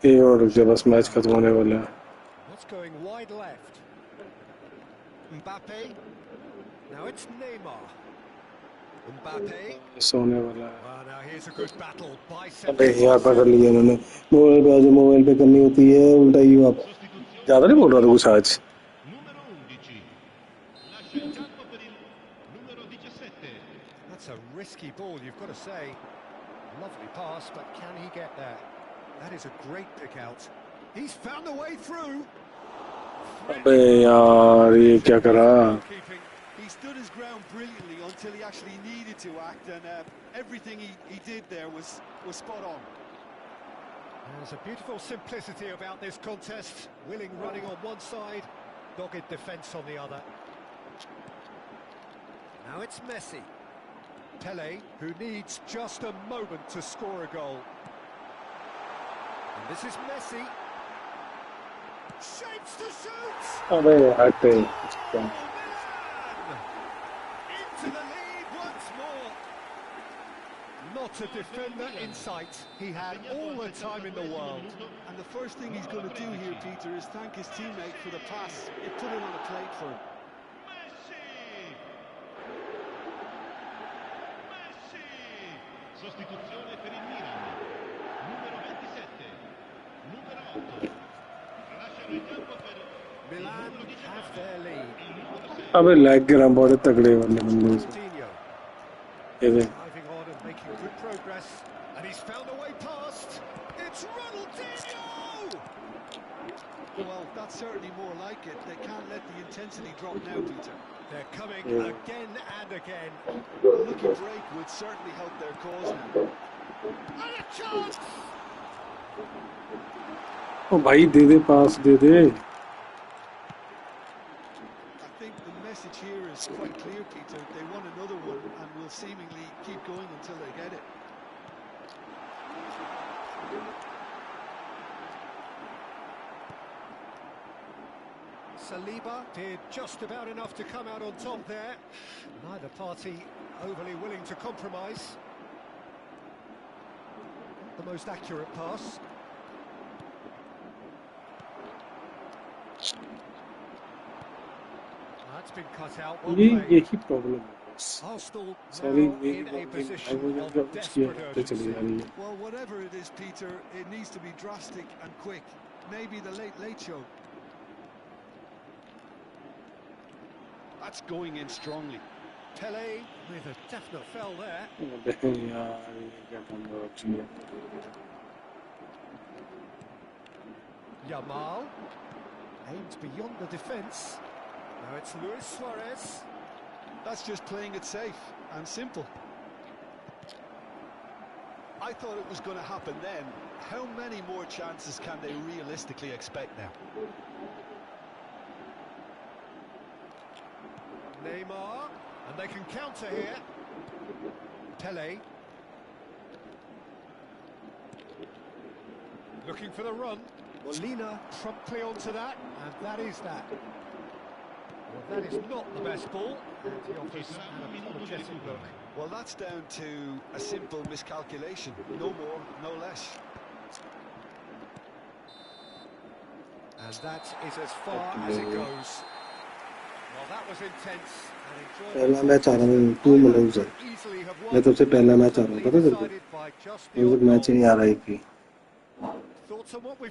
ये और रुक जा बस मैच खत्म होने वाला है What's going wide left? Mbappe. Now it's Neymar. Mbappe. सोने वाला है Well, now here's a good battle. अबे Biceps. यार पकड़ लिया उन्होंने मोबाइल पे जो मोबाइल पे करनी होती है उल्टा ही आप ज्यादा नहीं बोल रहा था कुछ आज That's a risky ball, you've got to say. Lovely pass, but can he get there? That is a great pick out. He's found a way through. अबे यार ये क्या करा Keeping. He stood his ground brilliantly until he actually needed to act, and everything he did there was spot on. There's a beautiful simplicity about this contest. Willing running on one side, dogged defence on the other. Now it's Messi. Pele, who needs just a moment to score a goal. And this is Messi. Shapes to shoot! अबे हट Into the lead once more. Not a defender in sight. He had all the time in the world. And the first thing he's going to do here, Peter, is thank his teammate for the pass. It put it on a plate for him. Sostituzione per il Milan. Numero 27. Numero 8. Lasciano il campo per Milan have their lead. अबे lag गिरा बड़े तगड़े वाले बंदे Coutinho ये देख driving on and making good progress. And he's found a way past. It's Ronaldinho! Well, that's certainly more like it. They can't let the intensity drop now, Peter. They're coming again and again. A lucky break would certainly help their cause now. And a chance! ओ भाई दे दे पास दे दे I think the message here is quite clear, Peter. They want another one and will seemingly keep going until they get it. Saliba did just about enough to come out on top there. Neither party overly willing to compromise. Not the most accurate pass. That's been cut out. Well played. यही problem है बस Arsenal सारी now मेरी in a bowling position high of का कुछ किया desperate होते चली जा रही urgency. है Well, whatever it is, Peter, it needs to be drastic and quick. Maybe the late show. That's going in strongly. Pele with a definite foul there. यार ये क्या काम हो रही है Yamal aimed beyond the defence. Now it's Luis Suarez. That's just playing it safe and simple. I thought it was going to happen then. How many more chances can they realistically expect now? Neymar, and they can counter here. Pele. Looking for the run. Molina promptly onto that, and that is that. Well, that is not the best ball, and he offers an apologetic look. Well, that's down to a simple miscalculation. No more, no less. And that is as far as it goes. Well, that was intense. पहला match आ रहा है to मलूज है मैं तो से पहला match आ रहा हूँ पता तेरे को मुझे मैच नहीं आ रहा है कि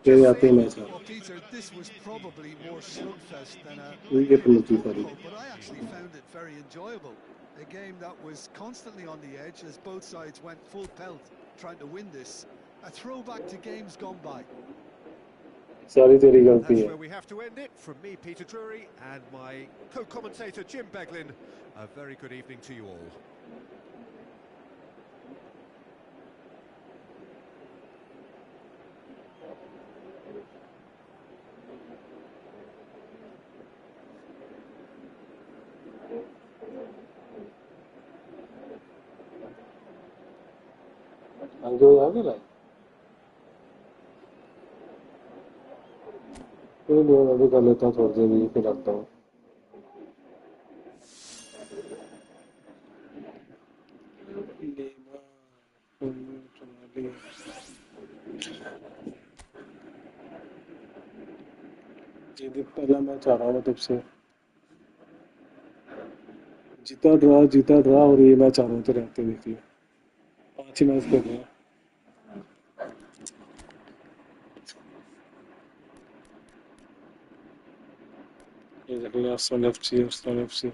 फिर आते ही मैच आ Well, Peter, this was probably more slugfest than a ये penalty football, sorry but I actually found it very enjoyable. A game that was constantly on the edge as both sides went full pelt trying to win this. A throwback to games gone by. सारी तेरी गलती That's है where we have to end it. From me, Peter Drury, and my co-commentator, Jim Beglin. A very good evening to you all. जो याद है ना कोई नहीं मैं भी कर लेता हूँ थोड़ी देर में फिर आता हूँ ये पहला मैच आ रहा है तब से जीता ड्रा और ये मैच आ रहा होते रहते देख लिया 5 ही मैच कर रहे हैं ये देख लिया Arsenal FC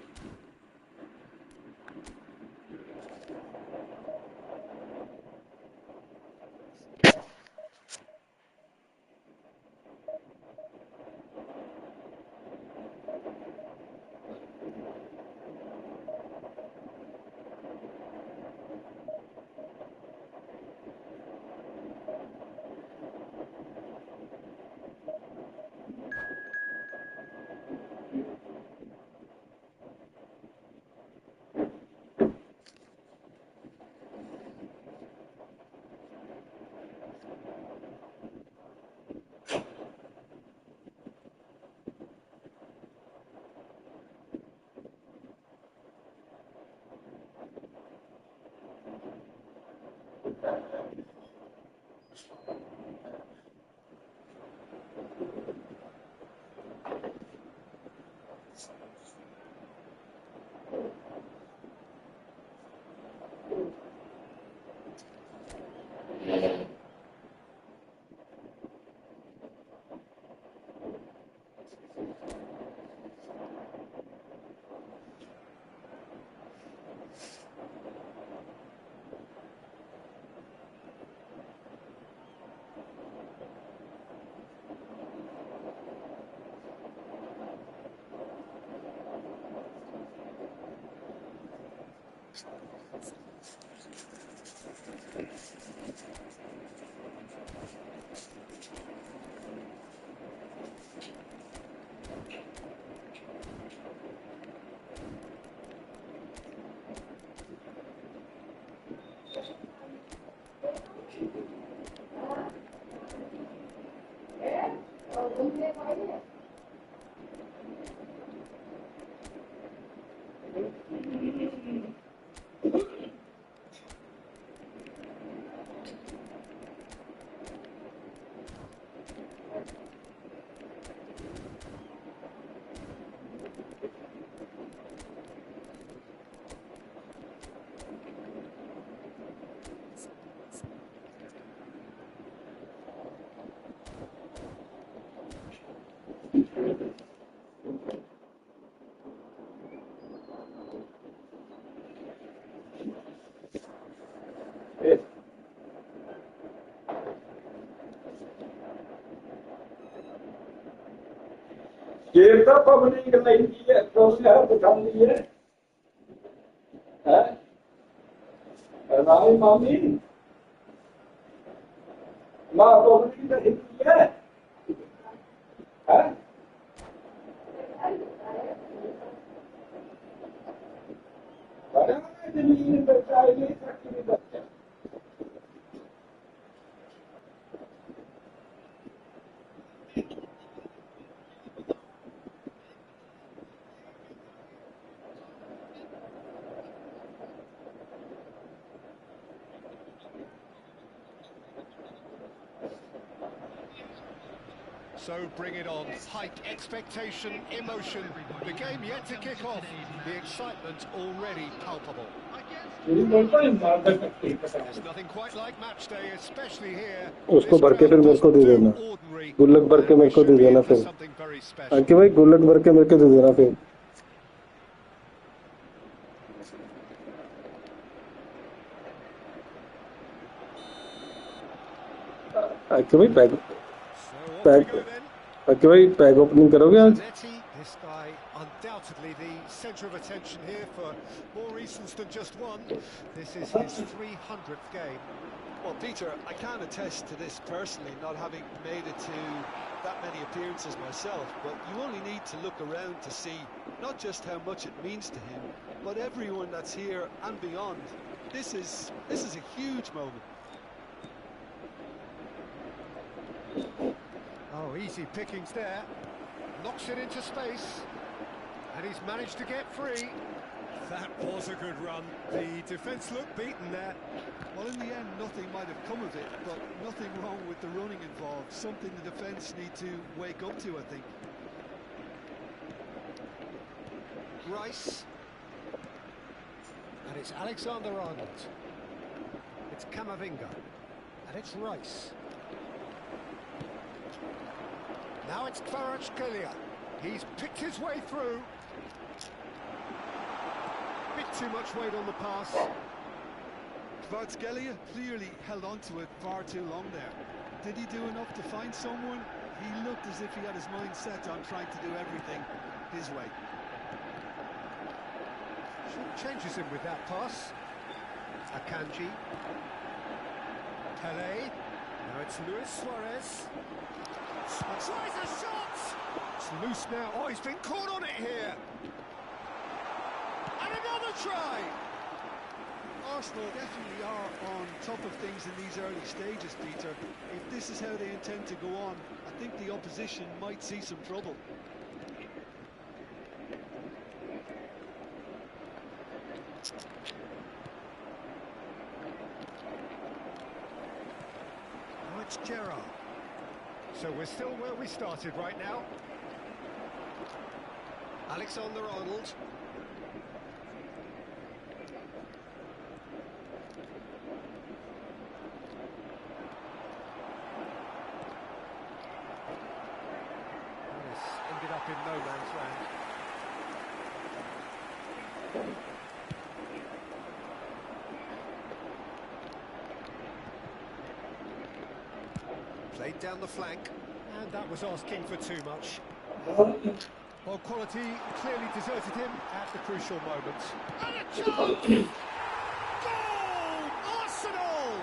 ये तो पब्लिक नहीं की है तो उसने उठा ली है रानी मामी माँ पब्लिक नहीं की है बड़ा दिल्ली में चाय नहीं सकती बच्चे So bring it on. Hike expectation, emotion. The game yet to kick off. The excitement already palpable. There's nothing quite like match day, especially here. उसको भर के फिर मेरे को दे देना गुल्लक भर के मेरे को दे देना फिर आके भाई गुल्लक भर के मेरे को दे देना फिर आके भाई पैग ओपनिंग करोगे आज This guy undoubtedly the centre of attention here for more reasons than just one. This is his 300th game. Well, Peter, I can attest to this personally, not having made it to that many appearances myself, but you only need to look around to see not just how much it means to him, but everyone that's here and beyond. This is a huge moment. Oh, easy pickings there. Knocks it into space. And he's managed to get free. That was a good run. The defence looked beaten there. Well, in the end, nothing might have come of it, but nothing wrong with the running involved. Something the defence need to wake up to, I think. Rice. And it's Alexander-Arnold. It's Camavinga. And it's Rice. Now it's Kvaratskhelia. He's picked his way through. Bit too much weight on the pass. Kvaratskhelia clearly held on to it far too long there. Did he do enough to find someone? He looked as if he had his mind set on trying to do everything his way. Changes him with that pass. Akanji. Pele. Now it's Luis Suarez. Tries a shot! It's loose now. Oh, he's been caught on it here. And another try! Arsenal definitely are on top of things in these early stages, Peter. If this is how they intend to go on, I think the opposition might see some trouble. Now it's Gerrard. So we're still where we started right now. Alexander-Arnold. This ended up in no man's land. Played down the flank, and that was asking for too much. Well, quality clearly deserted him at the crucial moment. And a chance! Goal! Arsenal!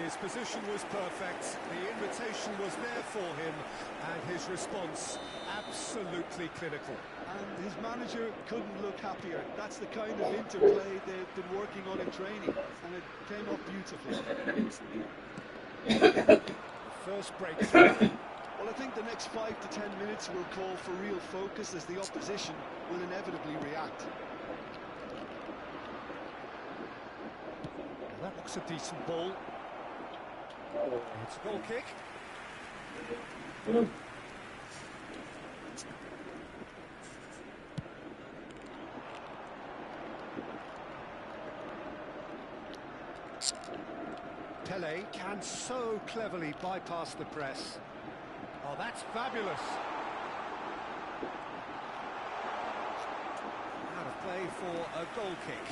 His position was perfect, the invitation was there for him, and his response absolutely clinical. And his manager couldn't look happier. That's the kind of interplay they've been working on in training, and it came off beautifully. First breakthrough. Well, I think the next 5 5 to 10 minutes will call for real focus as the opposition will inevitably react. Well, that looks a decent ball. It's a goal kick. Pele can so cleverly bypass the press. Oh, that's fabulous. Out of play for a goal kick.